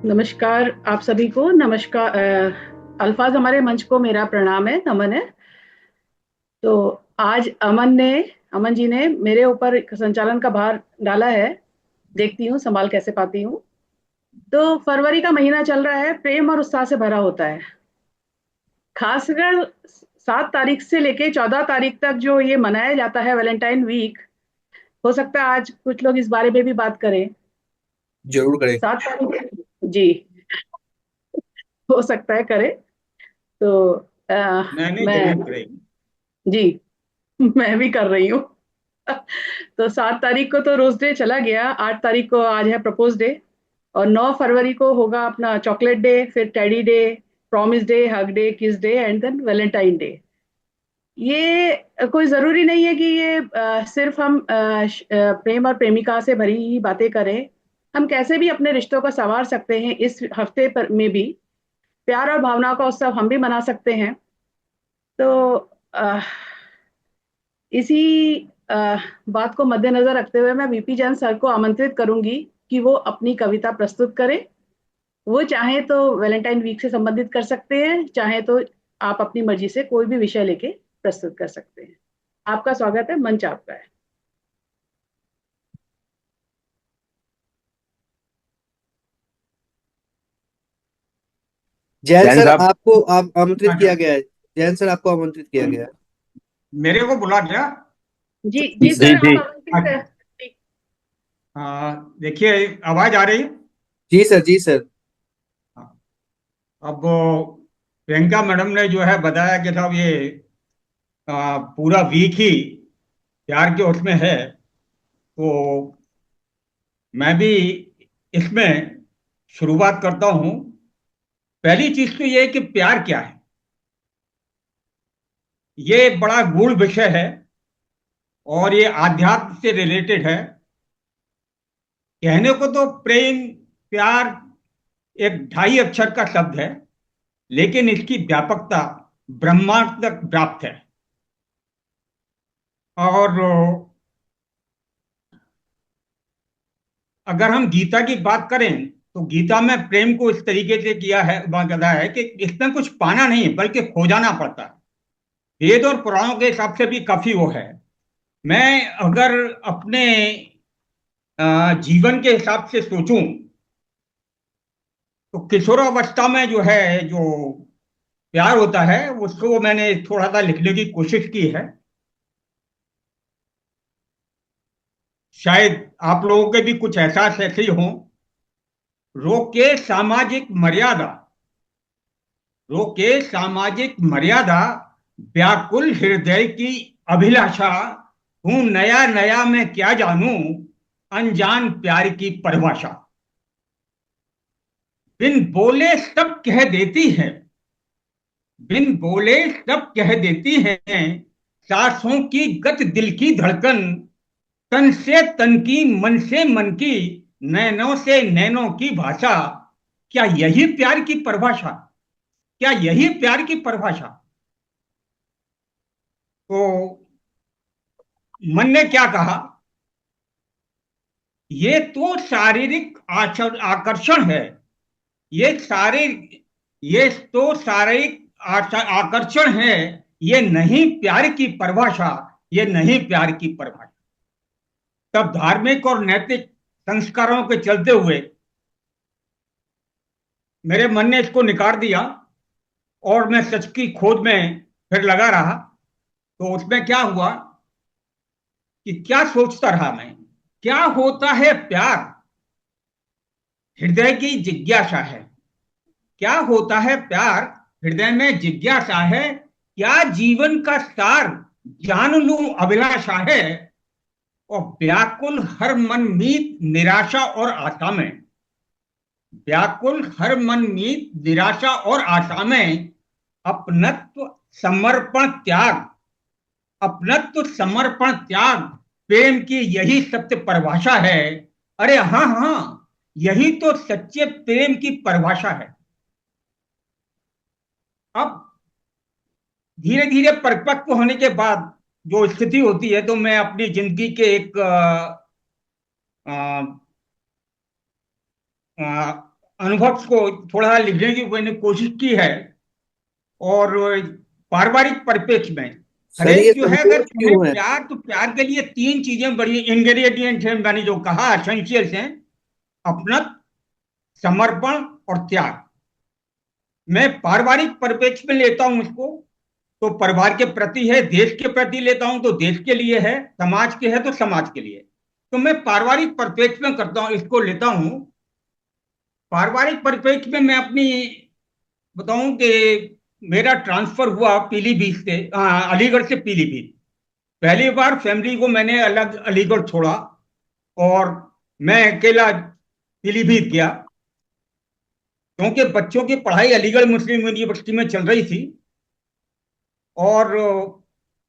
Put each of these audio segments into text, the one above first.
नमस्कार आप सभी को। नमस्कार। अल्फाज हमारे मंच को मेरा प्रणाम है, नमन है। तो आज अमन जी ने मेरे ऊपर एक संचालन का भार डाला है। देखती हूँ संभाल कैसे पाती हूँ। तो फरवरी का महीना चल रहा है, प्रेम और उत्साह से भरा होता है। खासकर 7 तारीख से लेके 14 तारीख तक जो ये मनाया जाता है वैलेंटाइन वीक। हो सकता है आज कुछ लोग इस बारे में भी बात करें। जरूर करें। 7 तारीख। जी। हो सकता है करें। तो नहीं नहीं, मैं जरूर करेंगे। जी मैं भी कर रही हूँ। तो 7 तारीख को तो रोज डे चला गया। 8 तारीख को आज है प्रपोज डे। और 9 फरवरी को होगा अपना चॉकलेट डे, फिर teddy day, promise day, hug day, kiss day and then Valentine day. ये कोई जरूरी नहीं है कि ये सिर्फ हम प्रेम और प्रेमिका से भरी ही बातें करें। हम कैसे भी अपने रिश्तों को संवार सकते हैं इस हफ्ते पर में भी। प्यार और भावनाओं का उत्सव हम भी मना सकते हैं। तो अ, इसी अ, बात को मद्देनजर रखते हुए मैं वीपी जैन सर को आमंत्रित करूंगी कि वो अपनी कविता प्रस्तुत करें। वो चाहे तो वैलेंटाइन वीक से संबंधित कर सकते हैं, चाहे तो आप अपनी मर्जी से कोई भी विषय लेके प्रस्तुत कर सकते हैं। आपका स्वागत है, मंच आपका है। जैन जैन सर साहब। आपको आप आमंत्रित अच्छा, किया गया है। जैन सर आपको आमंत्रित किया गया है। मेरे को बुला दिया। जी जी जी सर, जी। आप आमंत्रित अच्छा, हैं। जी। देखिए, आवाज आ रही है। जी सर, जी सर। हाँ, अब वो प्रियंका मैडम ने जो है बताया कि साहब ये पूरा वीक ही प्यार के उसमें है। तो मैं भी इसमें शुरुआत करता हूँ। पहली चीज तो ये है कि प्यार क्या है। ये बड़ा गूढ़ विषय है और ये आध्यात्म से रिलेटेड है। कहने को तो प्रेम, प्यार एक ढाई अक्षर का शब्द है, लेकिन इसकी व्यापकता ब्रह्मांड तक व्याप्त है। और अगर हम गीता की बात करें तो गीता में प्रेम को इस तरीके से किया है, बताया है कि इसमें कुछ पाना नहीं बल्कि खो जाना पड़ता है। वेद और पुराणों के हिसाब से भी काफी वो है। मैं अगर अपने जीवन के हिसाब से सोचूं तो किशोरावस्था में जो है, जो प्यार होता है, उसको मैंने थोड़ा सा लिखने की कोशिश की है। शायद आप लोगों के भी कुछ एहसास ऐसे ही हों। रोके सामाजिक मर्यादा, रोके सामाजिक मर्यादा, व्याकुल हृदय की अभिलाषा, हूं नया नया मैं क्या जानूं, अनजान प्यार की परिभाषा। बिन बोले सब कह देती है, बिन बोले सब कह देती हैं, सांसों की गत दिल की धड़कन, तन से तन की मन से मन की, नैनों से नैनों की भाषा। क्या यही प्यार की परिभाषा? क्या यही प्यार की परिभाषा? तो मन ने क्या कहा? ये तो शारीरिक आकर्षण है। ये सारे ये तो शारीरिक आकर्षण है। ये नहीं प्यार की परिभाषा। ये नहीं प्यार की परिभाषा। तब धार्मिक और नैतिक संस्कारों के चलते हुए मेरे मन ने इसको निकाल दिया और मैं सच की खोज में फिर लगा रहा। तो उसमें क्या हुआ कि क्या सोचता रहा मैं, क्या होता है प्यार? हृदय की जिज्ञासा है। क्या होता है प्यार? हृदय में जिज्ञासा है। क्या जीवन का सार जान लूं अभिलाषा है। और व्याकुल हर मन मीत निराशा और आशा में, व्याकुल हर मन मीत निराशा और आशा में, अपनत्व समर्पण त्याग, अपनत्व समर्पण त्याग, प्रेम की यही सत्य परिभाषा है। अरे हाँ हाँ, यही तो सच्चे प्रेम की परिभाषा है। अब धीरे धीरे परिपक्व होने के बाद जो स्थिति होती है, तो मैं अपनी जिंदगी के एक अनुभव को थोड़ा लिखने की मैंने कोशिश की है। और पारिवारिक परिप्रेक्ष्य में सर ये हरेक जो है, अगर संकोच तुम्हें क्यों है? प्यार, तो प्यार के लिए तीन चीजें बड़ी इंग्रेडिएंट है, मैंने जो कहा एसेंशियल्स हैं: अपनत्व, समर्पण और त्याग। मैं पारिवारिक परिप्रेक्ष्य में लेता हूं इसको, तो परिवार के प्रति है, देश के प्रति लेता हूं तो देश के लिए है, समाज के है तो समाज के लिए। तो मैं पारिवारिक परिप्रेक्ष्य में करता हूं, इसको लेता हूं। पारिवारिक परिप्रेक्ष्य में मैं अपनी बताऊं कि मेरा ट्रांसफर हुआ पीलीभीत से, अलीगढ़ से पीलीभीत। पहली बार फैमिली को मैंने अलग अलीगढ़ छोड़ा और मैं अकेला पीलीभीत गया, क्योंकि बच्चों की पढ़ाई अलीगढ़ मुस्लिम यूनिवर्सिटी में चल रही थी। और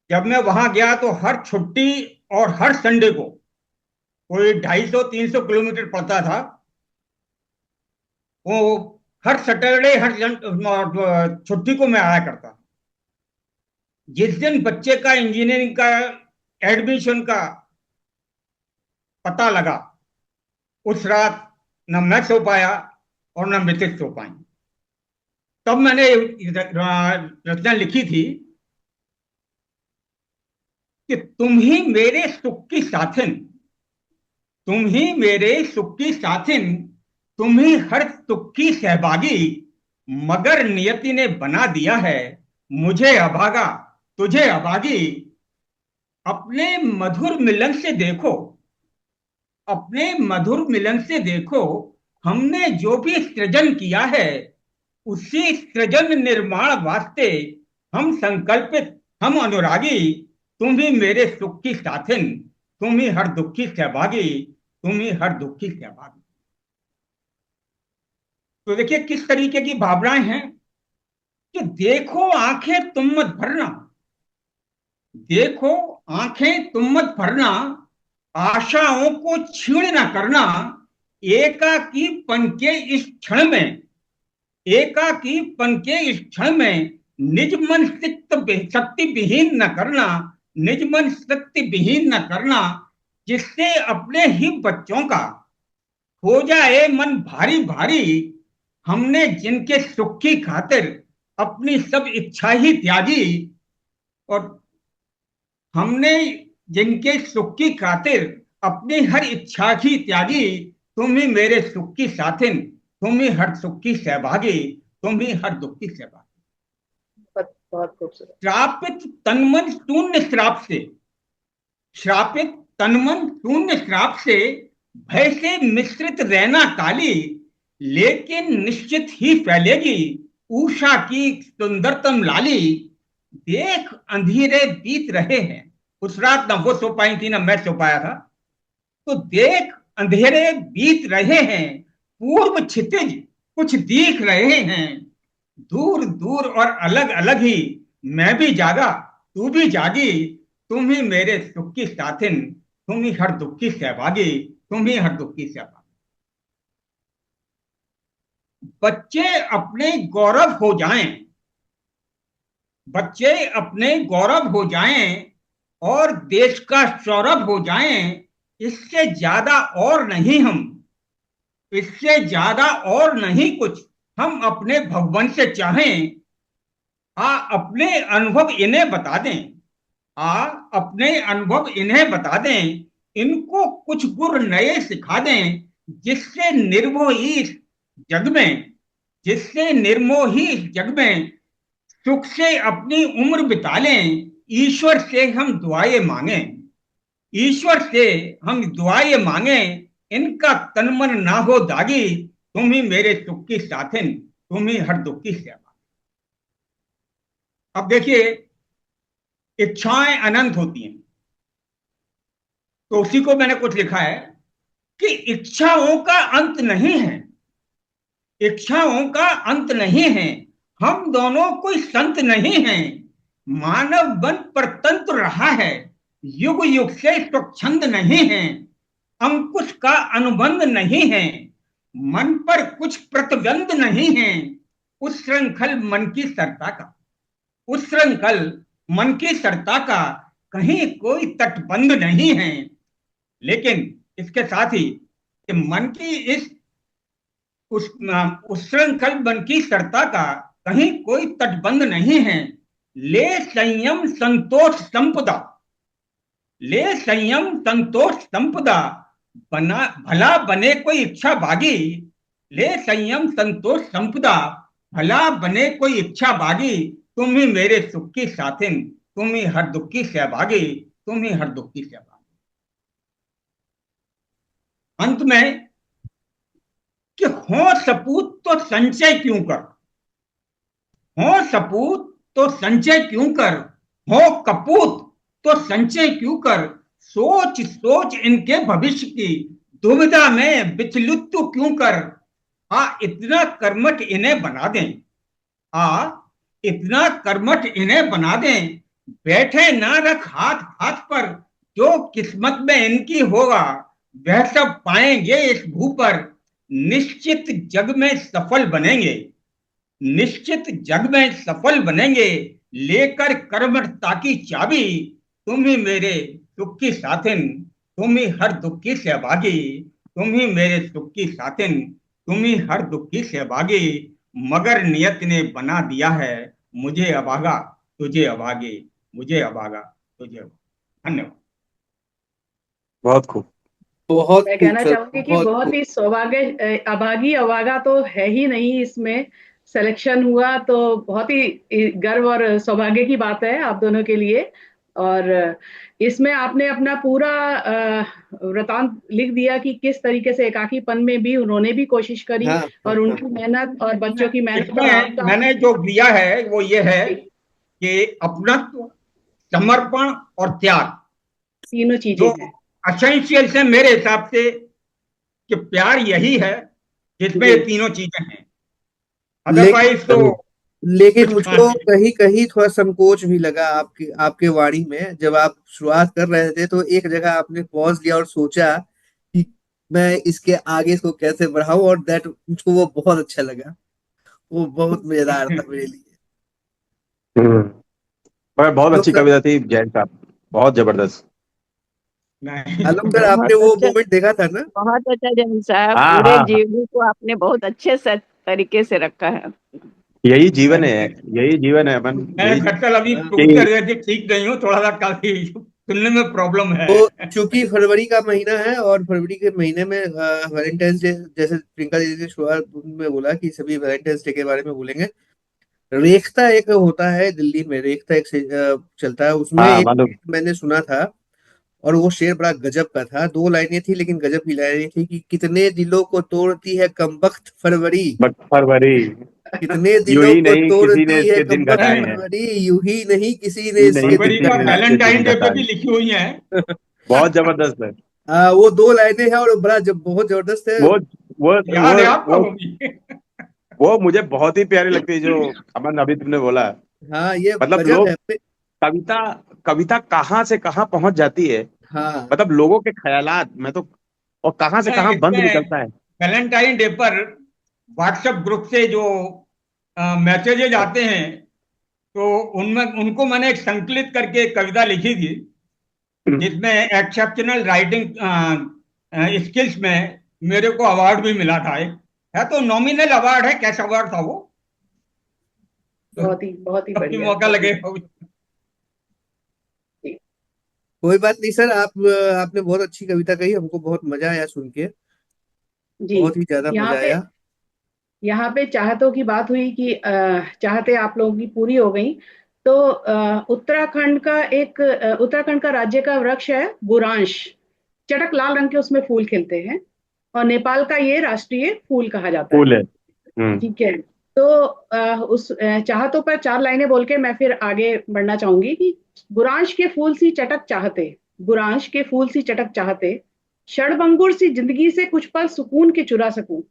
जब मैं वहां गया तो हर छुट्टी और हर संडे को कोई 250-300 किलोमीटर पड़ता था, वो हर सैटरडे हर छुट्टी को मैं आया करता। जिस दिन बच्चे का इंजीनियरिंग का एडमिशन का पता लगा, उस रात न मैं सो पाया और न मिसेज सो पाई। तब मैंने रचना लिखी थी कि तुम ही मेरे सुख की साथिन, तुम ही मेरे सुख की साथिन, तुम ही हर सुख की सहभागी, मगर नियति ने बना दिया है मुझे अभागा तुझे अभागी। अपने मधुर मिलन से देखो, अपने मधुर मिलन से देखो, हमने जो भी सृजन किया है, उसी सृजन निर्माण वास्ते हम संकल्पित, हम अनुरागी। तुम ही मेरे सुख की साथिन, तुम ही हर दुख की सहभागी, तुम ही हर दुख की सहभागी। तो देखिए किस तरीके की भावनाएं हैं कि देखो आंखें तुम मत भरना, देखो आंखें तुम मत भरना, आशाओं को छीण न करना, एकाकीपन के इस क्षण में, एकाकीपन के इस क्षण में निज मन शक्ति विहीन न करना, निज मन शक्ति विहीन न करना, जिससे अपने ही बच्चों का हो जाए मन भारी भारी। हमने जिनके सुख की खातिर अपनी सब इच्छा ही त्यागी, और हमने जिनके सुख की खातिर अपनी हर इच्छा ही त्यागी, तुम ही मेरे सुख की साथिन, तुम ही हर सुख की सहभागी, तुम ही हर दुख की सहभागी। बहुत खूबसूरत। श्रापित तनमन शून्य श्राप से, श्रापित तनमन शून्य श्राप से, भय से मिश्रित रहना काली, लेकिन निश्चित ही फैलेगी उषा की सुंदरतम लाली। देख अंधेरे बीत रहे हैं, उस रात ना वो सो पाई थी ना मैं सो पाया था। तो देख अंधेरे बीत रहे हैं, पूर्व क्षितिज कुछ दिख रहे हैं, दूर दूर और अलग अलग ही मैं भी जागा तू भी जागी। तुम ही मेरे सुख की साथिन, तुम ही हर दुख की सहभागी, तुम ही हर दुख की सहभागी। बच्चे अपने गौरव हो जाएं, बच्चे अपने गौरव हो जाएं और देश का सौरभ हो जाएं, इससे ज्यादा और नहीं हम, इससे ज्यादा और नहीं कुछ हम अपने भगवान से चाहें। अपने अनुभव इन्हें बता दें, अपने अनुभव इन्हें बता दें, इनको कुछ गुर नए सिखा दें, जिससे निर्मोह इस जग में, जिससे निर्मोह ही इस जग में सुख से अपनी उम्र बिता लें। ईश्वर से हम दुआएं मांगे, ईश्वर से हम दुआएं मांगे, इनका तन मन ना हो दागी। तुम ही मेरे सुख की साथिन, तुम ही हर दुख की सेवा। अब देखिए, इच्छाएं अनंत होती हैं, तो उसी को मैंने कुछ लिखा है कि इच्छाओं का अंत नहीं है, इच्छाओं का अंत नहीं है, हम दोनों कोई संत नहीं हैं, मानव वन परतंत्र रहा है, युग युग से स्वच्छंद नहीं है, अंकुश का अनुबंध नहीं है, मन पर कुछ प्रतिबंध नहीं है, उस श्रृंखल मन की सरता का, उस श्रृंखल मन की सरता का कहीं कोई तटबंध नहीं है। लेकिन इसके साथ ही कि मन की इस उस श्रृंखल बन की सरता का कहीं कोई तटबंध नहीं है। ले संयम संतोष संपदा, ले संयम संतोष संपदा, बना भला बने कोई इच्छा भागी। ले संयम संतोष संपदा, भला बने कोई इच्छा भागी। तुम ही मेरे सुख की साथिन, तुम ही हर दुख की सहभागी, तुम ही हर दुख की सहभागी। अंत में कि हो सपूत तो संचय क्यों कर, हो सपूत तो संचय क्यों कर, हो कपूत तो संचय क्यों कर। सोच सोच इनके भविष्य की, दुविधा में विचलित तो क्यों कर। इतना कर्मठ इन्हें बना दें, इतना कर्मठ इन्हें बना दें। बैठे ना रख हाथ हाथ पर, जो किस्मत में इनकी होगा वह सब पाएंगे इस भू पर। निश्चित जग में सफल बनेंगे, निश्चित जग में सफल बनेंगे। लेकर कर्मठता की चाबी, तुम ही मेरे सुख की साथिन, तुम ही हर दुख की सहभागी। तुम ही मेरे सुख की साथिन, तुम ही हर दुख की सहभागी। मगर नियत ने बना दिया है मुझे अभागा, तुझे अभागे, मुझे अभागा, तुझे अभागा। धन्यवाद। बहुत खूब, बहुत मैं खूब कहना सर, चाहूंगी कि बहुत बहुत खूब। ही सौभाग्य, अभागी अभागा तो है ही नहीं, इसमें सिलेक्शन हुआ तो बहुत ही गर्व और सौभाग्य की बात है आप दोनों के लिए। और इसमें आपने अपना पूरा वृतांत लिख दिया कि किस तरीके से एकाकीपन में भी उन्होंने भी कोशिश करी, हाँ हाँ और हाँ। उनकी मेहनत और बच्चों की मेहनत और इसमें आपका। मैंने जो लिया है वो ये है कि अपनत्व, समर्पण और त्याग, तीनों चीजें जो हैं असेंशियल है मेरे हिसाब से, कि प्यार यही है जिसमें जी। ये तीनों चीजें हैं। अदरवाइज तो लेकिन लेकिन कुछ मुझको खास नहीं। कहीं कहीं थोड़ा संकोच भी लगा आपके आपके वाणी में। जब आप शुरुआत कर रहे थे तो एक जगह आपने पॉज लिया और सोचा कि मैं इसके आगे इसको कैसे बढ़ाऊं, और दैट मुझको वो बहुत अच्छा लगा। वो बहुत मजेदार था मेरे लिए। मगर बहुत आलोक अच्छी सर, कविता थी जैन साहब, बहुत जबरदस्त। नहीं, आलोक सर, आपने बहुत वो अच्छा, मोमेंट देखा था ना? बहुत अच्छा जैन साहब, हाँ पूरे हाँ हाँ, जीवनी को आपने बहुत अच्छे से तरीके से रखा है। यही जीवन है, नहीं, यही जीवन है अमन, मैं यही दरअसल अभी हाँ, प्रूव कि कर रहे थे, ठीक नहीं हूँ, थोड़ा सा काफी सुनने में प्रॉब्लम है। तो चूंकि फरवरी का महीना है और फरवरी के महीने में वैलेंटाइंस डे, जैसे प्रियंका दीदी ने शुरुआत में बोला कि सभी वैलेंटाइंस डे के बारे में बोलेंगे। रेख्ता एक होता है दिल्ली में, रेख्ता एक चलता है, उसमें हाँ एक मालूम। मैंने सुना था, और वो शेर बड़ा गजब का था। दो लाइनें थी लेकिन गजब की लाइनें थी कि कितने दिलों को तोड़ती है कमबख्त फरवरी, बट फरवरी, कितने यूं दिलों ही को नहीं किसी ने तोड़ती है इसके दिन कमबख्त घटाए नहीं, हैं, फरवरी, यूं ही नहीं किसी ने ही नहीं इसके किसी फरवरी दिन का ने घटाए। इसके दिन वैलेंटाइन डे पे घटाए भी हैं। लिखी हुई है। बहुत जबरदस्त है। वो दो लाइनें हैं और बड़ा जब बहुत जबरदस्त है। वो वो याद वो है आपको वो वो भी? वो मुझे बहुत ही प्यारी लगती है जो अमन अभी तुमने बोला। हाँ, ये मतलब गजब है। लोग, कविता कविता कहाँ से कहाँ पहुंच जाती है, हाँ मतलब लोगों के ख्यालात में तो, और कहाँ से नहीं, कहाँ बंद इसमें निकलता है। वैलेंटाइन डे पर व्हाट्सएप ग्रुप से जो मैसेजेज आते हैं, तो उनमें उनको मैंने एक संकलित करके एक कविता लिखी थी, जिसमें एक्सेप्शनल राइटिंग स्किल्स में मेरे को अवार्ड भी मिला था। एक है तो नॉमिनल अवार्ड है, कैसा अवार्ड था वो, तो बहुत ही कभी बढ़िया, मौका बहुत ही लगे। जी। कोई बात नहीं सर, आपने बहुत अच्छी कविता कही, हमको बहुत मजा आया सुन के, जी। बहुत ही ज्यादा यहाँ मजा पे आया। यहाँ पे चाहतों की बात हुई कि चाहते आप लोगों की पूरी हो गई। तो उत्तराखंड का राज्य का वृक्ष है बुरांश। चटक लाल रंग के उसमें फूल खिलते हैं, और नेपाल का ये राष्ट्रीय फूल कहा जाता है। कूल है। ठीक है। तो चाहतों पर चार लाइनें बोल के मैं फिर आगे बढ़ना चाहूंगी कि बुरांश के फूल सी चटक चाहते, बुरांश के फूल सी चटक चाहते, क्षणभंगुर सी जिंदगी से कुछ पल सुकून के चुरा सकूं,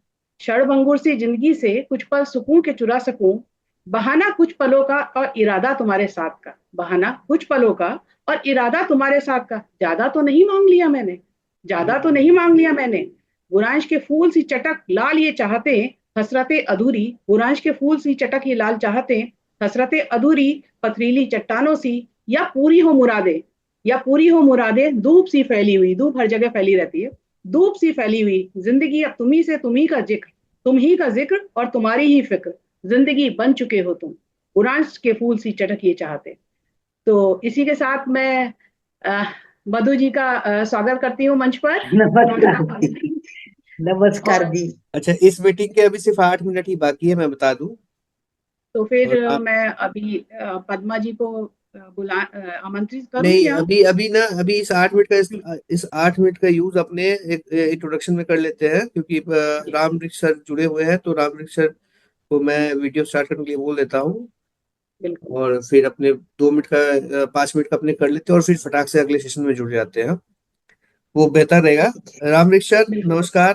क्षणभंगुर सी जिंदगी से कुछ पल सुकून के चुरा सकूं, बहाना कुछ पलों का और इरादा तुम्हारे साथ का, बहाना कुछ पलों का और इरादा तुम्हारे साथ का, ज्यादा तो नहीं मांग लिया मैंने, ज्यादा तो नहीं मांग लिया मैंने। बुरांश के फूल सी चटक लाल ये चाहते, हसरतें अधूरी, बुरांश के फूल सी चटक ये लाल चाहते, हसरतें अधूरी, पथरीली चट्टानों सी, या पूरी हो मुरादे, या पूरी हो मुरादे, धूप सी फैली हुई, धूप हर जगह फैली रहती है, धूप सी फैली हुई जिंदगी अब तुम्ही से तुम्ही का जिक्र, तुम ही का जिक्र और तुम्हारी ही फिक्र, जिंदगी बन चुके हो तुम, उड़ान के फूल सी चटक ये चाहते। तो इसी के साथ मैं अ, मधु जी का स्वागत करती हूँ मंच पर। नमस्कार जी। नमस्कार और जी। अच्छा, इस मीटिंग के अभी सिर्फ 8 मिनट ही बाकी है, मैं बता दूं। तो फिर और आप, मैं अभी पद्मा जी को आमंत्रित करूं नहीं, या? अभी अभी ना, अभी इस 8 मिनट का यूज अपने एक इंट्रोडक्शन में कर लेते हैं, क्योंकि रामवृक्ष सर जुड़े हुए हैं, तो रामवृक्ष सर को मैं वीडियो स्टार्ट करने के लिए बोल देता हूँ। बिल्कुल। और फिर अपने 2 मिनट का 5 मिनट का अपने कर लेते हैं, और फिर फटाक से अगले सेशन में जुड़ जाते हैं। वो बेहतर रहेगा। रामवृक्ष सर, बिल्कुल। नमस्कार।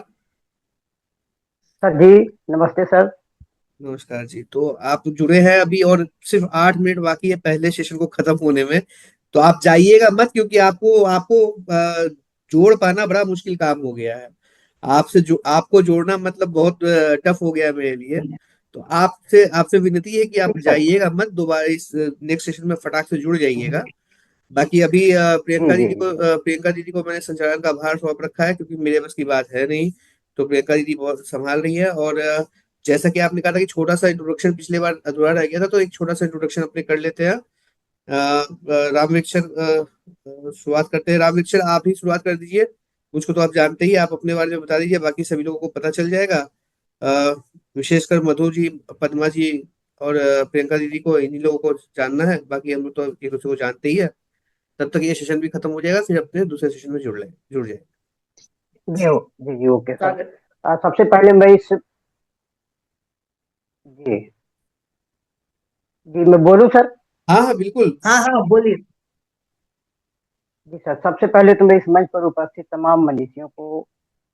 सर जी, नमस्ते सर। नमस्कार जी। तो आप जुड़े हैं अभी, और सिर्फ 8 मिनट बाकी है पहले सेशन को खत्म होने में। तो आप जाइएगा मत, क्योंकि आपको आपको जोड़ पाना बड़ा मुश्किल काम हो गया है। आपको जोड़ना मतलब बहुत टफ हो गया है मेरे लिए। तो आपसे आपसे विनती है कि आप ठीक सर। जाइएगा मत, दोबारा इस नेक्स्ट सेशन में फटाक से जुड़ जाइएगा। बाकी अभी प्रियंका दीदी को मैंने संचालन का भार सौंप रखा है, क्योंकि मेरे बस की बात है नहीं। तो प्रियंका दीदी बहुत संभाल रही है। और जैसा कि आपने कहा था कि छोटा सा इंट्रोडक्शन पिछले बार अधूरा रह गया था, तो एक छोटा सा इंट्रोडक्शन अपने कर लेते हैं। रामविक्षर शुरुआत करते हैं। रामविक्षर, आप ही शुरुआत कर दीजिए। मुझको तो आप जानते ही, आप अपने बारे में बता दीजिए, बाकी सभी लोगों को पता चल जाएगा। अ, विशेषकर मधु जी, पद्मा जी और प्रियंका दीदी को, इन्हीं लोगों को जानना है। बाकी हम लोग तो एक दूसरे को जानते ही है। तब तक ये सेशन भी खत्म हो जाएगा, फिर अपने दूसरे सेशन में जुड़ जाए। जी जी, ओके सर। स्वागत। सबसे पहले मैं इस जी जी मैं बोलूं सर? हाँ हाँ, बिल्कुल। हाँ हाँ, बोलिए। जी सर, सबसे पहले तो मैं इस मंच पर उपस्थित तमाम मनीषियों को,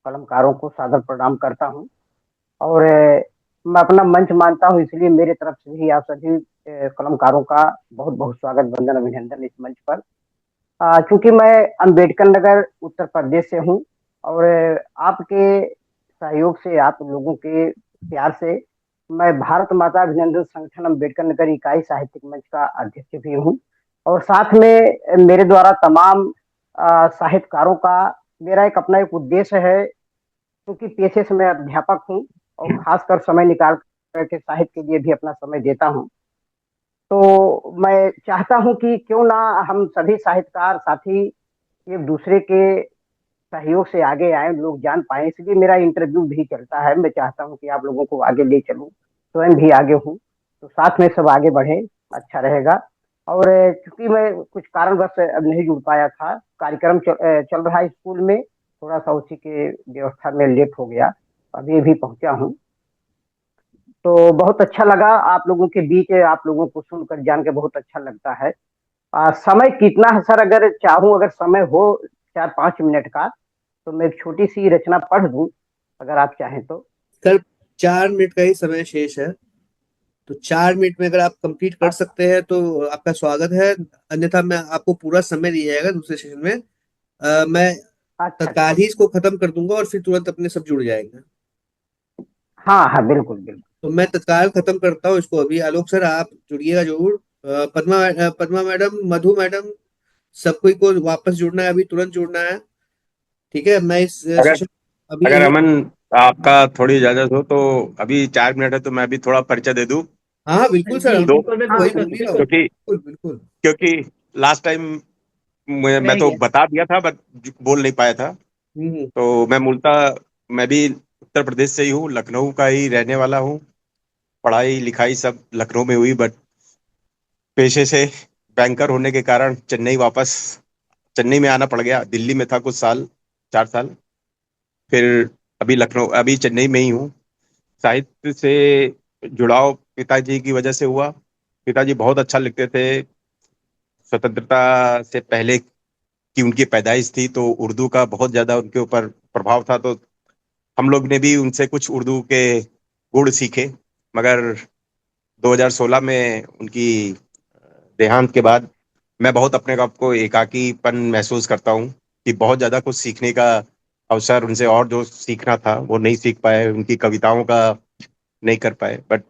कलमकारों को सादर प्रणाम करता हूँ। और मैं अपना मंच मानता हूँ, इसलिए मेरे तरफ से भी आप सभी कलमकारों का बहुत बहुत स्वागत, वंदन, अभिनंदन इस मंच पर। चूंकि मैं अंबेडकर नगर उत्तर प्रदेश से हूँ, और आपके सहयोग से, आप लोगों के प्यार से, मैं भारत माता अभिनंदन संगठन अंबेडकर नगर इकाई साहित्यिक मंच का अध्यक्ष भी हूँ। और साथ में मेरे द्वारा तमाम साहित्यकारों का, मेरा एक अपना एक उद्देश्य है, क्योंकि पेशे से मैं अध्यापक हूँ, और खासकर समय निकाल करके साहित्य के लिए भी अपना समय देता हूँ। तो मैं चाहता हूं कि क्यों ना हम सभी साहित्यकार साथी एक दूसरे के सहयोग से आगे आए, लोग जान पाए, इसलिए मेरा इंटरव्यू भी चलता है। मैं चाहता हूं कि आप लोगों को आगे ले चलूं, स्वयं भी आगे हूं, तो साथ में सब आगे बढ़े, अच्छा रहेगा। और चूंकि मैं कुछ कारणवश अब नहीं जुड़ पाया था, कार्यक्रम चल रहा है स्कूल में, थोड़ा सा उसी के व्यवस्था में लेट हो गया, अभी अभी पहुंचा हूँ। तो बहुत अच्छा लगा आप लोगों के बीच, आप लोगों को सुनकर जान के बहुत अच्छा लगता है। समय कितना है सर? अगर चाहूँ, अगर समय हो 4-5 मिनट का, तो मैं एक छोटी सी रचना पढ़ दूं, अगर आप चाहें तो। सर, 4 मिनट का ही समय शेष है। तो 4 मिनट में अगर आप कंप्लीट कर सकते हैं तो आपका स्वागत है। अन्यथा मैं आपको पूरा समय दिया जाएगा दूसरे सेशन में। मैं अच्छा तत्काल अच्छा। ही इसको खत्म कर दूंगा, और फिर तुरंत अपने सब जुड़ जाएंगे। हाँ हाँ, बिल्कुल बिल्कुल। तो मैं तत्काल खत्म करता हूँ इसको अभी। आलोक सर, आप जुड़िएगा जरूर। पद्मा मैडम, मधु मैडम, सब कोई को वापस जुड़ना है, अभी तुरंत जुड़ना है। ठीक है, मैं इस अगर सेशन अभी अगर यहीं। अमन, आपका थोड़ी इजाजत हो तो अभी 4 मिनट है तो मैं भी थोड़ा परिचय दे दूं। हाँ हाँ, बिल्कुल सर, जी हम दो, बिल्कुल तो बिल्कुल हाँ वही बिल्कुल बोल ही रहा हूँ। बिल्कुल। क्योंकि बिल्कुल बिल्कुल। क्योंकि लास्ट टाइम मैं रह तो गया। बता दिया था बट बोल नहीं पाया था। हम्म। तो मैं भी उत्तर प्रदेश से ही हूँ, लखनऊ का ही रहने वाला हूँ। पढ़ाई लिखाई सब लखनऊ में हुई, बट पेशे से बैंकर होने के कारण चेन्नई में आना पड़ गया। दिल्ली में था कुछ साल, 4 साल। फिर अभी चेन्नई में ही हूँ। साहित्य से जुड़ाव पिताजी की वजह से हुआ। पिताजी बहुत अच्छा लिखते थे। स्वतंत्रता से पहले की उनकी पैदाइश थी, तो उर्दू का बहुत ज्यादा उनके ऊपर प्रभाव था। तो हम लोग ने भी उनसे कुछ उर्दू के गुण सीखे। मगर 2016 में उनकी देहांत के बाद मैं बहुत अपने आप को एकाकीपन महसूस करता हूँ, कि बहुत ज्यादा कुछ सीखने का अवसर उनसे, और जो सीखना था वो नहीं सीख पाए, उनकी कविताओं का नहीं कर पाए। बट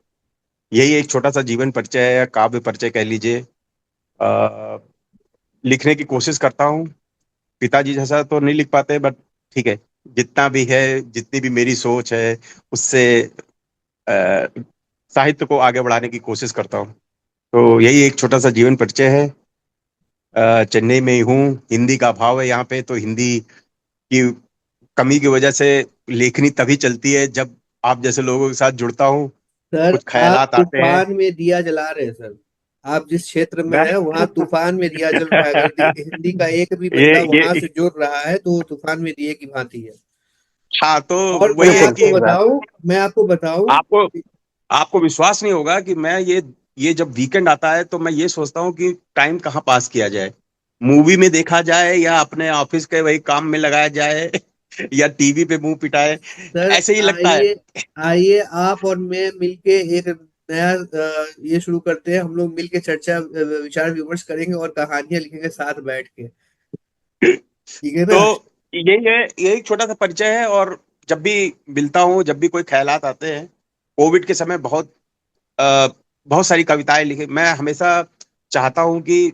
यही एक छोटा सा जीवन परिचय है, या काव्य परिचय कह लीजिए। लिखने की कोशिश करता हूँ। पिताजी जैसा तो नहीं लिख पाते, बट ठीक है, जितना भी है, जितनी भी मेरी सोच है, उससे अ, साहित्य को आगे बढ़ाने की कोशिश करता हूँ। तो यही एक छोटा सा जीवन परिचय है। चेन्नई में ही हूँ। हिंदी का अभाव है यहाँ पे, तो हिंदी की कमी की वजह से लेखनी तभी चलती है जब आप जैसे लोगों के साथ जुड़ता हूँ, सर कुछ आप ख्यालात आते हैं। तूफान में दिया जला रहे हैं सर। आप जिस क्षेत्र में मैं है वहाँ तूफान में दिया जल रहा है। अगर हिंदी का एक भी ये बंदा वहां ये से जुड़ रहा है तो वो तूफान में दिए की भांति है। हाँ, तो और वही है कि मैं आपको बताऊं। आपको आपको विश्वास नहीं होगा कि मैं ये जब वीकेंड आता है तो मैं ये सोचता हूँ कि टाइम कहाँ पास किया जाए, मूवी में देखा जाए या अपने ऑफिस के वही काम में लगाया जाए या टीवी पे मुंह पिटाए, सर ऐसे ही लगता है। आइए, आइए आप और मैं मिलके एक नया ये शुरू करते हैं। हम लोग मिलके चर्चा विचार विमर्श करेंगे और कहानियां लिखेंगे साथ बैठ के। ठीक है तो ना? यही है, यही छोटा सा परिचय है। और जब भी मिलता हूँ, जब भी कोई ख्यालात आते हैं, कोविड के समय अ, बहुत सारी कविताएं लिखी। मैं हमेशा चाहता हूँ कि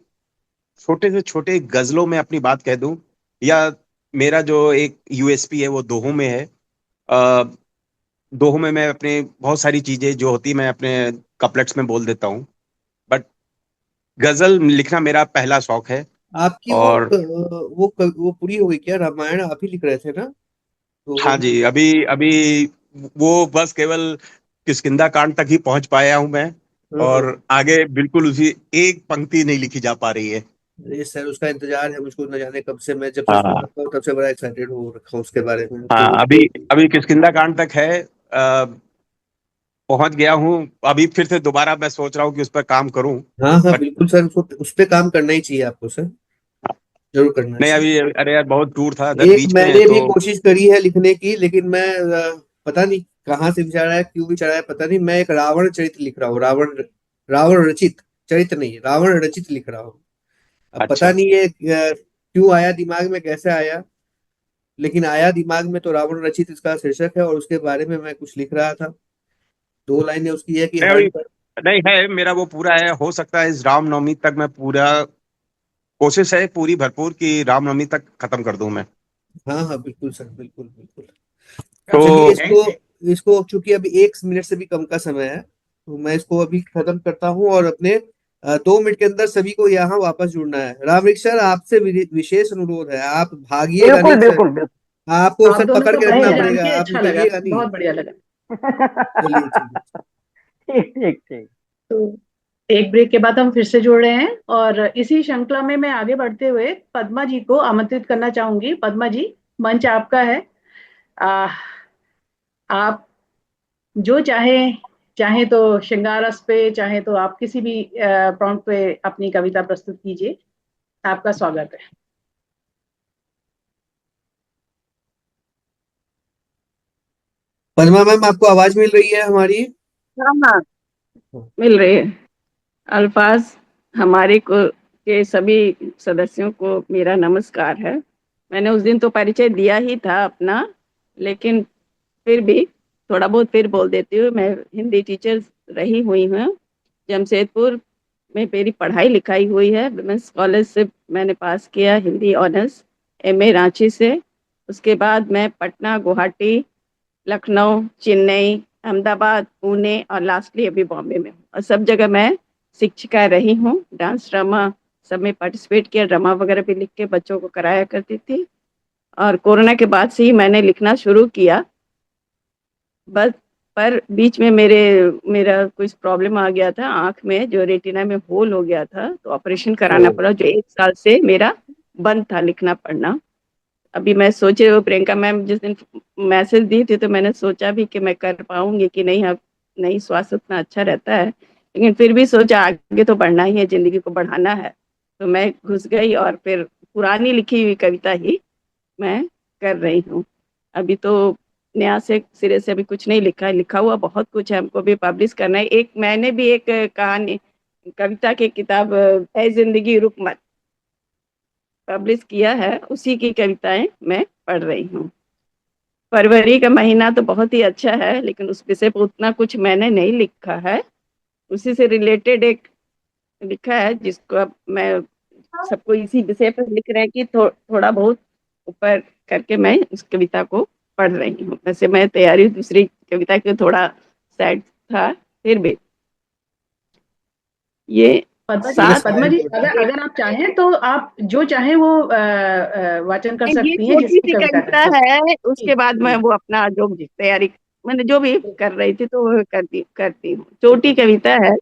छोटे से छोटे गजलों में अपनी बात कह दूं, या मेरा जो एक यूएसपी है वो दोहों में है। अ, दोहों में मैं अपने बहुत सारी चीजें जो होती मैं अपने कपलेट्स में बोल देता हूँ। बट गजल लिखना मेरा पहला शौक है। आपकी और वो पूरी हो गई क्या? रामायण आप ही लिख रहे थे ना? तो हाँ जी, अभी अभी वो बस केवल किष्किंधा कांड तक ही पहुंच पाया हूं मैं। और हम्म। आगे बिल्कुल उसी एक पंक्ति नहीं लिखी जा पा रही है। ये सर उसका इंतजार है मुझको, न जाने कब से। मैं जब से सुन हाँ रखा हूँ तब से बड़ा एक्साइटेड हो रखा हूँ उसके बारे में। हाँ, तो अभी उसको अभी किष्किंधा कांड तक है। पहुंच गया हूँ। अभी फिर से दोबारा मैं सोच रहा हूँ कि उस पर काम करूं। हाँ हाँ बट बिल्कुल सर, उसको उस पे काम करना ही चाहिए आपको सर। जरूर करना नहीं, चाहिए। अभी अरे यार बहुत टूर था इधर एक बीच में मैंने भी तो। कोशिश करी है लिखने की, लेकिन मैं पता नहीं कहाँ से विचार आया, क्यों विचार आया पता नहीं। मैं एक रावण चरित्र लिख रहा हूँ। रावण, रावण रचित चरित्र नहीं, रावण रचित लिख रहा हूँ। अब पता अच्छा। नहीं ये क्यों आया दिमाग में, कैसे आया, लेकिन आया दिमाग में। तो रावण रचित इसका शीर्षक है और उसके बारे में मैं कुछ लिख रहा था। दो लाइनें उसकी है कि नहीं हर अभी नहीं है, मेरा वो पूरा है। हो सकता है इस रामनवमी तक मैं पूरा, कोशिश है पूरी भरपूर कि रामनवमी तक खत्म कर दूं मैं। हाँ हाँ बिल्कुल सर, बिल्कुल बिल्कुल। तो चलिए इसको, थैंक इसको चूंकि अभी 1 मिनट से भी कम का समय है तो मैं इसको अभी खत्म करता हूँ। और अपने 2 मिनट के अंदर सभी को यहाँ वापस जुड़ना है। रामरिक सर आपसे विशेष अनुरोध है, आप भागिएगा बिल्कुल नहीं सर। बिल्कुल बिल्कुल। आपको आप सर दोनों पकड़ को के नहीं रखना परिचय नहीं। जान पड़ेगा, के आप अच्छा लगा, निकलिएगा नहीं। बहुत बढ़िया लगा। चलिए चलिए। ठीक ठीक ठीक। तो एक ब्रेक के बाद हम फिर से जुड़ रहे हैं और इसी श्रृंखला में मैं आगे बढ़ते हुए पद्मा जी को आमंत्रित करना चाहूंगी। पद्मा जी, मंच आपका है। आ, आप जो चाहे तो श्रृंगार रस पे, चाहे तो आप किसी भी प्रॉम्प्ट पे अपनी कविता प्रस्तुत कीजिए। आपका स्वागत है। पद्मा मैम आपको आवाज मिल रही है हमारी? हाँ हाँ, मिल रही है। अल्फाज हमारे के सभी सदस्यों को मेरा नमस्कार है। मैंने उस दिन तो परिचय दिया ही था अपना, लेकिन फिर भी थोड़ा बहुत फिर बोल देती हूँ। मैं हिंदी टीचर रही हुई हूँ। जमशेदपुर में मेरी पढ़ाई लिखाई हुई है। विमेंस कॉलेज से मैंने पास किया हिंदी ऑनर्स, एमए रांची से। उसके बाद मैं पटना, गुवाहाटी, लखनऊ, चेन्नई, अहमदाबाद, पुणे और लास्टली अभी बॉम्बे में हूँ। और सब जगह मैं शिक्षिका रही हूँ। डांस, ड्रामा सब में पार्टिसिपेट किया। ड्रामा वगैरह भी लिख के बच्चों को कराया करती थी। और कोरोना के बाद से ही मैंने लिखना शुरू किया। बस पर बीच में मेरा कुछ प्रॉब्लम आ गया था आंख में, जो रेटिना में होल हो गया था, तो ऑपरेशन ओ, कराना पड़ा, जो 1 साल से मेरा बंद था लिखना पढ़ना। अभी मैं सोचे, वो प्रियंका मैम जिस दिन मैसेज दी थी तो मैंने सोचा भी कि मैं कर पाऊंगी कि नहीं। अब नहीं, स्वास्थ्य उतना अच्छा रहता है, लेकिन फिर भी सोचा आगे तो बढ़ना ही है, जिंदगी को बढ़ाना है। तो मैं घुस गई और फिर पुरानी लिखी हुई कविता ही मैं कर रही हूँ। अभी तो नया से सिरे से अभी कुछ नहीं लिखा है। लिखा हुआ बहुत कुछ है, हमको भी पब्लिश करना है। एक मैंने भी एक कहानी, कविता की किताब ऐ जिंदगी रुक मत पब्लिश किया है। उसी की कविताएं मैं पढ़ रही हूँ। फरवरी का महीना तो बहुत ही अच्छा है, लेकिन उस विषय पर उतना कुछ मैंने नहीं लिखा है। उसी से रिलेटेड एक लिखा है, जिसको अब मैं सबको इसी विषय पर लिख रहे हैं कि थोड़ा बहुत ऊपर करके मैं उस कविता को पढ़ रही हूँ। वैसे मैं तैयारी दूसरी कविता की थोड़ा सैड था, फिर भी ये पद्मा जी, सात पद्मा जी, अगर अगर आप चाहें तो आप जो चाहें वो वाचन कर ये सकती हैं, छोटी जिसकी सी कविता कविता का। है, जी उसके बाद मैं जी वो अपना जो जी तैयारी मैंने जो भी जी, कर रही थी तो वो करती हूँ। छोटी बिल्कुल कविता है,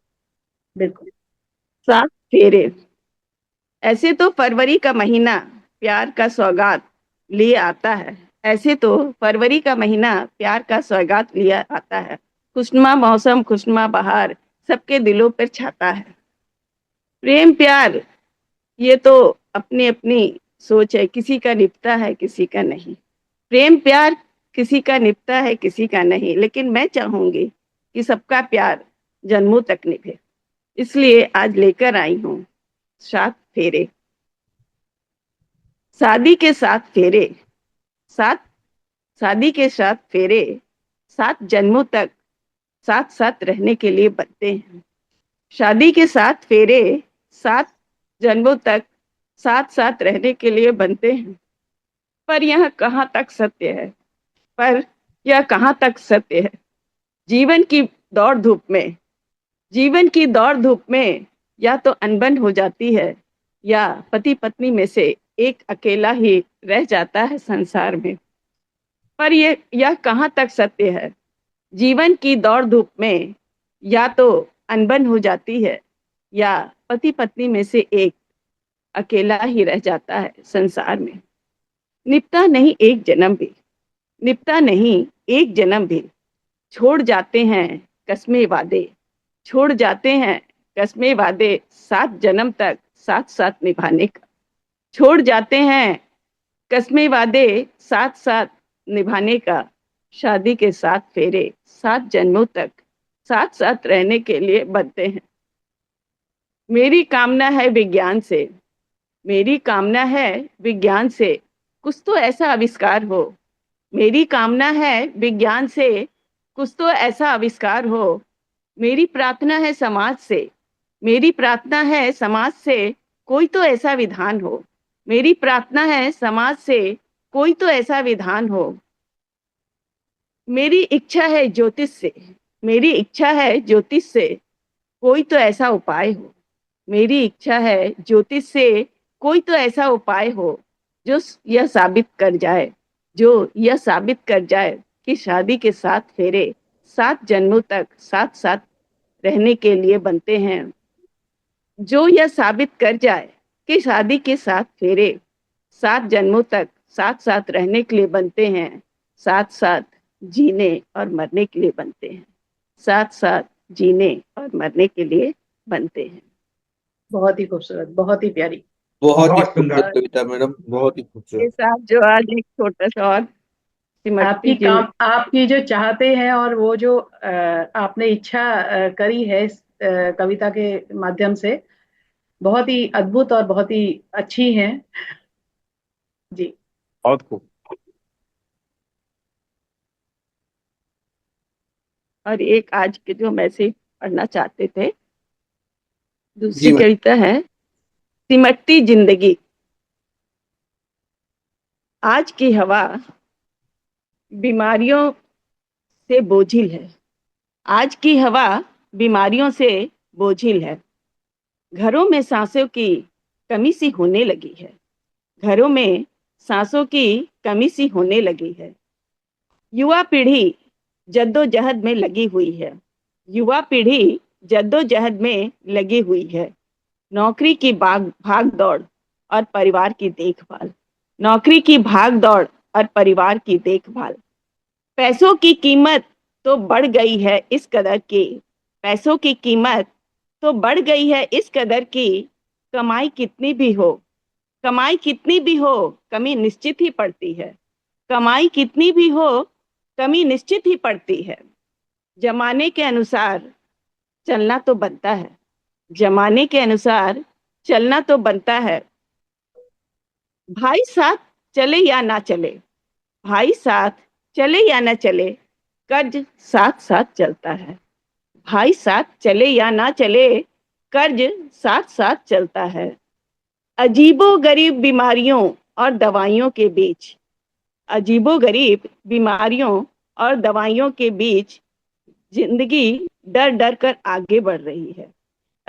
बिल्कुल। सात फेरे। ऐसे तो फरवरी का महीना प्यार का सौगात लिए आता है। ऐसे तो फरवरी का महीना प्यार का सौगात लिए आता है। खुशनुमा मौसम, खुशनुमा बहार सबके दिलों पर छाता है। प्रेम प्यार ये तो अपनी अपनी सोच है, किसी का निपटा है किसी का नहीं। प्रेम प्यार किसी का निपटा है किसी का नहीं, लेकिन मैं चाहूंगी कि सबका प्यार जन्मों तक निभे। इसलिए आज लेकर आई हूँ सात फेरे। शादी के साथ फेरे, सात शादी के साथ फेरे, 7 जन्मों तक साथ साथ रहने के लिए बनते हैं। शादी के साथ फेरे 7 जन्मों तक साथ साथ रहने के लिए बनते हैं। पर यह कहाँ तक सत्य है, पर यह कहाँ तक सत्य है। जीवन की दौड़ धूप में, जीवन की दौड़ धूप में या तो अनबन हो जाती है, या पति पत्नी में से एक अकेला ही रह जाता है संसार में। पर यह कहाँ तक सत्य है। जीवन की दौड़ धूप में या तो अनबन हो जाती है, या पति पत्नी में से एक अकेला ही रह जाता है संसार में। निपटा नहीं एक जन्म भी, निपटा नहीं एक जन्म भी। छोड़ जाते हैं कस्मे वादे, छोड़ जाते हैं कस्मे वादे 7 जन्म तक साथ साथ निभाने का। छोड़ जाते हैं कस्मे वादे साथ साथ निभाने का। शादी के साथ फेरे 7 जन्मों तक साथ साथ रहने के लिए बनते हैं। मेरी कामना है विज्ञान से, मेरी कामना है विज्ञान से कुछ तो ऐसा आविष्कार हो। मेरी कामना है विज्ञान से कुछ तो ऐसा आविष्कार हो। मेरी प्रार्थना है समाज से, मेरी प्रार्थना है समाज से कोई तो ऐसा विधान हो। मेरी प्रार्थना है समाज से कोई तो ऐसा विधान हो। मेरी इच्छा है ज्योतिष से, मेरी इच्छा है ज्योतिष से कोई तो ऐसा उपाय हो। मेरी इच्छा है ज्योतिष से कोई तो ऐसा उपाय हो जो यह साबित कर जाए, जो यह साबित कर जाए कि शादी के साथ फेरे 7 जन्मों तक साथ साथ रहने के लिए बनते हैं। जो यह साबित कर जाए कि शादी के साथ फेरे 7 जन्मों तक साथ साथ रहने के लिए बनते हैं। साथ साथ जीने और मरने के लिए बनते हैं, साथ साथ जीने और मरने के लिए बनते हैं। बहुत ही खूबसूरत, बहुत ही प्यारी। बहुत ही बहुत सुंदर। खूबसूरत कविता मैडम, बहुत ही के खूबसूरत। साथ जो आज एक छोटा सा और सिमटती आपकी जो चाहते हैं और वो जो आपने इच्छा करी है इस कविता के माध्यम से, बहुत ही अद्भुत और बहुत ही अच्छी हैं। जी बहुत खूब। और एक आज के जो मैसेज पढ़ना चाहते थे, जी दूसरी मैडम। कविता है सिमटती जिंदगी। आज की हवा बीमारियों से बोझिल है, आज की हवा बीमारियों से बोझिल है। घरों में सांसों की कमी सी होने लगी है, घरों में सांसों की कमी सी होने लगी है। युवा पीढ़ी जद्दोजहद में लगी हुई है, युवा पीढ़ी जद्दोजहद में लगी हुई है। नौकरी की भाग दौड़ और परिवार की देखभाल, नौकरी की भाग दौड़ और परिवार की देखभाल। पैसों की कीमत तो बढ़ गई है इस कदर की, पैसों की कीमत तो बढ़ गई है इस कदर की। कमाई कितनी भी हो, कमाई कितनी भी हो कमी निश्चित ही पड़ती है, कमाई कितनी भी हो कमी निश्चित ही पड़ती है। जमाने के अनुसार चलना तो बनता है, जमाने के अनुसार चलना तो बनता है। भाई साथ चले या ना चले, भाई साथ चले या ना चले कर्ज साथ साथ चलता है। भाई साथ चले या ना चले कर्ज साथ साथ चलता है। अजीबो गरीब बीमारियों और दवाइयों के बीच, अजीबोगरीब बीमारियों और दवाइयों के बीच जिंदगी डर डर कर आगे बढ़ रही है।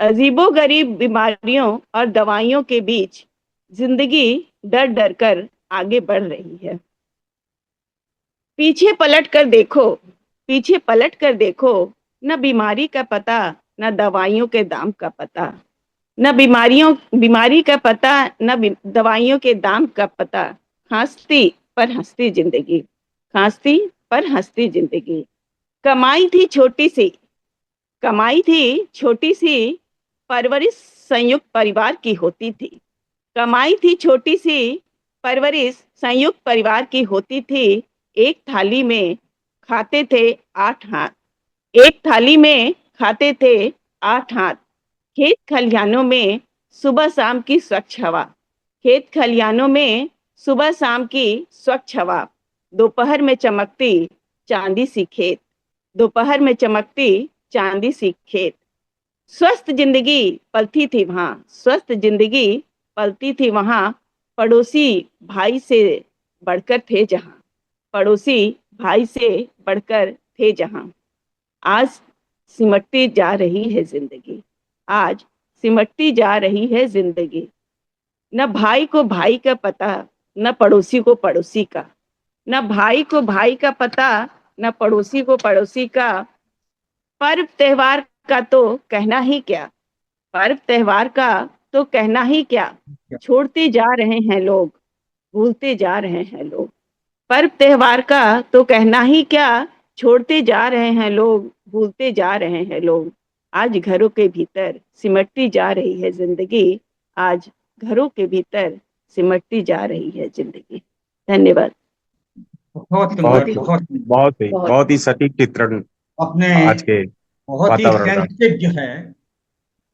अजीबोगरीब बीमारियों और दवाइयों के बीच जिंदगी डर डर कर आगे बढ़ रही है। पीछे पलट कर देखो, पीछे पलट कर देखो, न बीमारी का पता, न दवाइयों के दाम का पता, न बीमारी का पता, न दवाइयों के दाम का पता। खांसती पर हंसती जिंदगी, खांसती पर हंसती जिंदगी। कमाई थी छोटी सी, कमाई थी छोटी सी, परवरिश संयुक्त परिवार की होती थी। कमाई थी छोटी सी, परवरिश संयुक्त परिवार की होती थी। एक थाली में खाते थे 8 हाथ, एक थाली में खाते थे 8 हाथ। खेत खलिहानों में सुबह शाम की स्वच्छ हवा, खेत खलिहानों में सुबह शाम की स्वच्छ हवा। दोपहर में चमकती चांदी सी खेत, दोपहर में चमकती चांदी सी खेत। स्वस्थ जिंदगी पलती थी वहां, स्वस्थ जिंदगी पलती थी वहां। पड़ोसी भाई से बढ़कर थे जहां, पड़ोसी भाई से बढ़कर थे जहां। आज सिमटती जा रही है जिंदगी, आज सिमटती जा रही है जिंदगी। न भाई को भाई का पता, न पड़ोसी को पड़ोसी का, न भाई को भाई का पता, न पड़ोसी को पड़ोसी का। पर्व त्योहार का तो कहना ही क्या, पर्व त्योहार का तो कहना ही क्या। छोड़ते जा रहे हैं लोग, भूलते जा रहे हैं लोग। पर्व त्योहार का तो कहना ही क्या, छोड़ते जा रहे हैं लोग, भूलते जा रहे हैं लोग। आज घरों के भीतर सिमटती जा रही है जिंदगी, आज घरों के भीतर सिमटती जा रही है जिंदगी। धन्यवाद। बहुत बहुत सुंदर, बहुत सुंदर। बहुत बहुत ही सटीक चित्रण अपने आज के बहुत ही वातावरण का। सेंसिटिव है,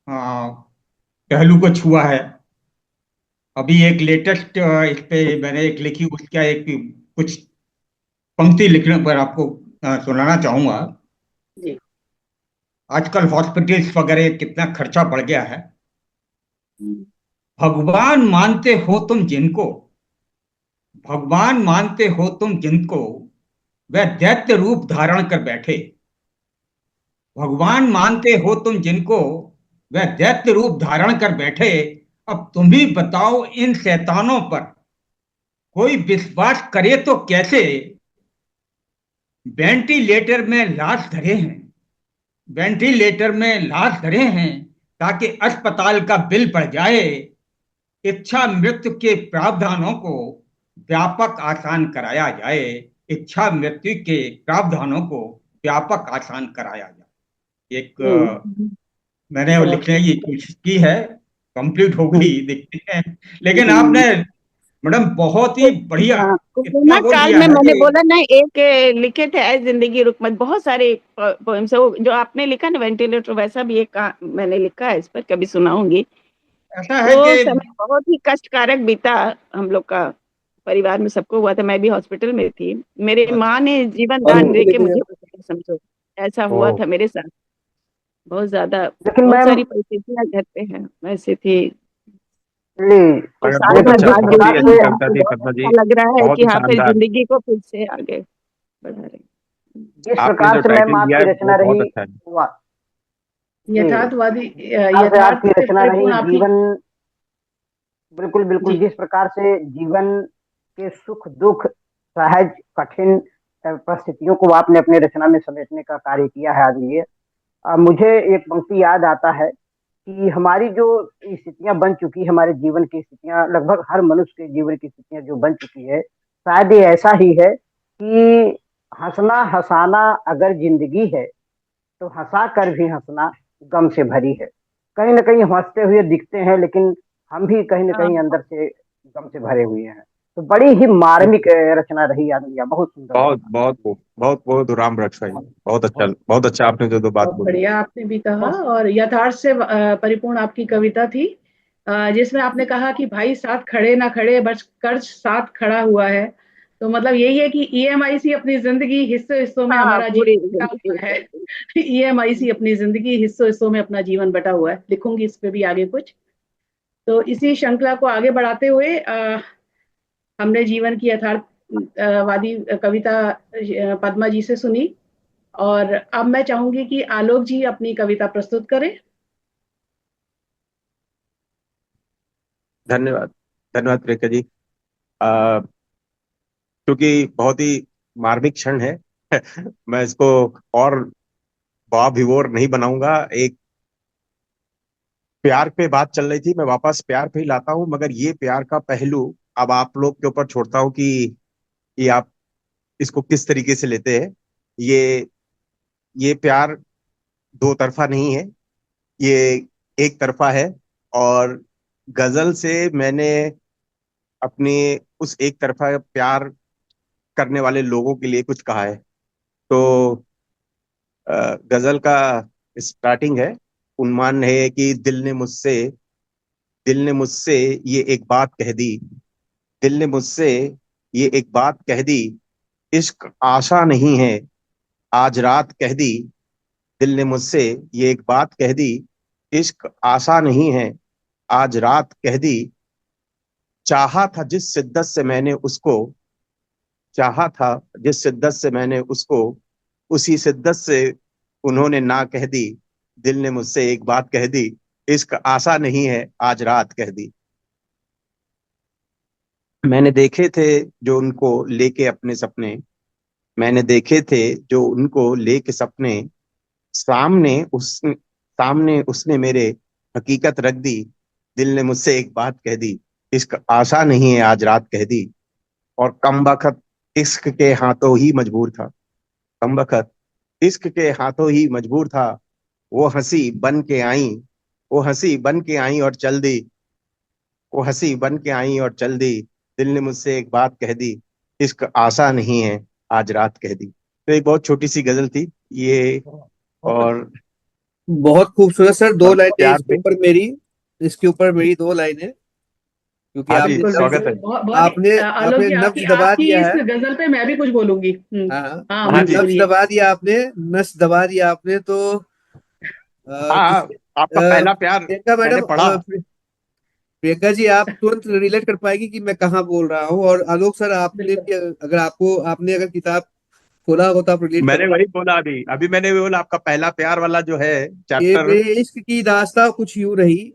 हाँ, पहलू को छुआ है। अभी एक लेटेस्ट इस पे मैंने एक लिखी, उसका एक कुछ पंक्ति लिखने पर आपको सुनाना चाहूंगा। जी। आजकल हॉस्पिटल्स वगैरह कितना खर्चा बढ़ गया है। भगवान मानते हो तुम जिनको, भगवान मानते हो तुम जिनको, वह दैत्य रूप धारण कर बैठे। भगवान मानते हो तुम जिनको, वह दैत्य रूप धारण कर बैठे। अब तुम ही बताओ इन शैतानों पर कोई विश्वास करे तो कैसे। वेंटिलेटर में लाश धरे हैं, वेंटिलेटर में लाश धरे हैं, ताकि अस्पताल का बिल बढ़ जाए। इच्छा मृत्यु के प्रावधानों को व्यापक आसान कराया जाए, इच्छा मृत्यु के प्रावधानों को व्यापक आसान कराया जाए। एक मैंने वो बहुत लिखने की कोशिश की है, कंप्लीट हो गई देखते हैं। लेकिन हम्म। आपने मैडम बहुत ही बढ़िया हाँ, इतना कोरोना वो काल दिया में है मैंने कि बोला ना, एक लिखे थे ऐ जिंदगी रुकमत, बहुत सारे पोएम्स है। वो जो आपने लिखा ना वेंटिलेटर, वैसा भी एक मैंने लिखा है, इस पर कभी सुनाऊंगी। ऐसा है वो कि समय बहुत ही कष्टकारक बीता हम लोग का, परिवार में सबको हुआ था। मैं भी हॉस्पिटल में थी, मेरे माँ ने जीवन दान दे के मुझे बचाया, समझो ऐसा हुआ ओ था मेरे साथ। बहुत ज्यादा, लेकिन बहुत मैम, सारी परिस्थितियां घर पे हैं वैसे थी। जी, तो मगर साल बहुत भर लेकिन अच्छा, जिस बाद बहुत ही प्रकार देखी से अच्छी है कविता तो थी बहुत पद्मा जी। अच्छा लग रहा है बहुत कि ही हाँ, फिर शानदार। जिंदगी को फिर से आगे बढ़ा रहे हैं। जिस आपने प्रकार जो से मैम टाइटल दिया आपकी है वो रचना बहुत रही, अच्छा है। वाह जी, यथार्थवादी, प्रकार से यथार्थ आपकी से रचना रही, परिपूर्ण आपकी। जीवन, बिल्कुल बिल्कुल, जी। जिस प्रकार से जीवन के सुख दुख, सहज कठिन परिस्थितियों को आपने अपनी रचना में समेटने का कार्य किया है आज ये, मुझे एक पंक्ति याद आता है कि हमारी जो स्थितियां बन चुकी है, हमारे जीवन की स्थितियां, लगभग हर मनुष्य के जीवन की स्थितियां जो बन चुकी है, शायद ये ऐसा ही है कि हंसना हंसाना अगर जिंदगी है, तो हंसा कर भी हंसना गम से भरी है। कहीं ना कहीं हंसते हुए दिखते हैं, लेकिन हम भी कहीं ना हाँ, कहीं अंदर से गम से भरे हुए हैं। तो बड़ी ही मार्मिक रचना रही यार, बहुत सुंदर बहुत रचना। बहुत बहुत बहुत राम रक्ष भाई। बहुत बहुत अच्छा, बहुत बहुत अच्छा आपने जो दो बात बहुत बोली। बढ़िया आपने भी कहा, बहुत और यथार्थ से परिपूर्ण आपकी कविता थी, जिसमें आपने कहा कि भाई साथ खड़े ना खड़े, बस कर्ज साथ खड़ा हुआ है। तो मतलब यही है कि ईएमआई सी अपनी जिंदगी हिस्सों हिस्सों में हाँ, हमारा पूरी जीवन बटा जिंदगी हुआ है। ईएमआई सी अपनी जिंदगी हिस्सों हिस्सों में अपना जीवन बटा हुआ है। लिखूंगी इस पे भी आगे कुछ। तो इसी श्रृंखला को आगे बढ़ाते हुए हमने जीवन की यथार्थ वादी कविता पद्मा जी से सुनी, और अब मैं चाहूंगी कि आलोक जी अपनी कविता प्रस्तुत करें। धन्यवाद। धन्यवाद प्रियंका जी। अ, क्योंकि बहुत ही मार्मिक क्षण है मैं इसको और वाह विवोर नहीं बनाऊंगा। एक प्यार पे बात चल रही थी, मैं वापस प्यार पे ही लाता हूं, मगर ये प्यार का पहलू अब आप लोग के ऊपर छोड़ता हूं कि ये आप इसको किस तरीके से लेते हैं। ये ये प्यार दो तरफा नहीं है, ये एक तरफा है। और गजल से मैंने अपने उस एक तरफा प्यार करने वाले लोगों के लिए कुछ कहा है। तो गजल का स्टार्टिंग है, उन्माद है कि दिल ने मुझसे ये एक बात कह दी। दिल ने मुझसे ये एक बात कह दी, इश्क आशा नहीं है, आज रात कह दी। दिल ने मुझसे ये एक बात कह दी, इश्क आशा नहीं है, आज रात कह दी। चाहा था जिस शिद्दत से मैंने उसको, चाहा था जिस शिद्दत से मैंने उसको, उसी शिद्दत से उन्होंने ना कह दी। दिल ने मुझसे एक बात कह दी, इश्क आशा नहीं है, आज रात कह दी। मैंने देखे थे जो उनको लेके अपने सपने, मैंने देखे थे जो उनको लेके सपने, सामने उसने मेरे हकीकत रख दी। दिल ने मुझसे एक बात कह दी, इश्क आशा नहीं है, आज रात कह दी। और कमबख्त इश्क के हाथों ही मजबूर था, कमबख्त इश्क के हाथों ही मजबूर था। वो हंसी बन के आई, वो हंसी बन के आई और चल दी, वो हंसी बन के आई और चल दी। दिल ने मुझसे एक बात कह दी, इश्क आशा नहीं है, आज रात कह दी। तो एक बहुत छोटी सी गजल थी ये। और बहुत खूबसूरत सर, दो लाइनें प्यार इसके पे। ऊपर मेरी, इसके ऊपर मेरी दो लाइनें, क्योंकि हाँ जी, आपने बिल्कुल नब्ज स्वागत है। बिल्कुल, बहुत बहुत आपने आलोक आपने जी, आपकी नब्ज दबा आपकी दिया इस है। गजल पे मैं भी कुछ बोलूंगी। हाँ हाँ, हाँ हाँ आपने जी। नब्ज बोलिए। दबा दिया, आपने नस दबा दिया आपने। तो हाँ हाँ, किसी आपका पहला प्यार प्रियंका मैंने मैडम, पढ़ा। प्रियंका जी आप तुरंत रिलेट कर पाएगी कि मैं कहाँ बोल रहा हूँ। और आलोक सर, आपने बिल्कुल। भी अगर आपको आपने अगर किताब खोला हो तो आप रिलेट मैंने करोगे। वही बोला, अभी अभी मैंने भी बोला आपका पहला प्यार वाला जो है ये चैप्टर। मेरे इश्क की दास्तां कुछ यूं रही,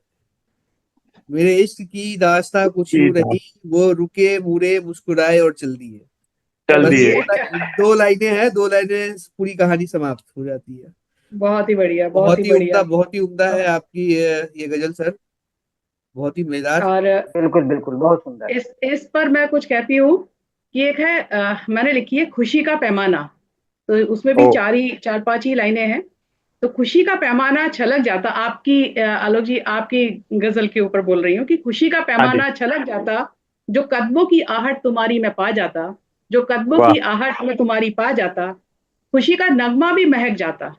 मेरे इश्क की दास्तां कुछ यूं रही, वो रुके मुड़े मुस्कुराए और चल दिए। चल बस दिए। दो लाइनें हैं, दो लाइनें पूरी कहानी समाप्त हो जाती है। बहुत ही बढ़िया, बहुत ही बहुत ही उम्दा, बढ़िया। बहुत ही उम्दा है आपकी ये गजल सर, बहुत ही मजेदार। और बिल्कुल बिल्कुल, बहुत सुंदर। इस पर मैं कुछ कहती हूँ कि एक है, मैंने लिखी है खुशी का पैमाना। तो उसमें भी ओ। चार पांच ही लाइनें हैं। तो खुशी का पैमाना छलक जाता आपकी, आलोक जी आपकी गजल के ऊपर बोल रही हूँ कि खुशी का हाँ जी। पैमाना छलक जाता, जो कदमों की आहट तुम्हारी मैं पा जाता, जो कदमों वाह। की आहट मैं तुम्हारी पा जाता, खुशी का नगमा भी महक जाता,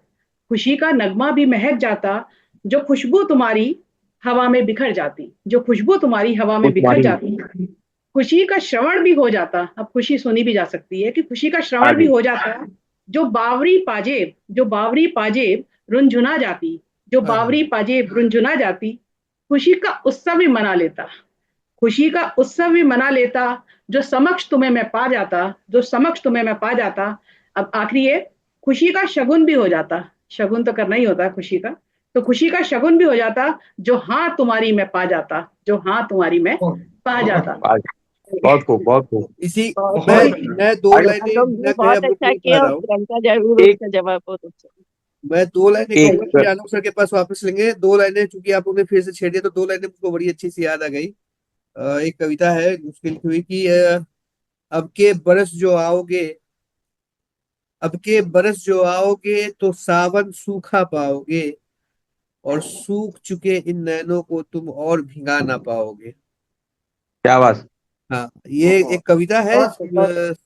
खुशी का नगमा भी महक जाता, जो खुशबू तुम्हारी हवा में बिखर जाती, जो खुशबू तुम्हारी हवा वो में बिखर तुम्हारी। जाती, खुशी का श्रवण भी हो जाता। अब खुशी सुनी भी जा सकती है कि खुशी का हाँ श्रवण भी जी। हो जाता, जो बावरी पाजेब रुंझुना जाती, जो हाँ हाँ। बावरी पाजेब रुंझुना जाती, खुशी का उत्सव भी मना लेता, खुशी का उत्सव भी मना लेता, जो समक्ष तुम्हें मैं पा जाता, जो समक्ष तुम्हें मैं पा जाता। अब आखिरी है, खुशी का शगुन भी हो जाता, शगुन तो करना ही होता है खुशी का, तो खुशी का शगुन भी हो जाता, जो हाँ तुम्हारी मैं पा जाता, जो हाँ तुम्हारी मैं पा जाता। वाह, बहुत खूब, बहुत खूब। इसी बहुत मैं बहुत बढ़िया। मैं दो अगर लाइनें आलोक बिना जी कहे बहुत आप लोग अच्छा को बता किया, और रहा हूँ। प्रियंका जरूर एक उसका जवाब बहुत अच्छा। मैं दो लाइनें कहूंगा, एक फिर आलोक सर के पास वापस लेंगे। दो लाइनें चूंकि आप लोगों ने फिर से छेड़ दिया, तो दो लाइनें मुझको बड़ी अच्छी सी याद आ गई। एक कविता है उसकी लिखी हुई कि अब के बरस जो आओगे, अब के बरस जो आओगे तो सावन सूखा पाओगे, और सूख चुके इन नैनों को तुम और भिगा ना पाओगे। क्या बात। हाँ, ये एक कविता है, बहुत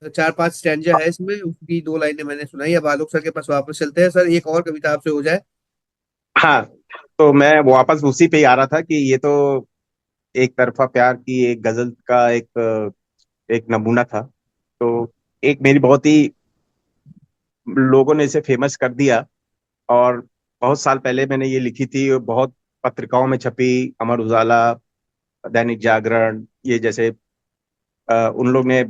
बहुत चार पांच स्टैंजा है इसमें, उसकी दो लाइनें मैंने सुनाई। अब आलोक सर के पास वापस चलते हैं। सर, एक और कविता आपसे हो जाए। हाँ, तो मैं वापस उसी पे ही आ रहा था कि ये तो एक तरफा प्यार की एक गजल का एक नमूना था। तो एक मेरी बहुत ही लोगों ने इसे फेमस कर दिया, और बहुत साल पहले मैंने ये लिखी थी, बहुत पत्रिकाओं में छपी, अमर उजाला, दैनिक जागरण, ये जैसे उन लोग ने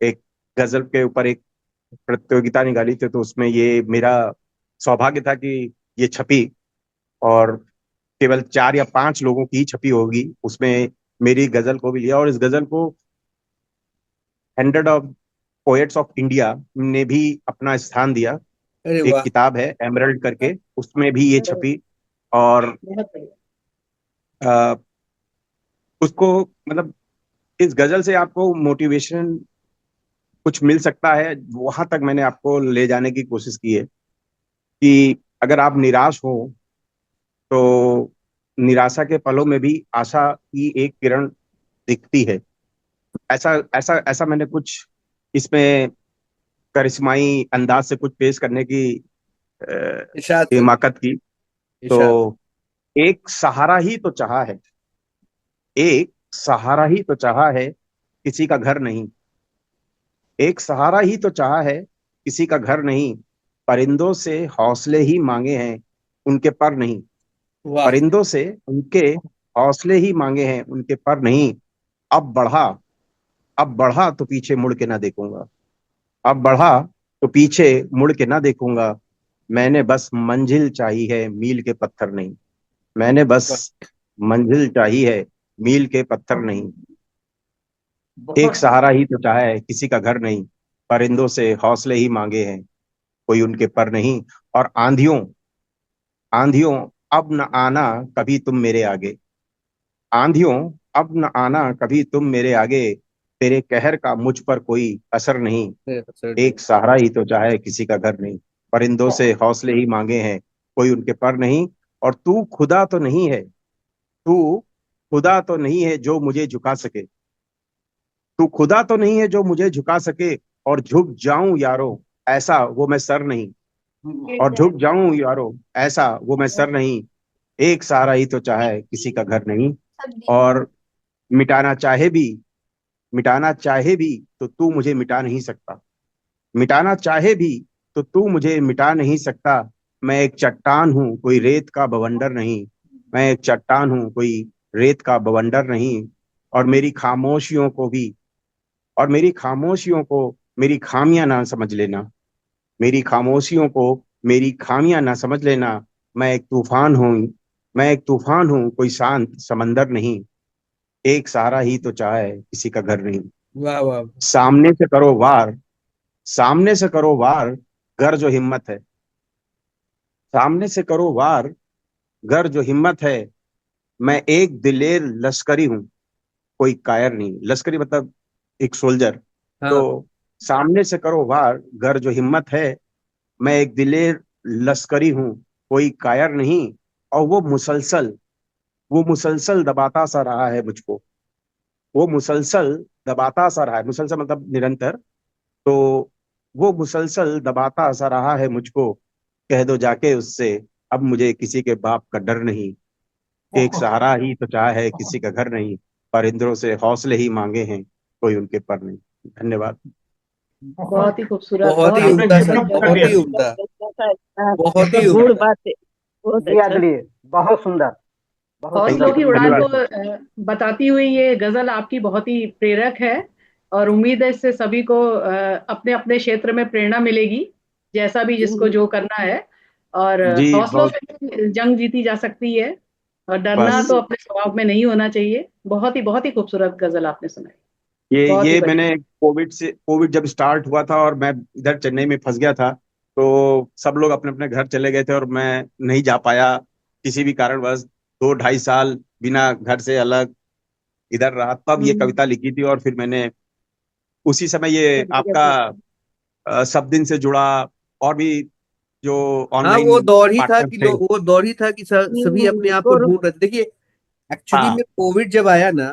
एक गजल के ऊपर एक प्रतियोगिता निकाली थी, तो उसमें ये मेरा सौभाग्य था कि ये छपी, और केवल 4 या 5 लोगों की ही छपी होगी उसमें। मेरी गजल को भी लिया, और इस गजल को 100 ऑफ पोएट्स ऑफ इंडिया ने भी अपना स्थान दिया। अरे एक वाह। किताब है एमरल्ड करके, उसमें भी ये छपी। और बहुत बढ़िया। अ, उसको मतलब इस गजल से आपको मोटिवेशन कुछ मिल सकता है, वहां तक मैंने आपको ले जाने की कोशिश की है कि अगर आप निराश हो तो निराशा के पलों में भी आशा की एक किरण दिखती है। ऐसा ऐसा ऐसा मैंने कुछ इसमें करिश्माई अंदाज से कुछ पेश करने की इरशाद फरमाइए। हिमाकत की। इरशाद। तो एक सहारा ही तो चाहा है, एक सहारा ही तो चाहा है, किसी का घर नहीं। एक सहारा ही तो चाहा है, किसी का घर नहीं। परिंदों से हौसले ही मांगे हैं, उनके पर नहीं। वाह। परिंदों से उनके हौसले ही मांगे हैं, उनके पर नहीं। अब बढ़ा, अब बढ़ा तो पीछे मुड़ के ना देखूंगा। अब बढ़ा तो पीछे मुड़ के ना देखूंगा। मैंने बस मंजिल चाही है, मील के पत्थर नहीं। मैंने बस वाह। मंजिल चाही है, मील के पत्थर नहीं। एक बहुत सहारा ही तो चाहा है, किसी का घर नहीं। परिंदों से हौसले ही मांगे हैं, कोई उनके पर नहीं। और आंधियों, आंधियों, अब न आना कभी तुम मेरे आगे। आंधियों, अब न आना कभी तुम मेरे आगे। तेरे कहर का मुझ पर कोई असर नहीं। सर नहीं। एक सहारा ही तो चाहे, किसी का घर नहीं। परिंदों से हौसले ही मांगे हैं, कोई उनके पर नहीं। और तू खुदा तो नहीं है, तू खुदा तो नहीं है जो मुझे झुका सके। तू खुदा तो नहीं है जो मुझे झुका सके। और झुक जाऊं यारो, ऐसा वो मैं सर नहीं। और झुक जाऊं यारो, ऐसा वो मैं सर नहीं। एक सहारा ही तो चाहे, किसी का घर नहीं। और मिटाना चाहे भी, मिटाना चाहे भी तो तू मुझे मिटा नहीं सकता। मिटाना चाहे भी तो तू मुझे मिटा नहीं सकता। मैं एक चट्टान हूँ, कोई रेत का बवंडर नहीं। मैं एक चट्टान हूँ, कोई रेत का बवंडर नहीं। और मेरी खामोशियों को भी, और मेरी खामोशियों को मेरी खामियां ना समझ लेना। मेरी खामोशियों को मेरी खामियां ना समझ लेना। मैं एक तूफान हूँ, मैं एक तूफान हूँ, कोई शांत समंदर नहीं। एक सहारा ही तो चाहे, किसी का घर नहीं। वाह वाह। सामने से करो वार, सामने से करो वार, गर जो हिम्मत है। सामने से करो वार, गर जो हिम्मत है। मैं एक दिलेर लश्करी हूँ, कोई कायर नहीं। लश्करी मतलब एक सोल्जर। तो हाँ। सामने से करो वार, गर जो हिम्मत है। मैं एक दिलेर लश्करी हूँ, कोई कायर नहीं। और वो मुसलसल दबाता सा रहा है मुझको। वो मुसलसल दबाता सा रहा है, मुसलसल मतलब निरंतर। तो वो मुसलसल दबाता सा रहा है मुझको। कह दो जाके उससे, अब मुझे किसी के बाप का डर नहीं। एक सहारा ही तो चाहा है, किसी का घर नहीं। परिंदों से हौसले ही मांगे हैं, कोई उनके पर नहीं। धन्यवाद। बहुत बहुत ही खूबसूरत, बहुत ही बहुत ही आपने उम्दा सर, गजब खूबसूरत कर बहुत दिया। ही उम्दा। बहुत ही गजब गुड़ उम्दा। बात है। बहुत जी अच्छा। अगली, बहुत सुंदर, बहुत बहुत थैंक हौसलों यू, की सुंदर। उड़ान को धन्यवाद। बताती हुई ये गजल आपकी बहुत ही प्रेरक है। और उम्मीद है इससे सभी को अपने अपने क्षेत्र में प्रेरणा मिलेगी, जैसा भी जिसको जो करना है। और जी हौसलों बहुत। से ही जंग जीती जा सकती है, और डरना तो बस अपने स्वभाव में नहीं होना चाहिए। बहुत ही खूबसूरत गजल आपने सुनाई। बहुत ही ये बढ़िया। मैंने कोविड जब स्टार्ट हुआ था और मैं इधर चेन्नई में फंस गया था, तो सब लोग अपने अपने घर चले गए थे और मैं नहीं जा पाया किसी भी कारणवश। 2 ढाई साल बिना घर से अलग इधर रहा, तब ये हम्म। कविता लिखी थी। और फिर मैंने उसी समय ये बहुत बढ़िया आपका सोचा। सब दिन से जुड़ा, और भी जो हाँ, वो ऑनलाइन दौर ही था पार्टनर कि थे। वो दौर ही था कि सभी अपने आप को गुड़। ढूंढ रहे थे। देखिए, एक्चुअली हाँ में कोविड जब आया ना,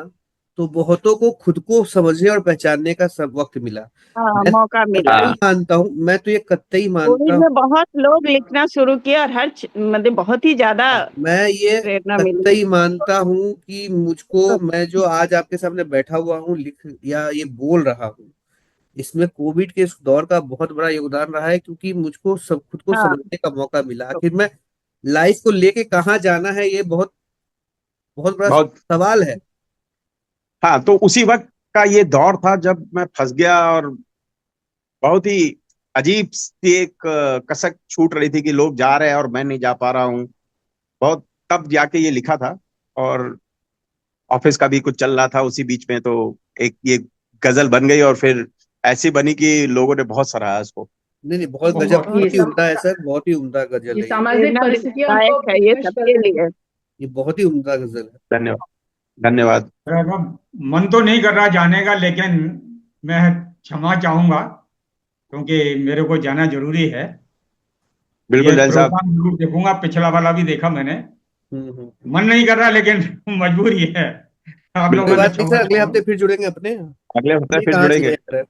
तो बहुतों को खुद को समझने और पहचानने का सब वक्त मिला। हाँ, मैं मौका मिला। कतई हाँ मानता हूँ, मैं तो ये कतई मानता कोविड हूँ। में बहुत लोग लिखना शुरू किए और मतलब बहुत ही ज्यादा मैं ये प्रेरणा मिली। कतई मानता हूँ कि मुझको, मैं जो आज आपके सामने बैठा हुआ हूँ, लिख या ये बोल रहा हूँ, इसमें कोविड के इस दौर का बहुत बड़ा योगदान रहा है, क्योंकि मुझको सब खुद को हाँ। समझने का मौका मिला। आखिर मैं लाइफ को लेके कहाँ जाना है, ये बहुत बहुत बड़ा बहुत। सवाल है। हाँ तो उसी वक्त का ये दौर था जब मैं फंस गया, और बहुत ही अजीब सी एक कसक छूट रही थी कि लोग जा रहे हैं और मैं नहीं जा पा रहा हूँ। बहुत तब जाके ये लिखा था, और ऑफिस का भी कुछ चल रहा था उसी बीच में, तो एक ये गजल बन गई, और फिर ऐसी बनी कि लोगों ने बहुत सराहा इसको। नहीं नहीं, बहुत गजब, बहुत ये बहुत ही सब उम्दा है सर, बहुत ही उम्दा गजल ये है ये। सामाजिक प्रेरणा परिस्थितियां उनको दायक है ये विवश कर सबके देती लिए। ये बहुत ही उम्दा गजल है। धन्यवाद। धन्यवाद। अब मन तो नहीं कर रहा जाने का, लेकिन मैं क्षमा चाहूंगा क्योंकि मेरे को जाना जरूरी है। ये बिल्कुल जैन साहब। प्रोग्राम जरूर देखूंगा, पिछला वाला भी देखा मैंने। मन नहीं कर रहा लेकिन मजबूरी है। आप कोई लोगों बिल्कुल। से बात नहीं क्षमा सर, अगले हफ्ते चाहूंगा। फिर जुड़ेंगे अपने। अगले हफ्ते ये फिर कहाँ चले जुड़ेंगे। जा रहा है।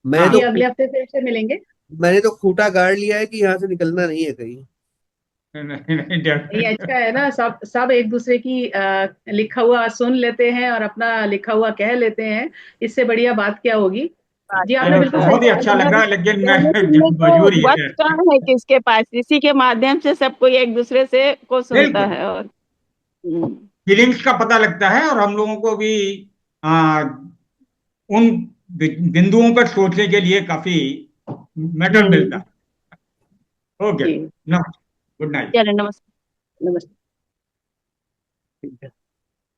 मैं जी, तो हाँ, अगले हफ्ते फिर से मिलेंगे। मैंने तो खूंटा गाड़ लिया है कि यहाँ से निकलना नहीं है कहीं। नहीं नहीं ये डेफिनेट। अच्छा है ना, सब सब एक दूसरे की लिखा हुआ सुन लेते हैं और अपना लिखा हुआ कह लेते हैं। इससे बढ़िया बात क्या होगी। बात जी, क्या आपने बिल्कुल होता है। सही बहुत ही कहा। अच्छा लगा, लेकिन मैं कहने सुनने को मजबूरी वक्त है। कहाँ है किसके पास, इसी के माध्यम से सब कोई एक दूसरे से को सुनता बिल्कुल, है। और फीलिंग्स का पता लगता है, और हम लोगों को भी आ, उन बिंदुओं पर सोचने के लिए काफी मेटल मिलता हम्म, है। ओके, जी, नमस्ते, गुड नाइट। चलो नमस्ते। नमस्ते।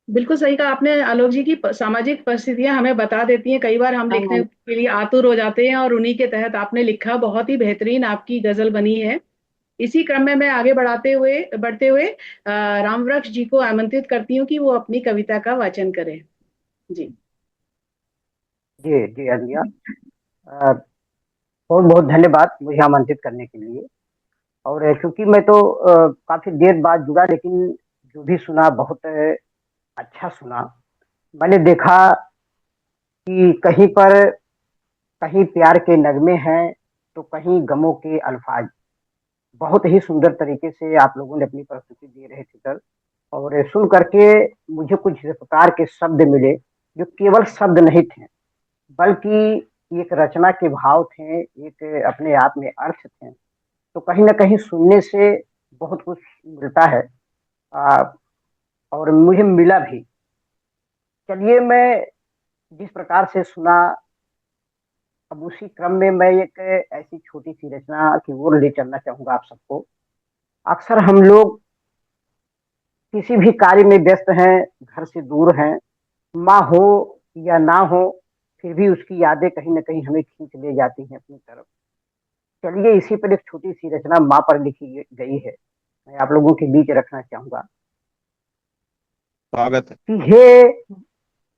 बिल्कुल सही कहा आपने आलोक जी की सामाजिक परिस्थितियां हमें बता देती हैं। कई बार हम लिखने हाँ, के लिए आतुर हो जाते हैं और उन्हीं के तहत आपने लिखा, बहुत ही बेहतरीन आपकी गजल बनी है। इसी क्रम में मैं आगे बढ़ते हुए रामवृक्ष जी को आमंत्रित करती हूँ कि वो अपनी कविता का वाचन करें। जी। जी जी अलिया, बहुत बहुत धन्यवाद मुझे आमंत्रित करने के लिए। और क्योंकि मैं तो काफी देर बाद जुड़ा, लेकिन जो भी सुना बहुत अच्छा सुना। मैंने देखा कि कहीं पर कहीं प्यार के नगमे हैं, तो कहीं गमों के अल्फाज। बहुत ही सुंदर तरीके से आप लोगों ने अपनी प्रस्तुति दे रहे थे सर। और सुन करके मुझे कुछ इस प्रकार के शब्द मिले, जो केवल शब्द नहीं थे, बल्कि एक रचना के भाव थे, एक अपने आप में अर्थ थे। तो कहीं ना कहीं सुनने से बहुत कुछ मिलता है। आ, और मुझे मिला भी। चलिए, मैं जिस प्रकार से सुना, अब उसी क्रम में मैं एक ऐसी छोटी सी रचना की ओर ले चलना चाहूंगा आप सबको। अक्सर हम लोग किसी भी कार्य में व्यस्त हैं, घर से दूर हैं, माँ हो या ना हो, फिर भी उसकी यादें कहीं ना कहीं हमें खींच ले जाती हैं अपनी तरफ। चलिए, इसी पर एक छोटी सी रचना माँ पर लिखी गई है, मैं आप लोगों के बीच रखना चाहूंगा। स्वागत है। कि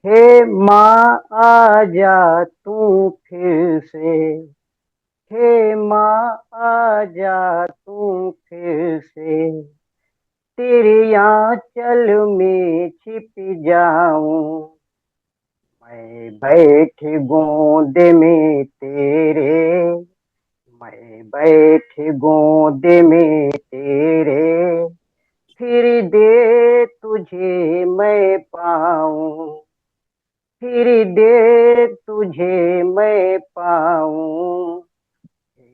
हे माँ, आजा तू फिर से। हे माँ, आजा तू फिर से। तेरे आंचल में छिप जाऊं, मैं बैठ गोद में तेरे। मैं बैठ गोद में तेरे। फिर दे तुझे मैं पाऊं। फिर दे तुझे मैं पाऊं।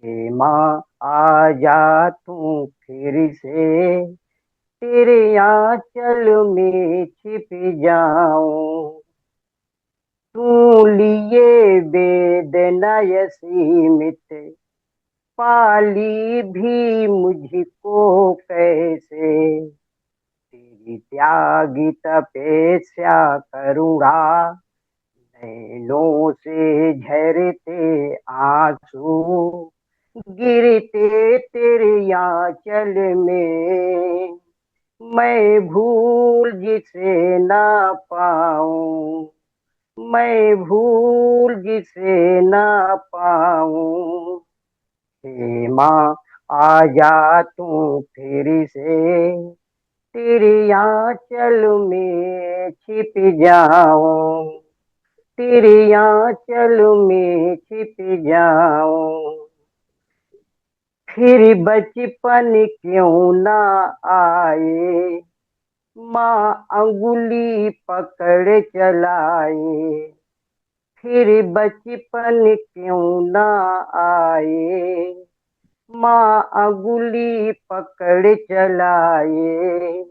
हे माँ, आजा तू फिर से। तेरे आंचल में छिप जाऊं। तू लिए वेदना ये सीमित, पाली भी मुझको कैसे। तेरी त्यागी तपस्या करुणा, नैनों से झरते आंसू गिरते तेरे आंचल में। मैं भूल जिसे ना पाऊं। मैं भूल जिसे ना पाऊं। हे माँ, आजा तू फिर से। तेरे आंचल में छिप जाऊं। तेरे आंचल में छिप जाऊं। फिर बचपन क्यों ना आए, माँ अंगुली पकड़ चलाए। फिर बचपन क्यों ना आए, माँ अंगुली पकड़ चलाए।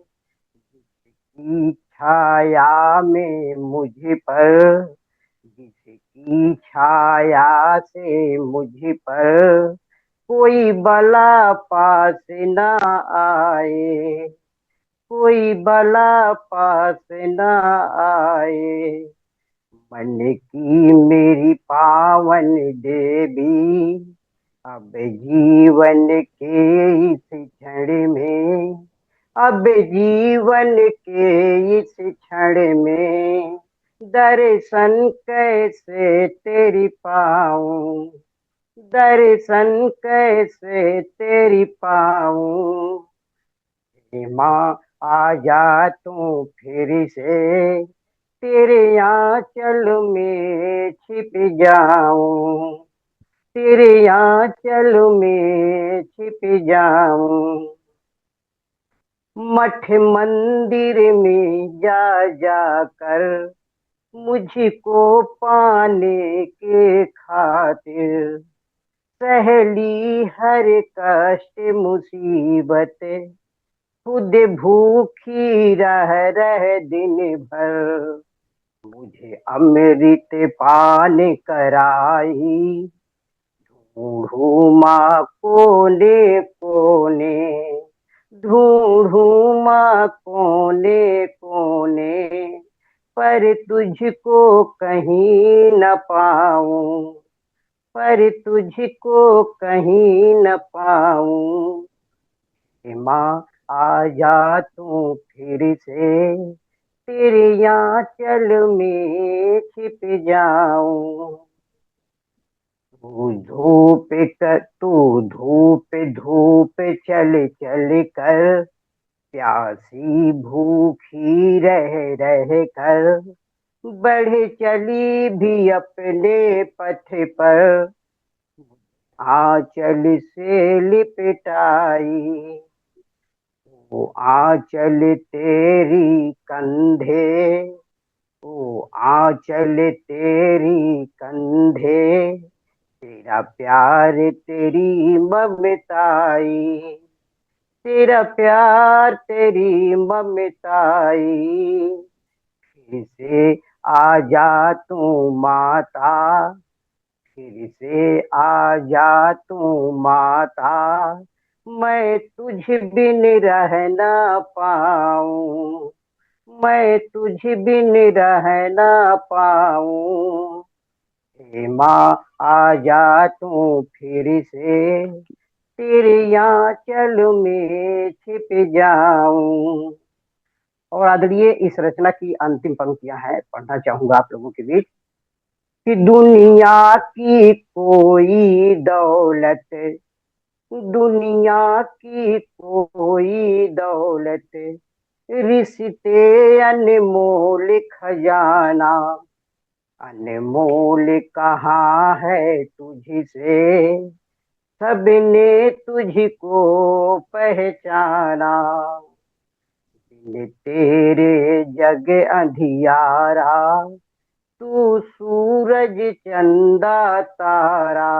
की छाया में मुझ पर जिसकी छाया से मुझ पर कोई बला पास न आए, कोई बला पास न आए। मन की मेरी पावन देवी, अब जीवन के इस क्षण में, अब जीवन के इस क्षण में दर्शन कैसे तेरी पाऊं, दर्शन कैसे तेरी पाऊं। माँ आजा तू फिर से, तेरे आंचल में छिप जाऊं, तेरे आंचल में छिप जाऊं। मठ मंदिर में जा जा कर मुझको पाने के खातिर, सहेली हर कष्ट मुसीबत, खुद भूखी रह दिन भर। मुझे अमृत पान कराई, ढूंढूं माँ कोने कोने, ढूंढूं माँ कोने कोने, पर तुझको कहीं न पाऊं, पर तुझको कहीं न पाऊं। माँ आजा तू फिर से, तेरे आंचल में छिप जाऊं। तू धूप धूप चल चल कर, प्यासी भूखी रह कर, बढ़ चली भी अपने पथ पर, आंचल से लिपटाई। वो आंचल तेरी कंधे, वो आंचल तेरी कंधे, तेरा प्यार तेरी ममताई, तेरा प्यार तेरी ममताई। फिर से आजा तू माता, फिर से आजा तू माता, मैं तुझ बिन रह ना पाऊं, मैं तुझ बिन रह ना पाऊं। हे माँ आजा तू फिर से, तेरे आंचल में छिप जाऊं। और आदरणीय इस रचना की अंतिम पंक्तियां हैं, पढ़ना चाहूंगा आप लोगों के बीच। कि दुनिया की कोई दौलत, दुनिया की कोई दौलत, रिश्ते अनमोल खजाना, अनमोल कहाँ है तुझसे, सबने तुझको पहचाना। बिन तेरे जग अंधियारा, तू सूरज चंदा तारा,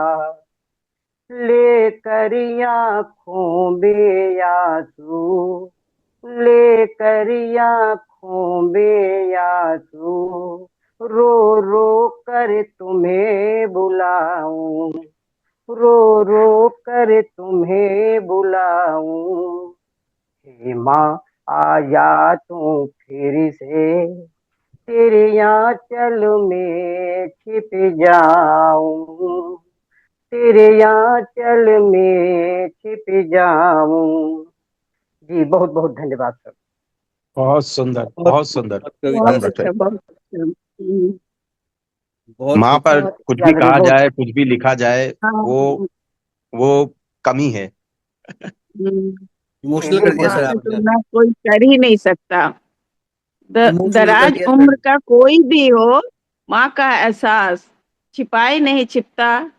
लेकर आँखों में आंसू, लेकर आँखों में आंसू, रो रो कर तुम्हें बुलाऊं, रो रो कर तुम्हें बुलाऊं। हे माँ आजा तू फिर से, तेरे आंचल में छिप जाऊं, तेरे आंचल में छिप जाऊं। जी बहुत बहुत धन्यवाद सर। बहुत सुंदर, बहुत सुंदर। बहुत अमृत है। अच्छा, बहुत अच्छा। बहुत माँ पर बहुत कुछ भी कहा बहुत जाए, कुछ भी लिखा जाए, हाँ, वो कमी है। इमोशनल कर दिया माँ सर की आपने। तुलना कोई कर ही नहीं सकता। इमोशनल कर दराज दिया सर। उम्र का कोई भी हो, माँ का एहसास छिपाए नहीं छिपता,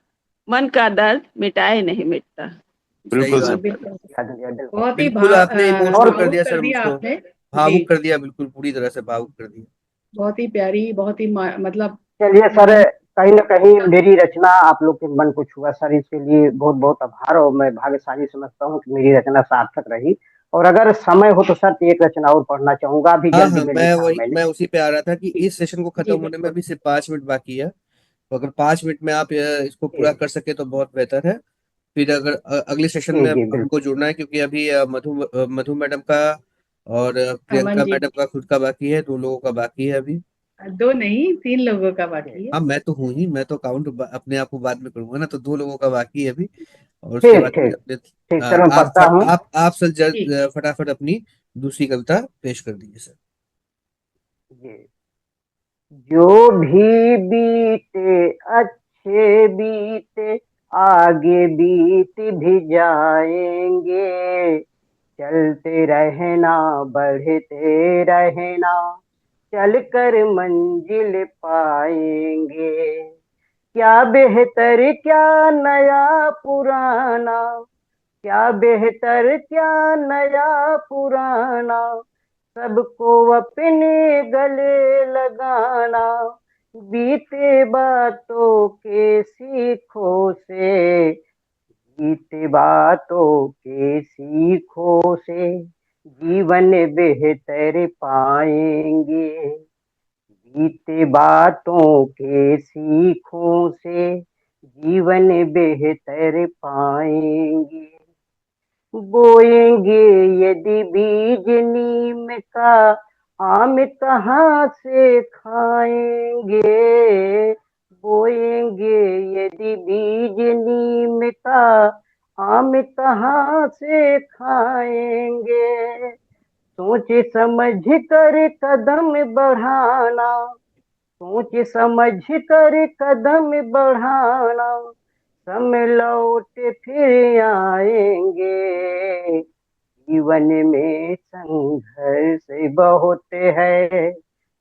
मन का दर्द मिटाए नहीं मिटता। सही बिल्कुल बात सर। है। बिल्कुल बिल्कुल। बहुत ही बिल्कुल आपने इमोशनल कर भावुक दिया कर सर दिया मुझको। आपने। जी, भावुक कर दिया, बिल्कुल पूरी तरह से भावुक कर दिया। बहुत ही प्यारी, बहुत ही मतलब चलिए सर, मन। कहीं न कहीं मेरी रचना आप लोग के मन को छुआ सर, इसके लिए बहुत बहुत आभार। और मैं भाग्यशाली समझता हूँ कि मेरी रचना सार्थक रही। और अगर समय हो तो सर एक रचना और पढ़ना चाहूंगा, अभी हाँ जल्दी हाँ, में मैं लिखा है वही मैंने। मैं उसी पे आ रहा था कि जी इस सेशन को खत्म जी होने में बिल्कुल। अभी सिर्फ 5 मिनट बाकी है। तो अगर 5 मिनट में आप इसको जी पूरा कर सके तो बहुत बेहतर है। फिर अगर अगले सेशन जी में जी हमको बिल्कुल। जुड़ना है, क्योंकि अभी मधु मैडम का और अमन प्रियंका जी। मैडम का खुद का बाकी है, 2 लोगों का बाकी है अभी। दो नहीं, तीन लोगों का ठीक बाकी है। हाँ मैं तो हूँ ही, मैं तो काउंट अपने आप को बाद में करूंगा ना, तो 2 लोगों का बाकी है अभी। और उसके ठीक बाद फिर ठीक अपने ठीक सर, मैं पढ़ता हूँ। आप सर ठीक। फटाफट अपनी दूसरी कविता पेश कर दीजिए सर। जी। जो भी बीते अच्छे बीते, आगे बीत भी जाएंगे। चलते रहना, बढ़ते रहना, चलकर मंजिल पाएंगे। क्या बेहतर क्या नया पुराना, क्या बेहतर क्या नया पुराना, सबको अपने गले लगाना। बीते बातों के सीखों से, बीते बातों के सीखों से, जीवन बेहतर पाएंगे। बीते बातों के सीखों से, जीवन बेहतर पाएंगे। बोएंगे यदि बीज नीम का, आम कहाँ से खाएंगे। बोएंगे यदि बीज नीम का, आम कहाँ से खाएंगे। सोच समझ कर कदम बढ़ाना, सोच समझ कर कदम बढ़ाना, समय लौट फिर आएंगे। जीवन में संघर्ष बहुत है,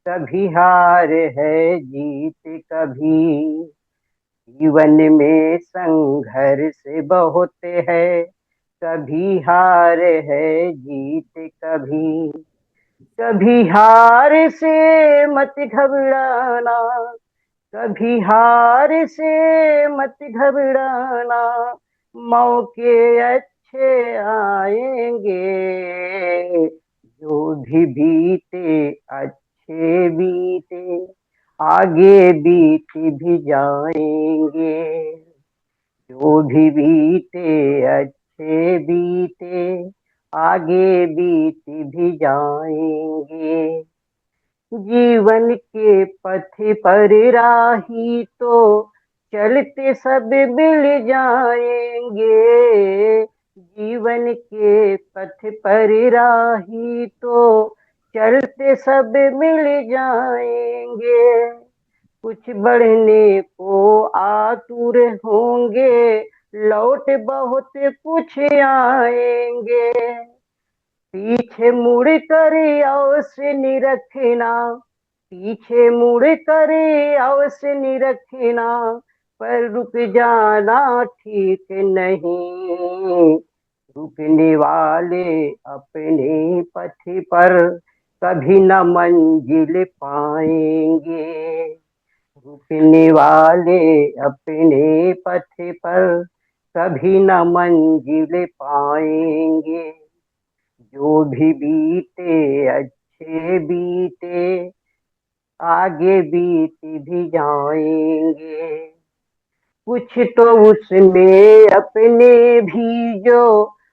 कभी हार है जीत कभी। जीवन में संघर्ष बहुत है, कभी हार है जीत कभी। कभी हार से मत घबराना, कभी हार से मत घबराना, मौके अच्छे आएंगे। जो भी बीते अच्छे बीते, आगे बीत भी जाएंगे। जो भी बीते अच्छे बीते, आगे बीत भी जाएंगे। जीवन के पथ पर राही तो, चलते सब मिल जाएंगे। जीवन के पथ पर राही तो, चलते सब मिल जाएंगे। कुछ बढ़ने को आतुर होंगे, लौट बहुत कुछ आएंगे। पीछे मुड़ कर अवश्य निरखना, पीछे मुड़ कर अवश्य निरखना, पर रुक जाना ठीक नहीं। रुकने वाले अपने पथ पर कभी न मंजिल पाएंगे। रुकने वाले अपने पथ पर कभी न मंजिल पाएंगे। जो भी बीते अच्छे बीते, आगे बीत भी जाएंगे। कुछ तो उसमें अपने भी जो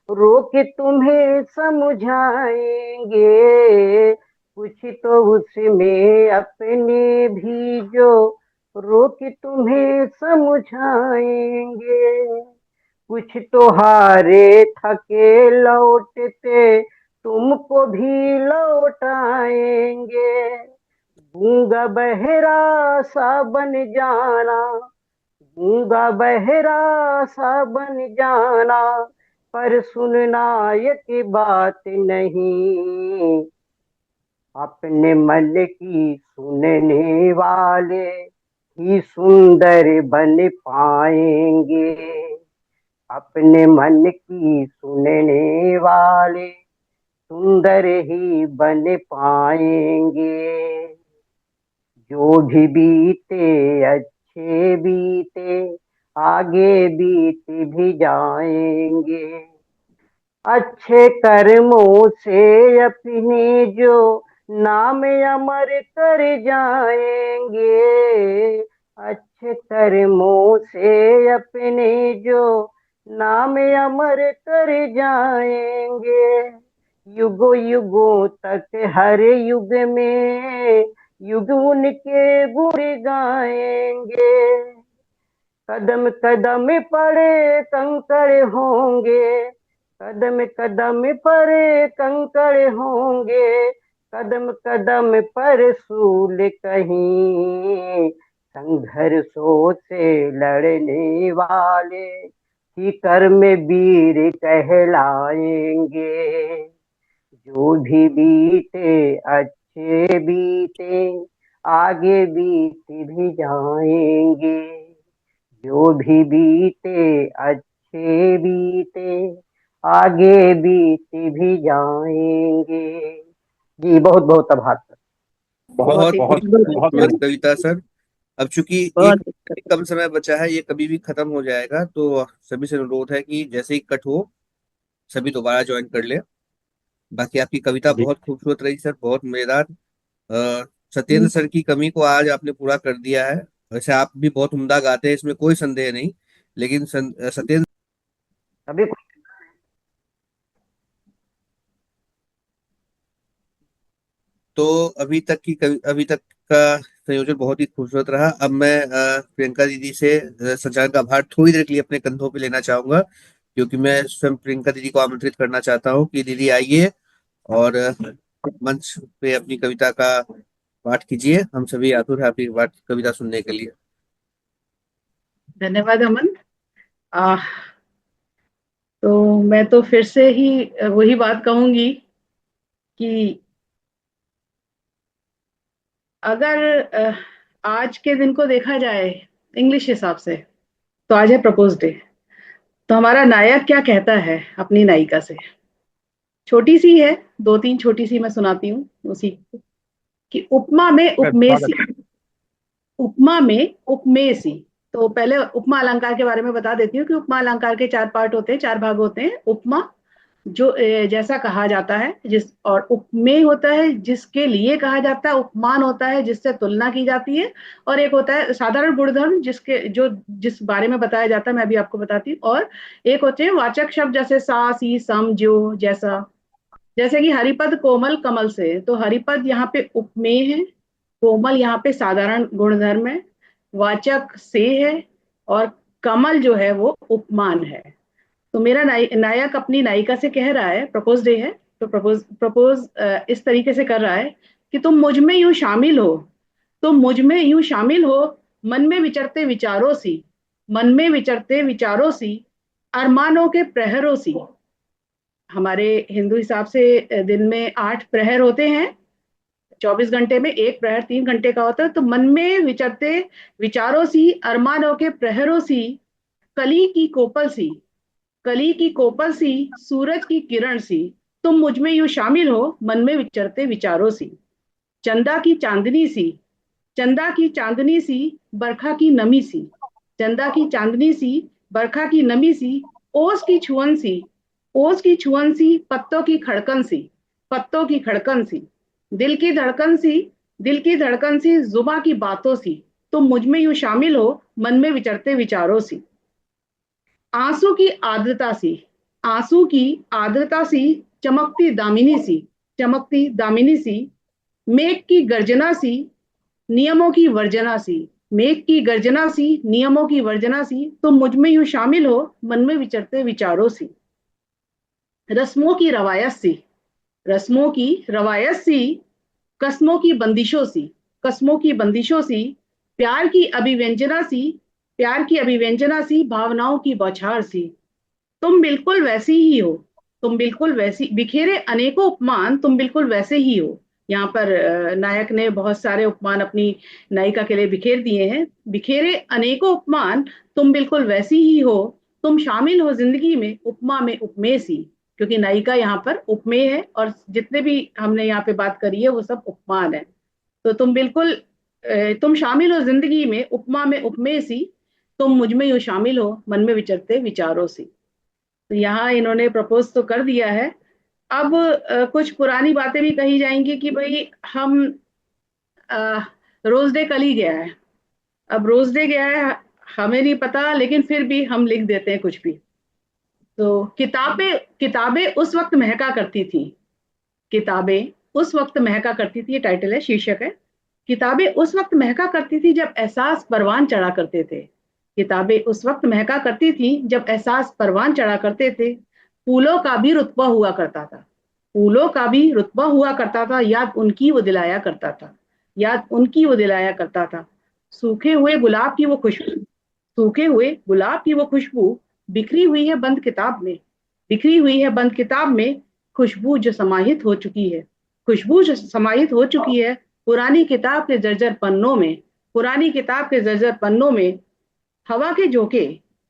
रोक तुम्हें समझाएंगे। कुछ तो उसमें अपने भी जो रोक तुम्हें समझाएंगे। कुछ तो हारे थके लौटते तुमको भी लौटाएंगे। गूंगा बहरा सा बन जाना, गूंगा बहरा सा बन जाना, पर सुनना एक बात नहीं। अपने मन की सुनने वाले ही सुंदर बन पाएंगे। अपने मन की सुनने वाले सुंदर ही बन पाएंगे। जो भी बीते अच्छे बीते, आगे बीत भी जाएंगे। अच्छे कर्मों से अपने जो नाम अमर कर जाएंगे, अच्छे कर्मों से अपने जो नाम अमर कर जाएंगे। युगों युगों तक हर युग में युग उनके गुण गाएंगे। कदम कदम पर कंकड़ होंगे, कदम कदम पर कंकड़ होंगे, कदम कदम पर सूल कहीं, संघर्षों से लड़ने वाले ही कर्म वीर कहलाएंगे। जो भी बीते अच्छे बीते, आगे बीत भी जाएंगे। जो भी बीते अच्छे बीते, आगे बीत भी जाएंगे। जी बहुत बहुत आभार सर। बहुत बहुत ही बहुत खूबसूरत खूबसूरत कविता। कविता सर। अब चूंकि एक बहुत एक कम समय बचा है, ये कभी भी खत्म हो जाएगा, तो सभी से अनुरोध है कि जैसे ही कट हो सभी दोबारा ज्वाइन कर ले। बाकी आपकी कविता जी। बहुत खूबसूरत रही सर, बहुत मजेदार। सत्येंद्र सर की कमी को आज आपने पूरा कर दिया है। वैसे आप भी बहुत उम्दा गाते हैं, इसमें कोई संदेह नहीं, लेकिन सत्येंद्र अभी तो अभी तक का संयोजन बहुत ही खूबसूरत रहा। अब मैं प्रियंका दीदी से संचालन का भार थोड़ी देर के लिए अपने कंधों पे लेना चाहूंगा, क्योंकि मैं स्वयं प्रियंका दीदी को आमंत्रित करना चाहता हूँ कि दीदी आइए और मंच पे अपनी कविता का पाठ कीजिए। हम सभी आतुर हैं आपकी पाठ कविता सुनने के लिए। धन्यवाद अमन। आ, तो मैं तो फिर से ही वही बात कहूंगी कि अगर आज के दिन को देखा जाए इंग्लिश हिसाब से, तो आज है प्रपोज डे। तो हमारा नायक क्या कहता है अपनी नायिका से? छोटी सी है, दो तीन छोटी सी मैं सुनाती हूँ उसी कि उपमा में अगर उपमेय सी, स्वागत है। उपमा में उपमेय सी। तो पहले उपमा अलंकार के बारे में बता देती हूँ कि उपमा अलंकार के चार पार्ट होते हैं, चार भाग होते हैं। उपमा जो जैसा कहा जाता है जिस, और उपमेय होता है जिसके लिए कहा जाता है, उपमान होता है जिससे तुलना की जाती है, और एक होता है साधारण गुणधर्म जिसके जो जिस बारे में बताया जाता है, मैं अभी आपको बताती हूँ। और एक होते हैं वाचक शब्द, जैसे सा सी सम जो जैसा। जैसे कि हरिपद कोमल कमल से, तो हरिपद यहाँ पे उपमेय है, कोमल यहाँ पे साधारण गुणधर्म है, वाचक से है, और कमल जो है वो उपमान है। तो मेरा नायक अपनी नायिका से कह रहा है, प्रपोज डे है, तो प्रपोज प्रपोज इस तरीके से कर रहा है कि तुम मुझ में यूं शामिल हो, तुम मुझ में यूं शामिल हो, मन में विचरते विचारों सी, मन में विचरते विचारों सी, अरमानों के प्रहरों सी। हमारे हिंदू हिसाब से दिन में 8 प्रहर होते हैं, 24 घंटे में एक प्रहर 3 घंटे का होता है। तो मन में विचरते विचारों सी, अरमानों के प्रहरों सी, कली की कोपल सी, कली की कोपल सी, सूरज की किरण सी, तुम मुझ में यूं शामिल हो, मन में विचरते विचारों सी। चंदा की चांदनी सी, चंदा की चांदनी सी, बरखा की नमी सी, चंदा की चांदनी सी, बरखा की नमी सी, ओस की छुअन सी, ओस की छुअन सी, पत्तों की खड़कन सी, पत्तों की खड़कन सी, दिल की धड़कन सी, दिल की धड़कन सी, जुबा की बातों सी, तुम मुझ में यूं शामिल हो, मन में विचरते विचारों सी। आंसू की आर्द्रता सी, आंसू की आर्द्रता सी, चमकती दामिनी सी, चमकती दामिनी सी, मेघ की गर्जना सी, नियमों की वर्जना सी, मेघ की गर्जना सी, नियमों की वर्जना सी, तुम मुझ में यूं शामिल हो, मन में विचरते विचारों सी। रस्मों की रवायत सी, रस्मों की रवायत सी, कस्मों की बंदिशों सी, कस्मों की बंदिशों सी, प्यार की अभिव्यंजना सी, प्यार की अभिव्यंजना सी, भावनाओं की बौछार सी, तुम बिल्कुल वैसी ही हो, तुम बिल्कुल वैसी, बिखेरे अनेकों उपमान, तुम बिल्कुल वैसे ही हो। यहाँ पर नायक ने बहुत सारे उपमान अपनी नायिका के लिए बिखेर दिए हैं। बिखेरे अनेकों उपमान, तुम बिल्कुल वैसी ही हो, तुम शामिल हो जिंदगी में, उपमा में उपमेय सी। क्योंकि नायिका यहाँ पर उपमेय है, और जितने भी हमने यहाँ पे बात करी है वो सब उपमान है। तो तुम बिल्कुल तुम शामिल हो जिंदगी में, उपमा में उपमेय सी, तुम मुझ में यूं शामिल हो, मन में विचरते विचारों सी। तो यहाँ इन्होंने प्रपोज तो कर दिया है। अब कुछ पुरानी बातें भी कही जाएंगी कि भाई हम रोज डे कल ही गया है, अब रोज डे गया है हमें नहीं पता, लेकिन फिर भी हम लिख देते हैं कुछ भी। तो किताबें किताबें उस वक्त महका करती थी, किताबें उस वक्त महका करती थी, ये टाइटल है, शीर्षक है, किताबें उस वक्त महका करती थी जब एहसास परवान चढ़ा करते थे। किताबें उस वक्त महका करती थी जब एहसास परवान चढ़ा करते थे। फूलों का भी रुतबा हुआ करता था, फूलों का भी रुतबा हुआ करता था, याद उनकी वो दिलाया करता था, याद उनकी वो दिलाया करता था। सूखे हुए गुलाब की वो खुशबू, सूखे हुए गुलाब की वो खुशबू बिखरी हुई है बंद किताब में, बिखरी हुई है बंद किताब में। खुशबू जो समाहित हो चुकी है, खुशबू जो समाहित हो चुकी है पुरानी किताब के जर्जर पन्नों में, पुरानी किताब के जर्जर पन्नों में। हवा के झोंके,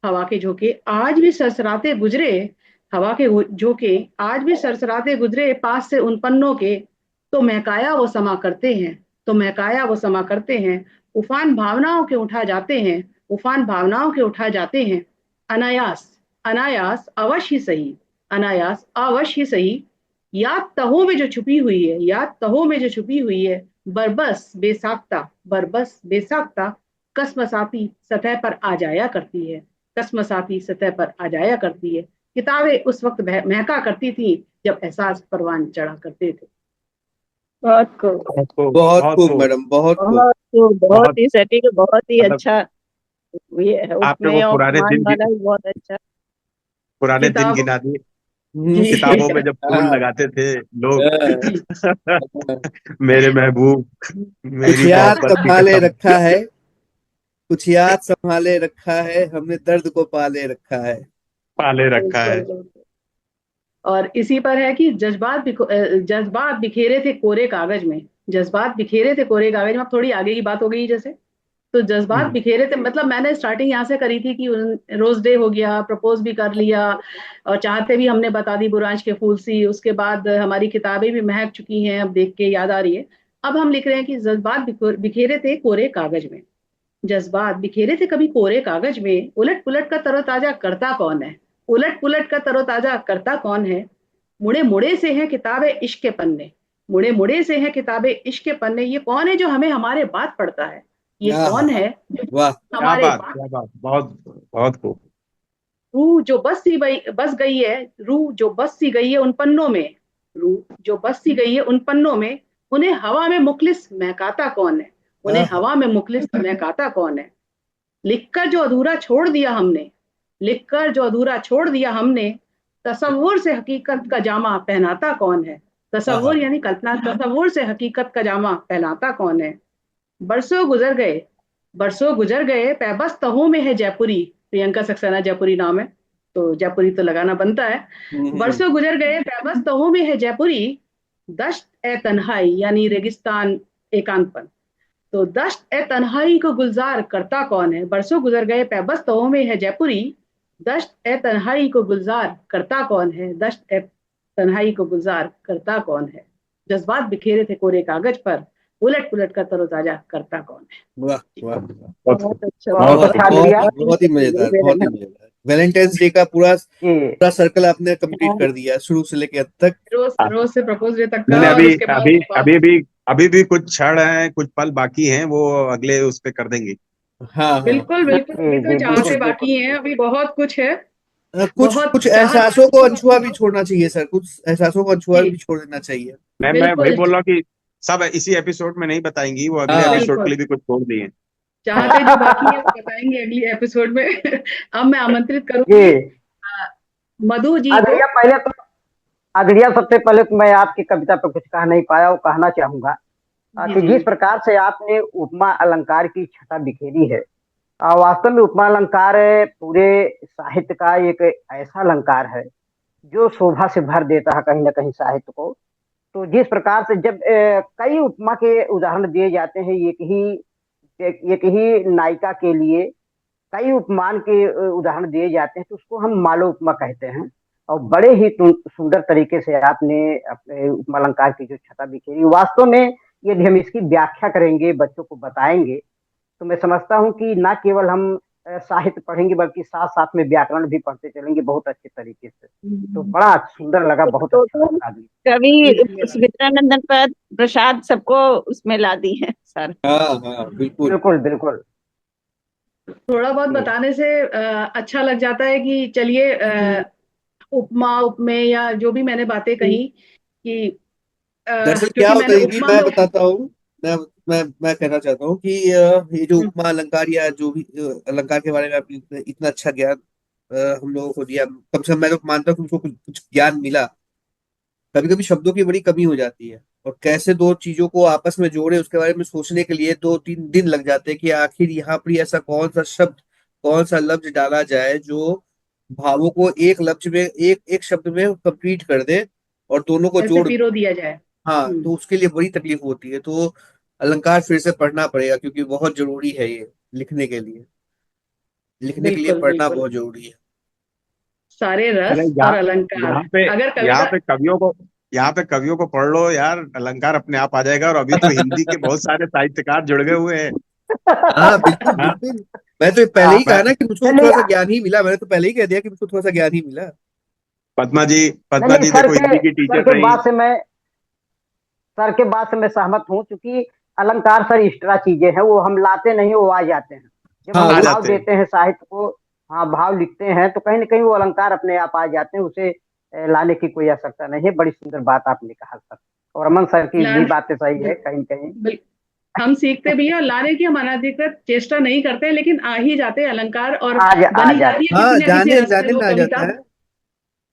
हवा के झोंके आज भी सरसराते गुजरे, हवा के झोंके आज भी सरसराते गुजरे पास से उन पन्नों के। तो महकाया वो समा करते हैं, तो महकाया वो समा करते हैं। उफान भावनाओं के उठा जाते हैं, उफान भावनाओं के उठा जाते हैं। अनायास, अनायास अवश्य ही सही, अनायास अवश्य ही सही। याद तहों में जो छुपी हुई है, याद तहों में जो छुपी हुई है, बरबस बेसाख्ता, बरबस बेसाख्ता कसमसाती सतह पर आ जाया करती है, कसमसाती सतह पर आ जाया करती है। किताबें उस वक्त महका करती थी जब एहसास परवान चढ़ा करते थे। बहुत खूब, बहुत खूब, बहुत बहुत खूब खूब। मैडम, बहुत खूब। बहुत खूब, बहुत बहुत ही सटीक, बहुत ही मतलब अच्छा। ये है आपने उपमेय वो और उपमान वाला भी बहुत अच्छा। पुराने दिन किताब गिना दिए। जी किताबों में जब फूल हाँ, लगाते थे लोग। जी हाँ। मेरे महबूब, कुछ मेरी याद मोहब्बत की संभाले कसम। रखा है, कुछ याद संभाले रखा है, हमने दर्द को पाले रखा है। पाले रखा बिल्कुल है। बिल्कुल। और इसी पर है कि जज्बात बिखेरे थे कोरे कागज में, जज्बात बिखेरे थे कोरे कागज में। अब थोड़ी आगे की बात हो गई जैसे, तो जज्बात हम्म, बिखेरे थे, मतलब मैंने स्टार्टिंग यहाँ से करी थी कि रोज डे हो गया, प्रपोज भी कर लिया, और चाहते भी हमने बता दी बुरांश के फूल सी, उसके बाद हमारी किताबें भी महक चुकी हैं, अब देख के याद आ रही है। अब हम लिख रहे हैं कि जज्बात बिखेरे थे कोरे कागज में, जज्बात बिखेरे थे कभी कोरे कागज में। उलट पुलट का तरोताजा करता कौन है, उलट पुलट का तरोताजा करता कौन है। मुड़े मुड़े से हैं किताबें इश्क के पन्ने, मुड़े मुड़े से हैं किताबें इश्क के पन्ने। ये कौन है जो हमें हमारे बात पढ़ता है, ये आहा, कौन है जो वाह। क्या हमारे बात, बात। क्या बात, बहुत बहुत खूब। रूह जो बस गई है, रूह जो बस सी गई है उन पन्नों में, रूह जो बस सी गई है उन पन्नों में। उन्हें हवा में मुखलिस महकाता कौन है, उन्हें आहा, हवा में मुखलिस महकाता कौन है। लिखकर जो अधूरा छोड़ दिया हमने, लिखकर जो अधूरा छोड़ दिया हमने। तसव्वुर से हकीकत का जामा पहनाता कौन है, आहा। तसव्वुर यानी कल्पना, तसव्वुर से हकीकत का जामा पहनाता कौन है। बरसों गुजर गए, बरसों गुजर गए पैबस तहों में है जयपुरी, प्रियंका सक्सेना जयपुरी नाम है, तो जयपुरी तो लगाना बनता है। हम्म। बरसों गुजर गए पैबस तहों में है जयपुरी। दश्त ए तन्हाई यानी रेगिस्तान, एकांतपन। तो दश्त ए तन्हाई को गुलजार करता कौन है, बरसों गुजर गए पैबस तहों में है जयपुरी। दश्त ए तन्हाई को गुलजार करता कौन है, दश्त ए तन्हाई को गुलजार करता कौन है। जज्बात बिखेरे थे कोरे कागज पर, उलट पुलट का तरोताजा करता कौन है। वाह जी। वाह। बहुत खूब, बहुत अच्छा, बहुत बहुत बहुत अच्छा अच्छा, बहुत गुड़िया बहुत ही बहुत ही सही, मजेदार, मेरे बहुत ही नाम। मजेदार। वैलेंटाइंस डे का पूरा जी। पूरा सर्कल आपने कंप्लीट हाँ, कर दिया, शुरू से लेके अंत तक। रोज रोज से प्रपोज डे तक नहीं का, नहीं, और अभी उसके बाद अभी अभी भी अभी भी कुछ क्षण हैं, कुछ पल बाकी हैं, वो अगले उस पे कर देंगे। हाँ हाँ। बिल्कुल बिल्कुल, जी अभी तो जी कुछ चाहते बिल्कुल बिल्कुल। बाकी हैं, अभी बहुत कुछ है, कुछ बहुत कुछ चाहत एहसासों को बाकी है। अनछुआ भी छोड़ना चाहिए सर, कुछ एहसासों को अनछुआ जी भी छोड़ देना चाहिए। मैं वही बिल्कुल बोल रहा हूँ कि सब इसी एपिसोड में नहीं बताएंगी, वो अगले हाँ। एपिसोड के बिल्कुल, लिए भी कुछ छोड़ दिए। चाहते जो बाकी है वो बताएंगे अगली एपिसोड में। अब मैं आमंत्रित करूंगी जी मधु जी को। आदरिया, पहले तो आदरिया, सबसे पहले तो मैं आपकी कविता पर कुछ कह नहीं पाया, वो कहना चाहूंगा जी कि जी जिस प्रकार से आपने उपमा अलंकार की छटा बिखेरी है, वास्तव में उपमा अलंकार पूरे साहित्य का एक ऐसा अलंकार है जो शोभा से भर देता है कहीं ना कहीं साहित्य को। तो जिस प्रकार से जब कई उपमा के उदाहरण दिए जाते हैं, एक ही नायिका के लिए कई उपमान के उदाहरण दिए जाते हैं, तो उसको हम मालो उपमा कहते हैं। और बड़े ही सुंदर तरीके से आपने अपने उपमा अलंकार की जो छटा बिखेरी, वास्तव में यदि हम इसकी व्याख्या करेंगे, बच्चों को बताएंगे, तो मैं समझता हूँ कि ना केवल हम साहित्य पढ़ेंगी बल्कि साथ साथ में व्याकरण भी पढ़ते चलेंगे बहुत अच्छे तरीके से। तो बड़ा सुंदर लगा, बहुत अच्छा तो लगा। कवि सुमित्रानंदन प्रसाद सबको उसमें ला दी है सर। हाँ हाँ बिल्कुल। बिल्कुल बिल्कुल। थोड़ा बहुत जी बताने से अच्छा लग जाता है कि चलिए उपमा उपमेय या जो भी मैंने बातें कही कि दरअसल क्या क्योंकि होता मैंने है कि उपमा मैं में बताता हूँ, मैं मैं कहना चाहता हूँ कि ये जो हम्म, उपमा अलंकार या जो भी अलंकार के बारे में आपने इतना अच्छा ज्ञान हम लोगों को दिया, कम से कम मैं तो मानता हूँ कि उनको कुछ ज्ञान मिला। कभी कभी शब्दों की बड़ी कमी हो जाती है, और कैसे दो चीजों को आपस में जोड़े उसके बारे में सोचने के लिए 2-3 दिन लग जाते हैं कि आखिर यहाँ पर ऐसा कौन सा शब्द, कौन सा लफ्ज डाला जाए जो भावों को एक लफ्ज में, एक एक शब्द में कंप्लीट कर दे और दोनों को कैसे जोड़ दे। पिरो दिया जाए। हाँ, हम्म, तो उसके लिए बड़ी तकलीफ होती है, तो अलंकार फिर से पढ़ना पड़ेगा क्योंकि बहुत जरूरी है ये लिखने के लिए, लिखने के लिए बिल्कुल पढ़ना बिल्कुल। बहुत जरूरी है। सारे अरे रस और यहाँ अलंकार। यहाँ पे अगर यहाँ कविता पे कवियों को यहाँ पे कवियों को पढ़ लो यार, अलंकार अपने आप आ जाएगा। और अभी तो हिंदी के बहुत सारे साहित्यकार जुड़ गए हुए हैं। हाँ बिल्कुल हाँ, बिल्कुल। मैं तो पहले हाँ, ही कहा मैं ना कि मुझको नहीं नहीं थोड़ा सा ज्ञान ही मिला, मैंने तो पहले ही कह दिया कि मुझको थोड़ा सा ज्ञान ही मिला। पद्मा जी, नहीं नहीं, देखो हिंदी की सर टीचर के रही। बात से मैं सर के बात से मैं सहमत हूँ, क्योंकि अलंकार सर एक्स्ट्रा चीजें हैं, वो हम लाते नहीं, वो आ जाते हैं जब हाँ हम आ वो भाव जाते हैं। देते हैं साहित्य को। हाँ, भाव लिखते हैं तो कहीं ना कहीं वो अलंकार अपने आप आ जाते हैं, उसे लाने की कोई आवश्यकता नहीं है। बड़ी सुंदर बात आपने कहा सर, और अमन सर की भी लान बातें सही है बिल, कहीं कहीं। बिल, हम सीखते भी हैं और लाने की हम अनाधिकृत चेष्टा नहीं करते, लेकिन आ ही जाते हैं अलंकार और आ बनी जाती जाते है किसी हाँ, न किसी जाने रस में अनजाने वो में आ जाता कविता। है,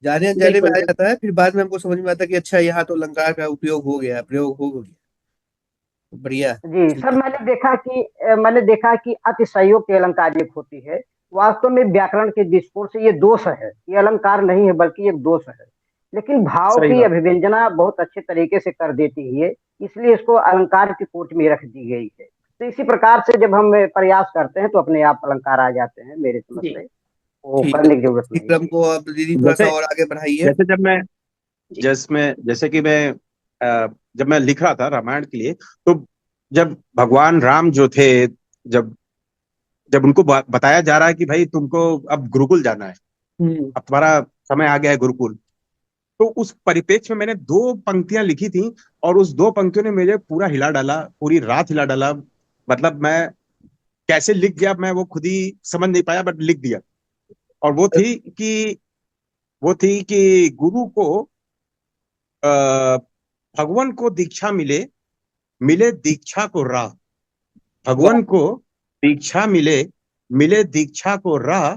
जाने अनजाने में बिल्कुल आ बिल्कुल। जाता है, फिर बाद में हमको समझ में आता है कि अच्छा यहाँ तो अलंकार का उपयोग हो गया, प्रयोग हो गया। बढ़िया। जी सर, मैंने देखा कि अतिशयोक्ति की अलंकारिक होती है। वास्तव में व्याकरण के दृष्टिकोण से ये दोष है, ये अलंकार नहीं है बल्कि एक दोष है। लेकिन भाव सही की बात। अभिव्यंजना बहुत अच्छे तरीके से कर देती है, इसलिए इसको अलंकार की कोट में रख दी गई है। तो इसी प्रकार से जब हम प्रयास करते हैं तो अपने आप अलंकार आ जाते हैं, मेरे समझ जी से वो ठीक है, करने की तो जरूरत इसी नहीं क्रम को अब दीदी थोड़ा सा जैसे और आगे बढ़ाइए। जैसे जब मैं जी। जैसे कि मैं जब मैं लिख रहा था रामायण के लिए, तो जब भगवान राम जो थे, जब जब उनको बताया जा रहा है कि भाई तुमको अब गुरुकुल जाना है, हम्म। अब तुम्हारा समय आ गया है गुरुकुल, तो उस परिप्रेक्ष्य में मैंने 2 पंक्तियां लिखी थी। और उस 2 पंक्तियों ने मुझे पूरा हिला डाला, पूरी रात हिला डाला। मतलब मैं कैसे लिख गया मैं वो खुद ही समझ नहीं पाया, बट लिख दिया। और वो थी कि गुरु को आ, भगवान को दीक्षा मिले, मिले दीक्षा को राह। वाह भगवान को दीक्षा मिले, मिले दीक्षा को राह।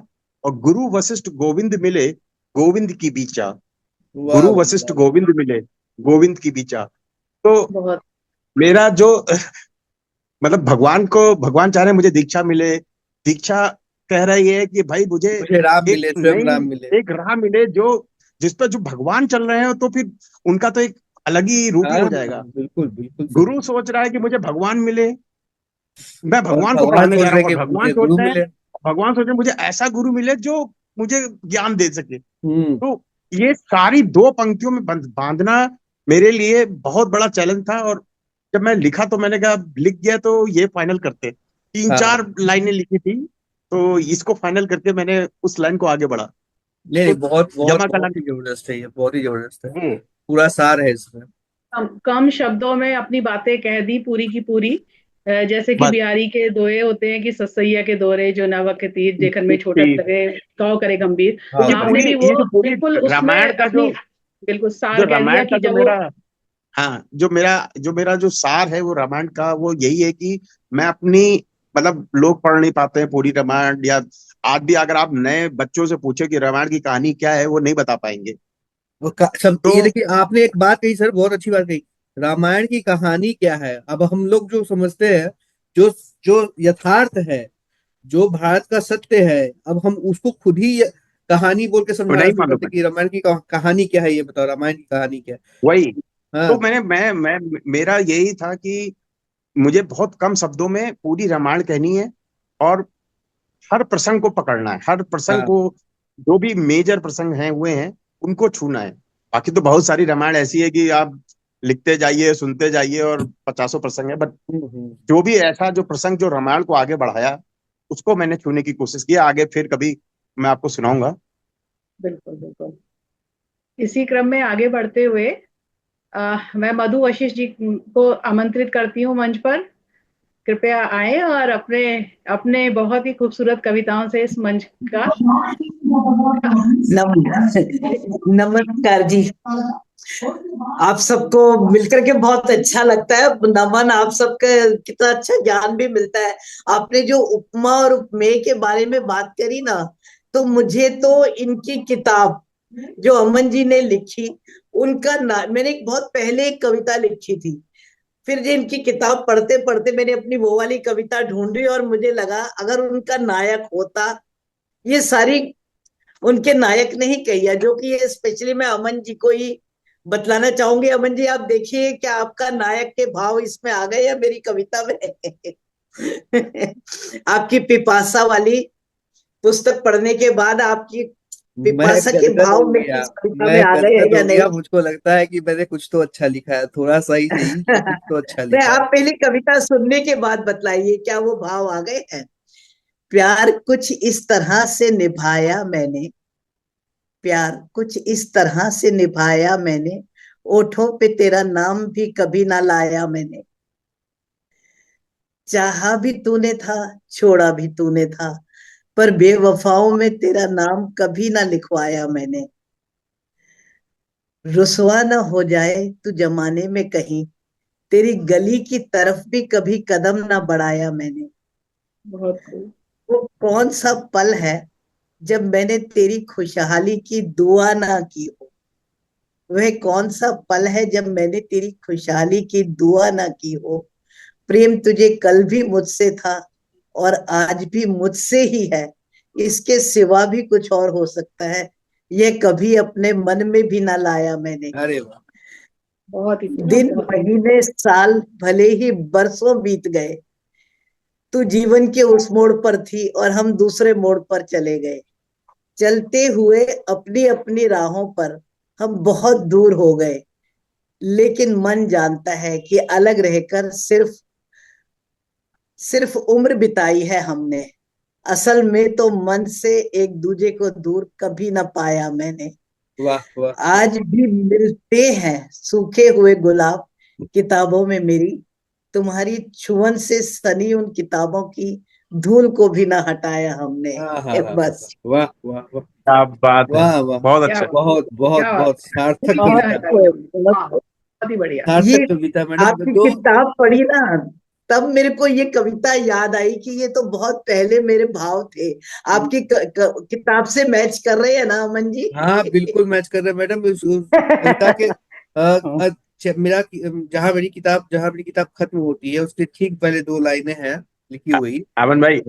और गुरु वशिष्ठ गोविंद मिले, गोविंद की बीचा। वाह गुरु वाह वशिष्ठ वाह। गोविंद मिले, गोविंद की बीचा। तो बहुत मेरा जो मतलब भगवान चाह रहे हैं मुझे दीक्षा मिले। दीक्षा कह रही है कि भाई मुझे मुझे राम एक मिले, स्वयं नई, राम मिले। एक राह मिले जो जिस पर जो भगवान चल रहे हैं, तो फिर उनका तो एक अलग ही रूप ही हाँ हो जाएगा। बिल्कुल बिल्कुल सही। गुरु सोच रहा है कि मुझे भगवान मिले, मैं और भगवान को भगवान पढ़ाने सोच जा रहा रहे हूँ। और हैं कि मुझे गुरु मिले। भगवान सोच रहे हैं मुझे ऐसा गुरु मिले जो मुझे ज्ञान दे सके। हम्म। तो ये सारी 2 पंक्तियों में बांधना मेरे लिए बहुत बड़ा चैलेंज था। और जब मैं लिखा तो मैंने कहा लिख गया तो ये फाइनल करते। तीन हाँ, चार लाइनें लिखी थी, तो इसको फाइनल करके मैंने उस लाइन को आगे बढ़ा। नहीं नहीं, तो बहुत बहुत जमा बहुत कला। ही जबरदस्त है, ये बहुत ही जबरदस्त है। जी पूरा सार है इसमें। कम शब्दों में अपनी बातें कह दी पूरी की पूरी। जैसे कि बस बिहारी के दोहे होते हैं कि ससैया के दोरे जो नावक के तीर जेखन में छोटत ठीक। लगे कौ करे गंभीर। हाँ ये आपने पूरी भी ये वो जो पूरी बिल्कुल उसमें रामायण का अपनी बिल्कुल जो सार कह दिया रामायण का कि जो जब वो मेरा हाँ जो मेरा जो सार है वो रामायण का वो यही है कि मैं अपनी मतलब लोग पढ़ नहीं पाते हैं पूरी रामायण, या आज भी अगर आप नए बच्चों से पूछे कि रामायण की कहानी क्या है, वो नहीं बता पाएंगे। सब तो ये देखिए, आपने एक बात कही सर, बहुत अच्छी बात कही। रामायण की कहानी क्या है, अब हम लोग जो समझते हैं, जो जो यथार्थ है, जो भारत का सत्य है, अब हम उसको खुद ही कहानी बोल के तो समझाना नहीं शुरू मालूम करते है। कि रामायण की कहानी क्या है, ये बताओ रामायण की कहानी क्या वही है। तो हाँ मैं मेरा यही था कि मुझे बहुत कम शब्दों में पूरी रामायण कहनी है। और हर प्रसंग को पकड़ना है, हर प्रसंग हाँ। को, जो भी मेजर प्रसंग हैं हुए हैं उनको छूना है। बाकी तो बहुत सारी रामायण ऐसी है कि आप लिखते जाइए, सुनते जाइए, और 50 प्रसंग है। बट हम्म। जो भी ऐसा जो प्रसंग जो रामायण को आगे बढ़ाया, उसको मैंने छूने की कोशिश की। आगे फिर कभी मैं आपको सुनाऊंगा। बिल्कुल बिल्कुल। इसी क्रम में आगे बढ़ते हुए मैं मधु वशिष्ठ जी को आमंत्रित करती हूँ मंच पर। कृपया आए और अपने अपने बहुत ही खूबसूरत कविताओं से इस मंच का नमस्कार जी। आप सबको मिलकर के बहुत अच्छा लगता है। नमन, आप सबका कितना अच्छा ज्ञान भी मिलता है। आपने जो उपमा और उपमेय के बारे में बात करी ना, तो मुझे तो इनकी किताब जो अमन जी ने लिखी, उनका मैंने एक बहुत पहले एक कविता लिखी थी। फिर जो इनकी किताब पढ़ते पढ़ते मैंने अपनी वो वाली कविता ढूंढी और मुझे लगा अगर उनका नायक होता, ये सारी उनके नायक ने ही कही है। जो कि ये स्पेशली मैं अमन जी को ही बतलाना चाहूंगी। अमन जी, आप देखिए क्या आपका नायक के भाव इसमें आ गए या मेरी कविता में। आपकी पिपासा वाली पुस्तक पढ़ने के बाद आपकी मैं पिपासा के गदगद हो भाव में गया। इस कविता में मैं आ गए हैं गदगद या हो नहीं। गया। मुझको लगता है कि मैंने कुछ तो अच्छा लिखा है, थोड़ा सा ही सही तो कुछ तो अच्छा मैं लिखा है। आप पहले कविता सुनने के बाद बतलाइए क्या वो भाव आ गए हैं। प्यार कुछ इस तरह से निभाया मैंने, प्यार कुछ इस तरह से निभाया मैंने, ओठों पे तेरा नाम भी कभी ना लाया मैंने। चाहा भी तूने था, छोड़ा भी तूने था, पर बेवफाओं में तेरा नाम कभी ना लिखवाया मैंने। रुसवा ना हो जाए तू जमाने में कहीं, तेरी गली की तरफ भी कभी कदम ना बढ़ाया मैंने। बहुत खूब। वो कौन सा पल है जब मैंने तेरी खुशहाली की दुआ ना की हो। वह कौन सा पल है जब मैंने तेरी खुशहाली की दुआ ना की हो। प्रेम तुझे कल भी मुझसे था और आज भी मुझसे ही है, इसके सिवा भी कुछ और हो सकता है, यह कभी अपने मन में भी ना लाया मैंने। अरे वाह। बहुत ही खूब, दिन बहुत ही खूब। महीने साल भले ही बरसों बीत गए, तू जीवन के उस मोड़ पर थी और हम दूसरे मोड़ पर चले गए। चलते हुए अपनी अपनी राहों पर हम बहुत दूर हो गए, लेकिन मन जानता है कि अलग रहकर सिर्फ सिर्फ उम्र बिताई है हमने। असल में तो मन से एक दूजे को दूर कभी ना पाया मैंने। वाह वाह। आज भी मिलते हैं सूखे हुए गुलाब किताबों में मेरी, तुम्हारी छुअन से सनी उन किताबों की धूल को भी ना हटाया हमने। हाँ हाँ हाँ हाँ। बस। वाह वाह वाह। क्या बात है, वाह वाह। बहुत क्या अच्छा। बात, बहुत बहुत क्या बात बहुत है। सार्थक ठीक बहुत लिखा है कविता। भाई खूब, आपने। हाँ, बहुत बहुत ही बढ़िया। ये सार्थक कविता मैडम आपकी दो। किताब पढ़ी ना, तब मेरे को ये कविता याद आई कि ये तो बहुत पहले मेरे भाव थे। आपकी किताब से मैच कर रहे हैं ना अमन जी। हाँ बिल्कुल मैच कर रहे हैं मैडम। उस कविता के जहाँ मेरी किताब खत्म होती है उसके ठीक पहले दो लाइनें हैं लिखी अ- हुई। अमन भाई,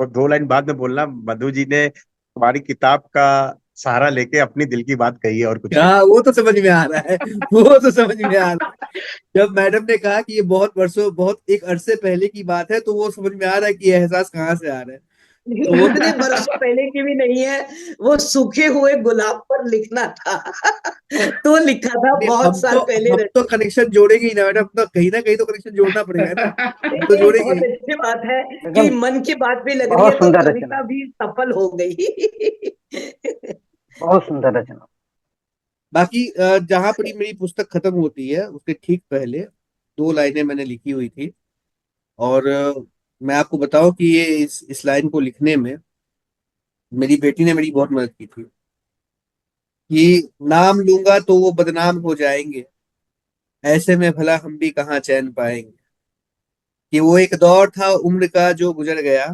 दो लाइन बाद में बोलना। मधु जी ने तुम्हारी किताब का सहारा लेके अपनी दिल की बात कही है, और कुछ नहीं। हाँ वो तो समझ में आ रहा है। वो तो समझ में आ रहा है। जब मैडम ने कहा कि ये बहुत वर्षों बहुत एक अरसे पहले की बात है, तो वो समझ में आ रहा है कि ये एहसास कहाँ से आ रहा है। तो वो इतने बरसों पहले की भी नहीं है, वो सूखे हुए गुलाब पर लिखना था। तो लिखा था नहीं, बहुत साल पहले। हम तो कनेक्शन जोड़ेंगे ही ना मैडम। तो कहीं तो कनेक्शन जोड़ना पड़ेगा ना। हम तो नहीं, जोड़ेंगे बहुत ही। अच्छी बात है कि एकदम मन की बात भी लग रही है बहुत तो सुंदर रचना, कविता भी सफल हो गई। बहुत सुंदर रचना। बाकी जहां पर ही मेरी पुस्तक खत्म होती है उसके ठीक पहले दो लाइनें मैंने लिखी हुई थी। और मैं आपको बताऊं कि ये इस लाइन को लिखने में मेरी बेटी ने मेरी बहुत मदद की थी। कि नाम लूंगा तो वो बदनाम हो जाएंगे, ऐसे में भला हम भी कहाँ चैन पाएंगे। कि वो एक दौर था उम्र का जो गुजर गया,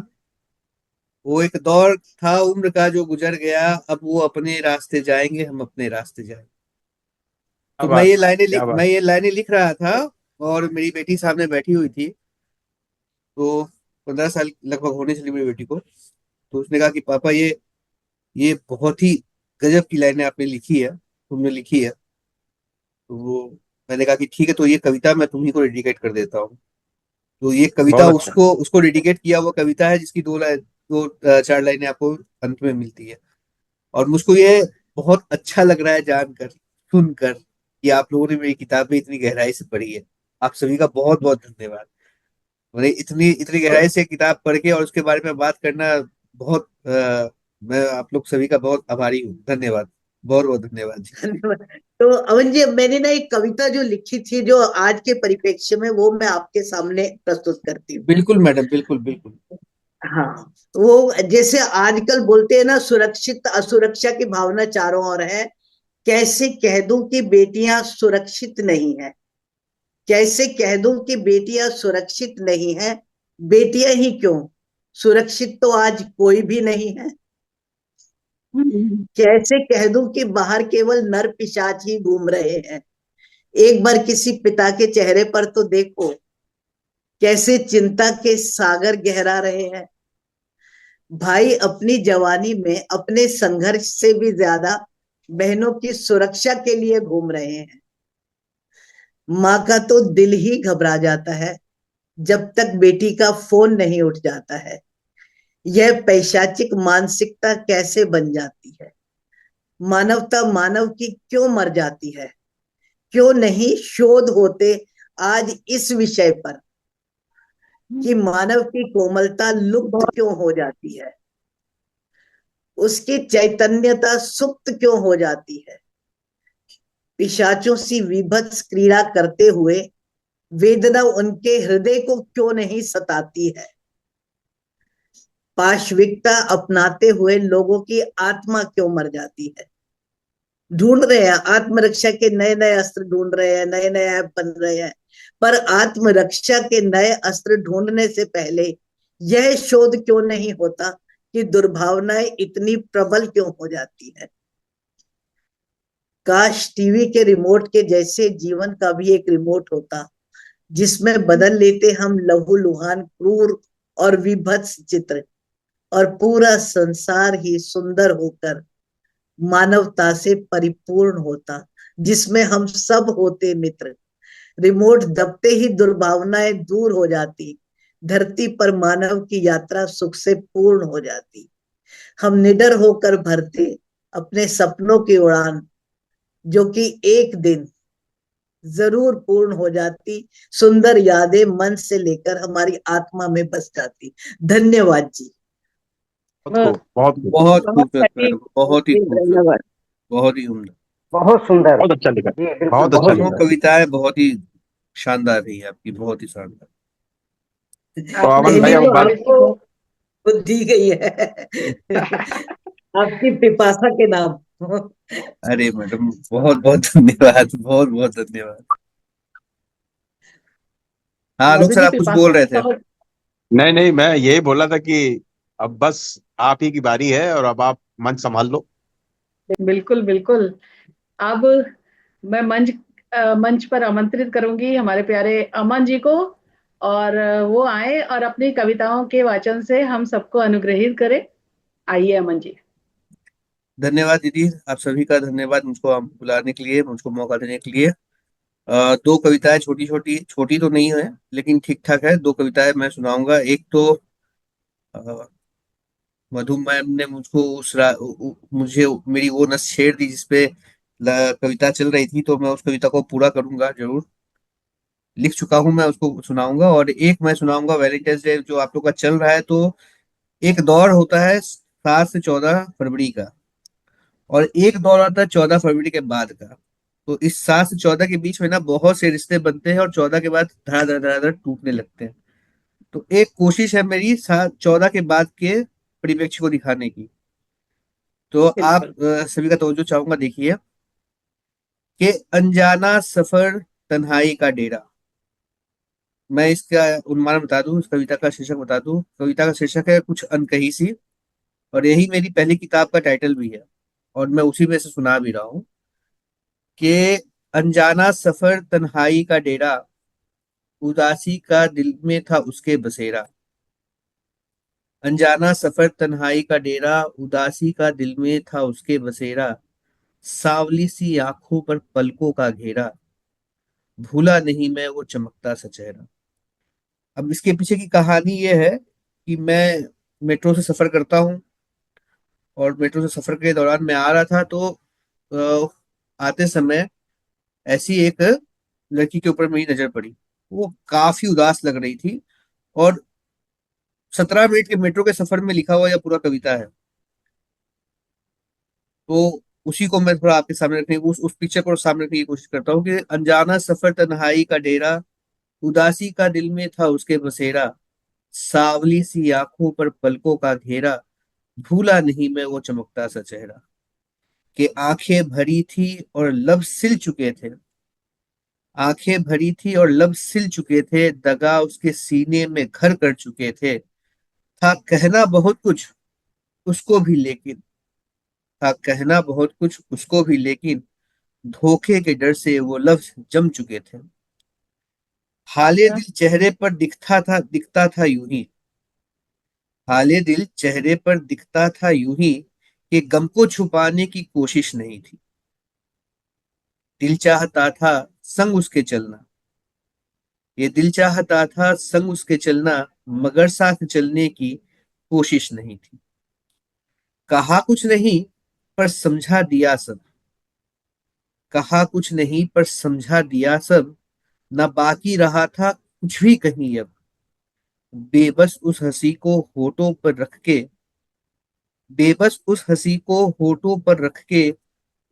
वो एक दौर था उम्र का जो गुजर गया, अब वो अपने रास्ते जाएंगे, हम अपने रास्ते जाएंगे। क्या तो बात, क्या मैं बात। ये लाइनें लिख रहा था और मेरी बेटी सामने बैठी हुई थी। तो 15 साल लगभग होने चली मेरी बेटी को। तो उसने कहा कि पापा ये बहुत ही गजब की लाइनें आपने लिखी है, तुमने लिखी है। तो वो मैंने कहा कि ठीक है, तो ये कविता मैं तुम्ही को डेडिकेट कर देता हूँ। तो ये कविता बहुत अच्छा। उसको उसको डेडिकेट किया हुआ कविता है, जिसकी दो चार लाइनें आपको अंत में मिलती है। और मुझको ये बहुत अच्छा लग रहा है जानकर, सुनकर कि आप लोगों ने मेरी किताब में इतनी गहराई से पढ़ी है। आप सभी का बहुत बहुत धन्यवाद। मैंने इतनी इतनी गहराई से किताब पढ़ के और उसके बारे में बात करना बहुत मैं आप लोग सभी का बहुत आभारी हूँ। धन्यवाद, बहुत बहुत धन्यवाद जी। धन्यवाद। तो अवन जी, मैंने ना एक कविता जो लिखी थी जो आज के परिप्रेक्ष्य में, वो मैं आपके सामने प्रस्तुत करती हूँ। बिल्कुल मैडम, बिल्कुल बिल्कुल। हाँ, वो जैसे आजकल बोलते हैं ना, सुरक्षित असुरक्षा की भावना चारों ओर है। कैसे कह दूं कि बेटियां सुरक्षित नहीं है, कैसे कह दूं कि बेटियां सुरक्षित नहीं है, बेटियां ही क्यों, सुरक्षित तो आज कोई भी नहीं है। कैसे कह दूं कि बाहर केवल नर पिशाच ही घूम रहे हैं, एक बार किसी पिता के चेहरे पर तो देखो, कैसे चिंता के सागर गहरा रहे हैं। भाई अपनी जवानी में अपने संघर्ष से भी ज्यादा बहनों की सुरक्षा के लिए घूम रहे हैं। माँ का तो दिल ही घबरा जाता है जब तक बेटी का फोन नहीं उठ जाता है। यह पैशाचिक मानसिकता कैसे बन जाती है, मानवता मानव की क्यों मर जाती है। क्यों नहीं शोध होते आज इस विषय पर कि मानव की कोमलता लुप्त क्यों हो जाती है, उसकी चैतन्यता सुप्त क्यों हो जाती है। पिशाचों सी विभत्स क्रीड़ा करते हुए वेदना उनके हृदय को क्यों नहीं सताती है। पाशविकता अपनाते हुए लोगों की आत्मा क्यों मर जाती है। ढूंढ रहे हैं आत्मरक्षा के नए नए अस्त्र, ढूंढ रहे हैं, नए नए ऐप बन रहे हैं, पर आत्मरक्षा के नए अस्त्र ढूंढने से पहले यह शोध क्यों नहीं होता कि दुर्भावनाएं इतनी प्रबल क्यों हो जाती है। काश टीवी के रिमोट के जैसे जीवन का भी एक रिमोट होता, जिसमें बदल लेते हम लहूलुहान क्रूर और विभत्स चित्र, और पूरा संसार ही सुंदर होकर मानवता से परिपूर्ण होता, जिसमें हम सब होते मित्र। रिमोट दबते ही दुर्भावनाएं दूर हो जाती, धरती पर मानव की यात्रा सुख से पूर्ण हो जाती। हम निडर होकर भरते अपने सपनों की उड़ान, जो कि एक दिन जरूर पूर्ण हो जाती। सुंदर यादें मन से लेकर हमारी आत्मा में बस जाती। धन्यवाद जी। बहुत खूब, बहुत खूब, बहुत बहुत खूबसूरत सटीक, मैडम, बहुत ही खूबसूरत, धन्यवाद। बहुत ही उम्दा। बहुत सुंदर। बहुत अच्छा लिखा, जी बिल्कुल, बहुत अच्छा बहुत दोनों लिखा। सुंदर। कविताएं बहुत ही शानदार रही है आपकी, बहुत ही शानदार। तो आपने अमन नहीं भाई नहीं, हमारी वो हम बात, कविता आपको को दी गई है आपकी पिपासा के नाम। अरे मैडम, बहुत बहुत धन्यवाद, बहुत बहुत धन्यवाद। हाँ आलोक मधु सर, जी आप कुछ पिपासा बोल रहे थे। बहुत। नहीं नहीं, मैं यही बोला था कि अब बस आप ही की बारी है और अब आप मंच संभाल लो। बिल्कुल बिल्कुल। अब मैं मंच पर आमंत्रित करूंगी हमारे प्यारे अमन जी को, और वो आए और अपनी कविताओं के वाचन से हम सबको अनुग्रहित करें। आइए अमन जी। धन्यवाद दीदी, आप सभी का धन्यवाद मुझको बुलाने के लिए, मुझको मौका देने के लिए। दो कविताएं, छोटी छोटी, छोटी तो नहीं है लेकिन ठीक ठाक है, दो कविताएं मैं सुनाऊंगा। एक तो अ, मधु मैम ने मुझको मुझे मेरी वो नस छेड़ दी जिसपे कविता चल रही थी, तो मैं उस कविता को पूरा करूंगा जरूर। लिख चुका हूं, मैं उसको सुनाऊंगा। और एक मैं सुनाऊंगा वैलेंटाइंस डे जो आप लोग का चल रहा है, तो एक दौर होता है 7 से 14 फरवरी का, और एक दौर आता है 14 फरवरी के बाद का। तो इस 7 से 14 के बीच में ना बहुत से रिश्ते बनते हैं, और 14 के बाद धड़ाधड़ धड़ाधड़ टूटने लगते हैं। तो एक कोशिश है मेरी 7 14 के बाद के परिप्रेक्ष्य को दिखाने की। तो आप बिल्कुल। सभी का तवज्जो चाहूंगा, देखिए कि अनजाना सफर, तन्हाई का डेरा। मैं इसका उन्माद बता दूं, इस कविता का शीर्षक बता दूं। कविता का शीर्षक है कुछ अनकही सी, और यही मेरी पहली किताब का टाइटल भी है, और मैं उसी में से सुना भी रहा हूँ कि अनजाना सफर, तन्हाई का डेरा, उदासी का दिल में था उसके बसेरा। अनजाना सफर, तन्हाई का डेरा, उदासी का दिल में था उसके बसेरा। सांवली सी आंखों पर पलकों का घेरा, भूला नहीं मैं वो चमकता सा चेहरा। अब इसके पीछे की कहानी ये है कि मैं मेट्रो से सफर करता हूँ, और मेट्रो से सफर के दौरान मैं आ रहा था, तो आते समय ऐसी एक लड़की के ऊपर मेरी नजर पड़ी। वो काफी उदास लग रही थी, और 17 मिनट के मेट्रो के सफर में लिखा हुआ यह पूरा कविता है। तो उसी को मैं थोड़ा आपके सामने रखने उस पिक्चर को सामने रखने की कोशिश करता हूँ कि अनजाना सफर तन्हाई का डेरा, उदासी का दिल में था उसके बसेरा, सावली सी आंखों पर पलकों का घेरा, भूला नहीं मैं वो चमकता सा चेहरा। कि आंखें भरी थी और लब सिल चुके थे, आंखें भरी थी और लब सिल चुके थे, दगा उसके सीने में घर कर चुके थे। था कहना बहुत कुछ उसको भी लेकिन, था कहना बहुत कुछ उसको भी लेकिन, धोखे के डर से वो लफ्ज जम चुके थे। हाले दिल चेहरे पर दिखता था यूं ही, हाले दिल चेहरे पर दिखता था यूं ही, कि गम को छुपाने की कोशिश नहीं थी। दिल चाहता था संग उसके चलना, ये दिल चाहता था संग उसके चलना, मगर साथ चलने की कोशिश नहीं थी। कहा कुछ नहीं पर समझा दिया सब, कहा कुछ नहीं पर समझा दिया सब, न बाकी रहा था कुछ भी कहीं अब। बेबस उस हंसी को होठों पर रख के, बेबस उस हंसी को होठों पर रख के,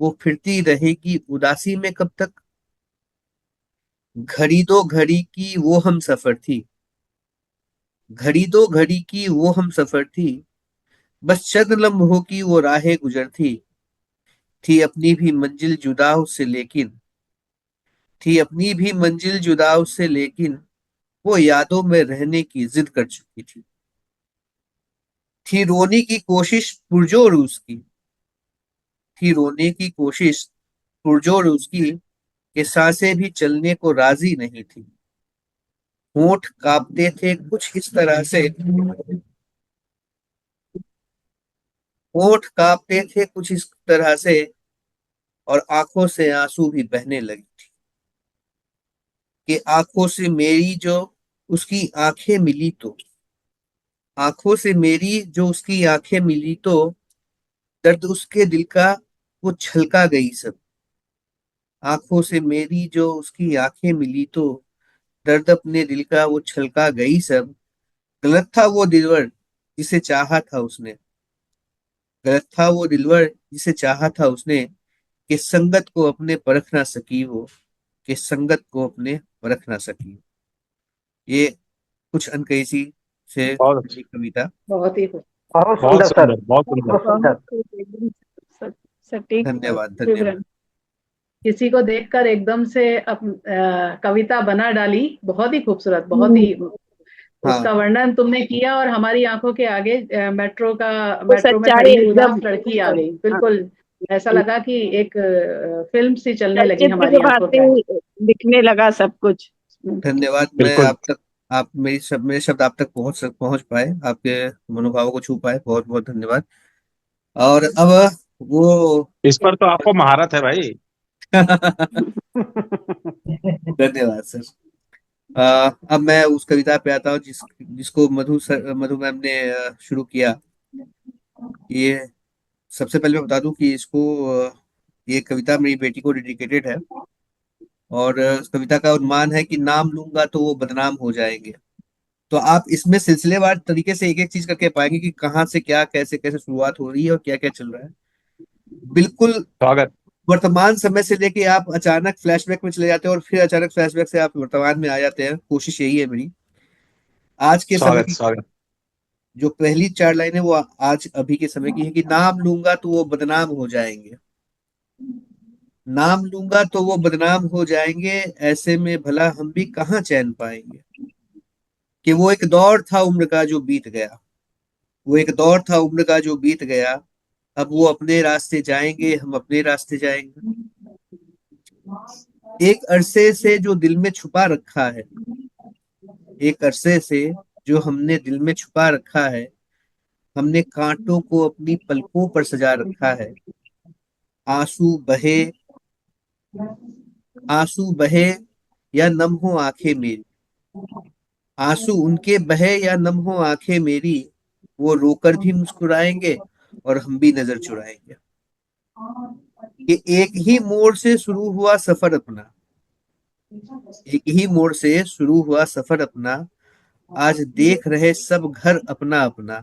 वो फिरती रहेगी उदासी में कब तक। घड़ी दो घड़ी की वो हम सफर थी, घड़ी दो घड़ी की वो हम सफर थी, बस चंद लम्हों की वो राहें गुजर थी अपनी भी मंजिल जुदा उससे लेकिन, थी अपनी भी मंजिल जुदा उससे लेकिन, वो यादों में रहने की जिद कर चुकी थी रोने की कोशिश पुरजोर उसकी, थी रोने की कोशिश पुरजोर उसकी, कि सांसें भी चलने को राजी नहीं थी। होंठ कांपते थे कुछ इस तरह से, होंठ कांपते थे कुछ इस तरह से, और आंखों से आंसू भी बहने लगी थी। कि आंखों से मेरी जो उसकी आंखें मिली तो, आंखों से मेरी जो उसकी आंखें मिली तो, दर्द उसके दिल का वो छलका गई सब। आंखों से मेरी जो उसकी आंखें मिली तो, दर्द अपने दिल का वो छलका गई सब। गलत था वो दिलवर जिसे चाहा था उसने, गलत था वो दिलवर जिसे चाहा था उसने, कि संगत को अपने परख ना सकी वो, कि संगत को अपने परख ना सकी। ये कुछ अनकैसी से बहुत अच्छा, एक कविता। बहुत ही खूब। बहुत बहुत सुंदर सर, सुंदर, बहुत सुंदर। बहुत सुंदर। बहुत खूब, एकदम सटीक धन्यवाद धन्यवाद। विवरण। किसी को देखकर एकदम से कविता बना डाली, बहुत ही खूबसूरत, बहुत हम्म, ही हाँ उसका वर्णन तुमने किया और हमारी आंखों के आगे वो मेट्रो में सच्चाई खड़ी हुई एकदम। उदास लड़की आ गई, हाँ, बिल्कुल ऐसा लगा कि एक फिल्म सी चलने लगी चलचित्र हमारी की आंखों के आगे। भांति दिखने लगा सब कुछ। धन्यवाद। मैं बिल्कुल। आप तक, आप मेरे शब्द आप तक पहुंच पाए, आपके मनोभावों को छू पाए, बहुत बहुत धन्यवाद। और अब वो इस पर तो आपको महारत है भाई। धन्यवाद सर। अब मैं उस कविता पे आता हूँ जिसको मधु मैम ने शुरू किया। ये सबसे पहले मैं बता दूं कि ये कविता मेरी बेटी को डेडिकेटेड है। और उस कविता का उन्माद है कि नाम लूंगा तो वो बदनाम हो जाएंगे। तो आप इसमें सिलसिलेवार तरीके से एक एक चीज करके पाएंगे कि कहाँ से क्या कैसे कैसे शुरुआत हो रही है और क्या क्या चल रहा है। बिल्कुल स्वागत। वर्तमान समय से लेके आप अचानक फ्लैशबैक में चले जाते हैं और फिर अचानक फ्लैशबैक से आप वर्तमान में आ जाते हैं। कोशिश यही है मेरी। आज के समय स्वागत। की स्वागत। जो पहली 4 लाइनें वो आज अभी के समय की है कि नाम लूंगा तो वो बदनाम हो जाएंगे, नाम लूंगा तो वो बदनाम हो जाएंगे, ऐसे में भला हम भी कहाँ चैन पाएंगे। कि वो एक दौर था उम्र का जो बीत गया, वो एक दौर था उम्र का जो बीत गया, अब वो अपने रास्ते जाएंगे हम अपने रास्ते जाएंगे। एक अरसे से जो दिल में छुपा रखा है, एक अरसे से जो हमने दिल में छुपा रखा है, हमने कांटों को अपनी पलकों पर सजा रखा है। आंसू बहे, आंसू बहे या नम हो आंखें मेरी, आंसू उनके बहे या नम हो आंखें मेरी, वो रोकर भी मुस्कुराएंगे और हम भी नजर चुराएंगे। कि एक ही मोड़ से शुरू हुआ सफर अपना, एक ही मोड़ से शुरू हुआ सफर अपना, आज देख रहे सब घर अपना अपना।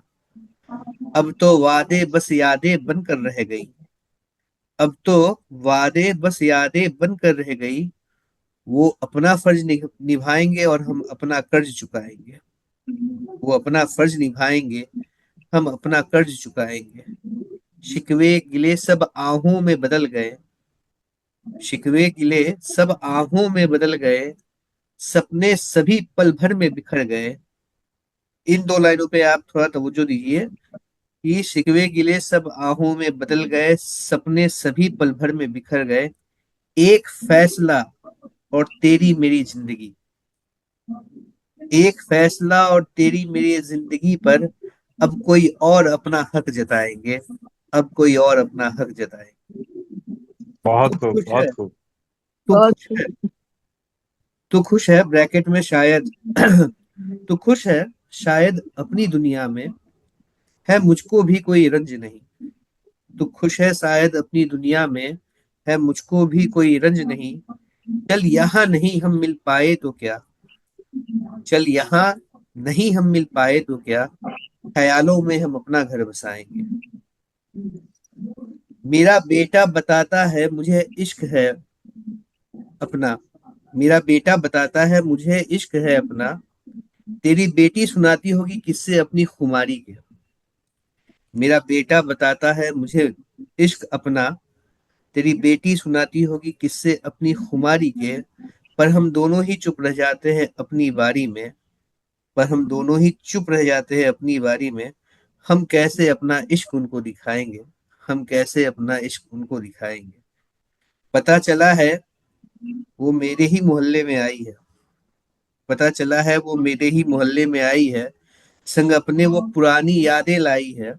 अब तो वादे बस यादें बनकर रह गई। अब तो वादे बस यादें बनकर रह गई। वो अपना फर्ज निभाएंगे और हम अपना कर्ज चुकाएंगे। वो अपना फर्ज निभाएंगे, हम अपना कर्ज चुकाएंगे। शिकवे गिले सब आहों में बदल गए। शिकवे गिले सब आहों में बदल गए। सपने सभी पल भर में बिखर गए। इन दो लाइनों पे आप थोड़ा तवज्जो दीजिए कि शिकवे गिले सब आहों में बदल गए, सपने सभी पल भर में बिखर गए। एक फैसला और तेरी मेरी जिंदगी। एक फैसला और तेरी मेरी जिंदगी पर अब कोई और अपना हक जताएंगे। अब कोई और अपना हक जताएंगे। बहुत तू खूब, खुश है? बहुत खूब। तू बहुत खुश है? तू खुश है ब्रैकेट में शायद। तू खुश है शायद अपनी दुनिया में, है मुझको भी कोई रंज नहीं। तू खुश है शायद अपनी दुनिया में, है मुझको भी कोई रंज नहीं। चल यहाँ नहीं हम मिल पाए तो क्या। चल यहाँ नहीं हम मिल पाए तो क्या। ख्यालों में हम अपना घर बसाएंगे। मेरा बेटा बताता है मुझे इश्क है अपना। मेरा बेटा बताता है मुझे इश्क है अपना। तेरी बेटी सुनाती होगी किससे अपनी खुमारी के। मेरा बेटा बताता है मुझे इश्क अपना। तेरी बेटी सुनाती होगी किससे अपनी खुमारी के। पर हम दोनों ही चुप रह जाते हैं अपनी बारी में। पर हम दोनों ही चुप रह जाते हैं अपनी बारी में। हम कैसे अपना इश्क उनको दिखाएंगे। हम कैसे अपना इश्क उनको दिखाएंगे। पता चला है वो मेरे ही मोहल्ले में आई है। पता चला है वो मेरे ही मोहल्ले में आई है। संग अपने वो पुरानी यादें लाई है।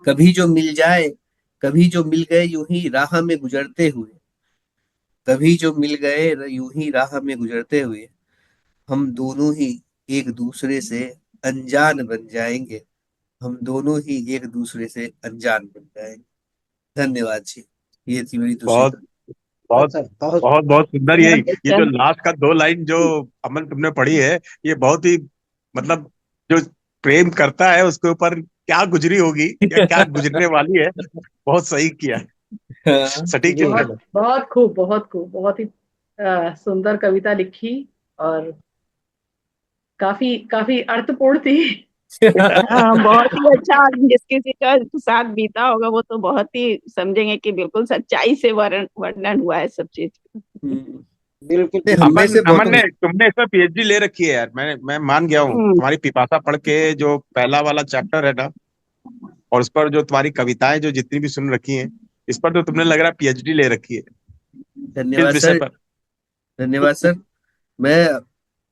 कभी जो मिल जाए, कभी जो मिल गए यूं ही राह में गुजरते हुए। कभी जो मिल गए यूं ही राह में गुजरते हुए। हम दोनों ही एक दूसरे से अनजान बन जाएंगे। हम दोनों ही एक दूसरे से अनजान बन जाएंगे। धन्यवाद जी। ये थी मेरी दूसरी बहुत कविता। बहुत बहुत सर, बहुत बहुत बहुत सुंदर। बहुत ये जो अच्छा। लास्ट का दो लाइन जो अमल तुमने पढ़ी है, ये बहुत ही मतलब, जो प्रेम करता है उसके ऊपर क्या गुजरी होगी या क्या गुजरने वाली है, बहुत सही किया। हाँ, सटीक जी। चित्रण बहुत है। बहुत खूब, बहुत खूब, बहुत ही सुंदर कविता लिखी और काफी काफी अर्थपूर्ण थी। हाँ, बहुत ही अच्छा। जिस किसी का साथ बीता होगा वो तो बहुत ही समझेंगे कि बिल्कुल सच्चाई से वर्णन हुआ है सब चीज। हम्म। बिल्कुल नहीं, हम बिल्कुल। में अमन से अमन बहुतों ने ने। तुमने इसमें पीएचडी ले रखी है यार। मैं मान गया हूँ हम्म। तुम्हारी पिपासा पढ़ के, जो पहला वाला चैप्टर है ना, और उस पर जो तुम्हारी कविताएं जो जितनी भी सुन रखी हैं, इस पर तो तुमने लग रहा है पीएचडी ले रखी है। किस धन्यवाद विषय सर। पर? धन्यवाद सर। मैं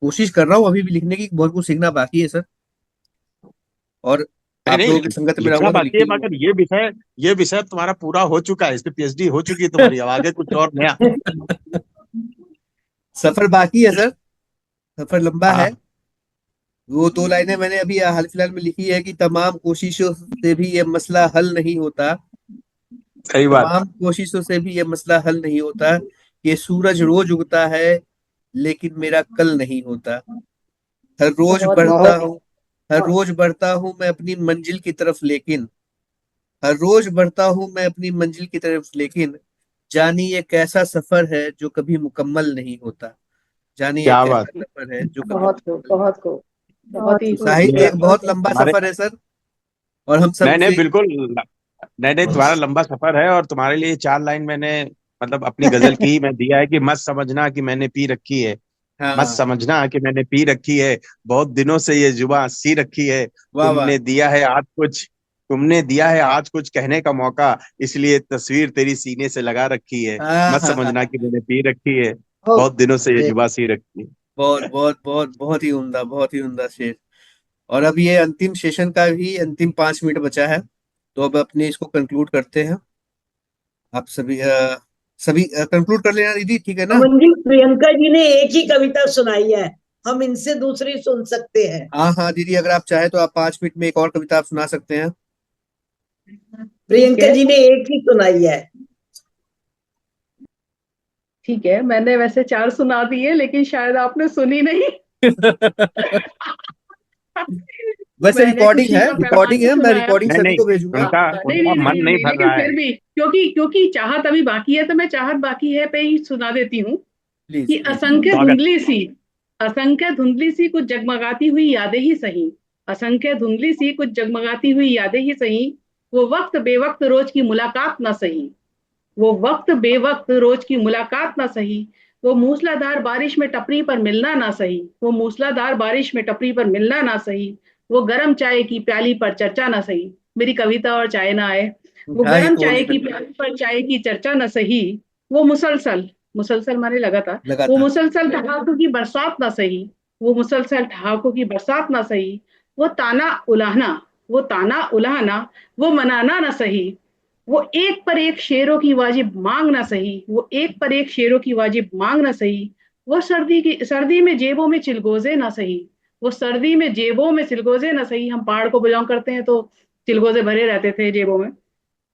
कोशिश कर रहा हूँ अभी भी लिखने की, बहुत कुछ सीखना बाकी है सर। और नहीं आप नहीं, लोगों की संगत में लिखना रहूंगा तो लिख बाकी है, ही लूंगा। मगर ये विषय तुम्हारा पूरा हो चुका है, इस पे पीएचडी हो चुकी है तुम्हारी। अब आगे कुछ और नया। सफर बाकी है सर। सफर लंबा है। हाँ, वो दो लाइनें मैंने अभी हाल फिलहाल में लिखी है कि तमाम कोशिशों से भी ये मसला हल नहीं होता। सही बात। तमाम कोशिशों से भी ये मसला हल नहीं होता। ये सूरज रोज उगता है लेकिन मेरा कल नहीं होता। हर रोज बहुत बढ़ता बहुत हूँ। हर रोज बढ़ता हूँ मैं अपनी मंजिल की तरफ लेकिन। हर रोज बढ़ता हूँ मैं अपनी मंजिल की तरफ लेकिन। जानी ये कैसा सफर है जो कभी मुकम्मल नहीं होता। जानी ये क्या कैसा बात। सफर है जो कभी बहुत खूब, मुकम्मल नहीं बहुत खूब, बहुत बहुत ही खूब। साहित्य ये एक बहुत बहुत ही लंबा तुम्हारे, सफर है सर। और हम सब नहीं नहीं उसे। बिल्कुल, नहीं नहीं, तुम्हारा लंबा सफर है, और तुम्हारे लिए चार लाइन मैंने मतलब अपनी गजल की ही मैं दिया है कि मत समझना कि मैंने पी रखी है। मत हाँ। समझना कि मैंने पी रखी है। बहुत दिनों से ये जुबां सी रखी है। वाह वाह। तुमने दिया है आज कुछ कहने का मौका, इसलिए तस्वीर तेरी सीने से लगा रखी है। हाँ मत हाँ हाँ। समझना कि मैंने पी रखी है। बहुत बहुत दिनों से ये जी। जुबां सी रखी है। बहुत बहुत बहुत बहुत ही उम्दा, बहुत ही उम्दा शेर। और अब ये अंतिम सेशन का भी अंतिम 5 मिनट बचा है। तो अब अपने इसको कंक्लूड करते हैं। आप सभी कंक्लूड कर लेना दीदी, ठीक है ना? अमन जी, प्रियंका जी ने एक ही कविता सुनाई है, हम इनसे दूसरी सुन सकते हैं। हाँ हाँ दीदी, अगर आप चाहे तो आप 5 मिनट में एक और कविता आप सुना सकते हैं। ठीक प्रियंका है। जी ने एक ही सुनाई है। ठीक है, मैंने वैसे चार सुना दिए लेकिन शायद आपने सुनी नहीं। वैसे मैंने रिकॉर्डिंग खुशी है, का रिकॉर्डिंग पैमाना है, मैं सुनाया। रिकॉर्डिंग नहीं सभी नहीं, को भेजूंगा। उनका नहीं उनका नहीं मन नहीं नहीं नहीं, भर लेकिन रहा है। फिर भी क्योंकि चाहत अभी बाकी है, तो मैं चाहत बाकी है पे ही सुना देती हूँ प्लीज कि प्लीज। स्वागत। असंख्य धुंधली सी कुछ जगमगाती हुई यादें ही सही, असंख्य धुंधली सी कुछ जगमगाती हुई यादें ही सही, वो वक्त बेवक्त रोज की मुलाकात ना सही, वो वक्त बेवक्त रोज की मुलाकात ना सही, वो मूसलाधार बारिश में टपरी पर मिलना ना सही, वो मूसलाधार बारिश में टपरी पर मिलना ना सही, वो गरम चाय की प्याली पर चर्चा ना सही। मेरी कविता और चाय ना आए। वो हाँ, ये गरम तो हो चाय नहीं की सकता। प्याली पर चाय की चर्चा ना सही, वो मुसलसल, मुसलसल माने लगातार, वो लगातार। मुसलसल ठहाकों की बरसात ना सही, वो मुसलसल ठहाकों की बरसात ना सही, वो ताना उलाहना, वो ताना उलाहना, वो मनाना ना सही, वो एक पर एक शेरों की वाजिब मांग ना सही, वो एक पर एक शेरों की वाजिब मांग ना सही, वो सर्दी में जेबों में चिलगोजे ना सही, वो सर्दी में जेबों में चिलगोजे ना सही। हम पहाड़ को बिलोंग करते हैं तो चिलगोजे भरे रहते थे जेबों में।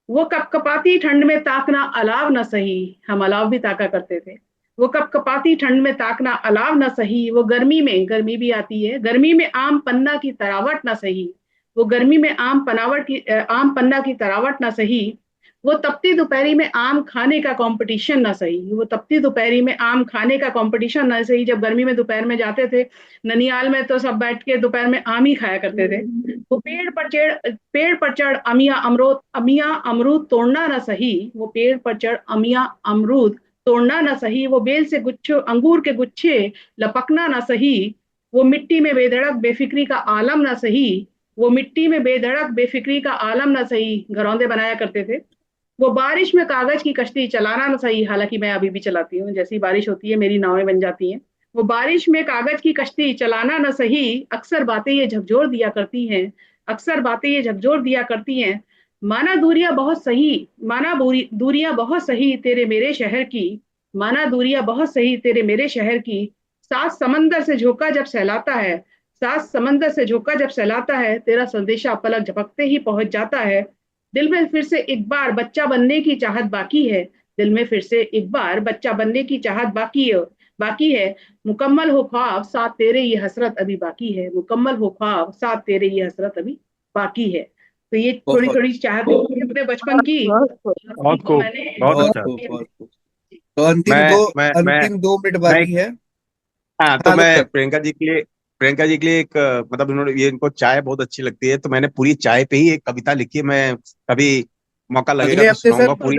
वो कपकपाती ठंड में ताकना अलाव न सही, हम अलाव भी ताका करते थे। वो कपकपाती ठंड में ताकना अलाव न सही, वो गर्मी में, गर्मी भी आती है, गर्मी में आम पन्ना की तरावट न सही, वो गर्मी में आम पन्ना की तरावट न सही, वो तपती दोपहरी में आम खाने का कंपटीशन ना सही, वो तपती दोपहरी में आम खाने का कंपटीशन ना सही। जब गर्मी में दोपहर में जाते थे ननियाल में, तो सब बैठ के दोपहर में आम ही खाया करते थे। वो पेड़ पर चढ़ अमिया अमरूद तोड़ना ना सही, वो पेड़ पर चढ़ अमिया अमरूद तोड़ना ना सही, वो बेल से गुच्छे अंगूर के गुच्छे लपकना ना सही, वो मिट्टी में बेधड़क बेफिक्री का आलम ना सही, वो मिट्टी में बेधड़क बेफिक्री का आलम ना सही। घरौंदे बनाया करते थे। वो बारिश में कागज की कश्ती चलाना ना सही, हालांकि मैं अभी भी चलाती हूँ, जैसी बारिश होती है मेरी नावें बन जाती हैं। वो बारिश में कागज की कश्ती चलाना ना सही, अक्सर बातें ये झकझोर दिया करती हैं, अक्सर बातें ये झकझोर दिया करती हैं। माना दूरियां बहुत सही, दूरियां बहुत सही तेरे मेरे शहर की, माना दूरियां बहुत सही तेरे मेरे शहर की, सात समंदर से झोंका जब सहलाता है, सात समंदर से झोंका जब सहलाता है, तेरा संदेशा पलक झपकते ही पहुंच जाता है। दिल में फिर से एक बार बच्चा बनने की चाहत बाकी है, दिल में फिर से एक बार बच्चा बनने की चाहत बाकी है। मुकम्मल हो ख्वाब साथ तेरे ये हसरत अभी बाकी है, मुकम्मल हो ख्वाब साथ तेरे ये हसरत अभी बाकी है। तो ये थोड़ी बहुत थोड़ी चाहत थी अपने बचपन की, बहुत खूब। बहुत तो खूब, मैंने बहुत बहुत अच्छा। खूब, बहुत खूब। तो मैं मैं अंतिम 2 मिनट मैं बाकी है। हाँ, तो हाँ, मैं गुप्ता। प्रियंका जी के लिए एक मतलब ये इनको चाय बहुत अच्छी लगती है, तो मैंने पूरी चाय पे ही एक कविता लिखी है। मैं कभी मौका लगेगा अगले तो हफ्ते सुनाऊंगा सर, पूरी।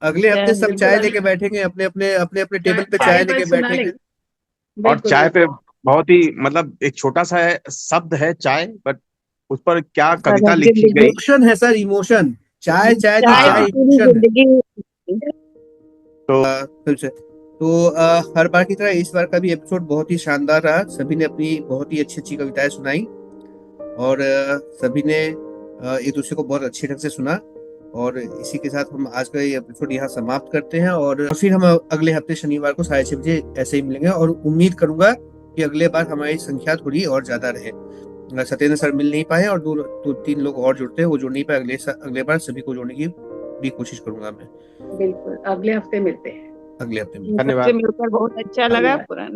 अगले हफ्ते सब बिल्कुल चाय अभी लेके बैठेंगे, अपने अपने अपने अपने टेबल चाय पे चाय चाय पर लेके सुना बैठेंगे। लेंगे। और बिल्कुल चाय पे बिल्कुल। बहुत ही मतलब एक छोटा सा है शब्द है चाय, बट उस पर क्या कविता समझ लिखी गई। लीजिए, इमोशन है सर, इमोशन। चाय चाय नहीं, चाय चाय तो हाँ, पूरी इमोशन है। जिंदगी। तो फिर से तो हर बार की तरह इस बार का भी एपिसोड बहुत ही शानदार रहा। सभी ने अपनी बहुत ही अच्छी अच्छी कविताएं सुनाई, और सभी ने एक दूसरे को बहुत अच्छे ढंग से सुना। और इसी के साथ हम आज का ये एपिसोड यहाँ समाप्त करते हैं, और फिर हम अगले हफ्ते शनिवार को 6:30 बजे ऐसे ही मिलेंगे। और उम्मीद करूंगा कि अगले बार हमारी संख्या थोड़ी और ज्यादा रहे। सत्येंद्र सर मिल नहीं पाए, और दो तीन लोग और जुड़ते हैं, वो जुड़ नहीं पाए। अगले बार सभी को जोड़ने की पूरी कोशिश करूंगा मैं। बिल्कुल अगले हफ्ते मिलते हैं। अगले हफ्ते मिलते धन्यवाद। सबसे मिलकर बहुत अच्छा हैं। लगा। धन्यवाद। पुराना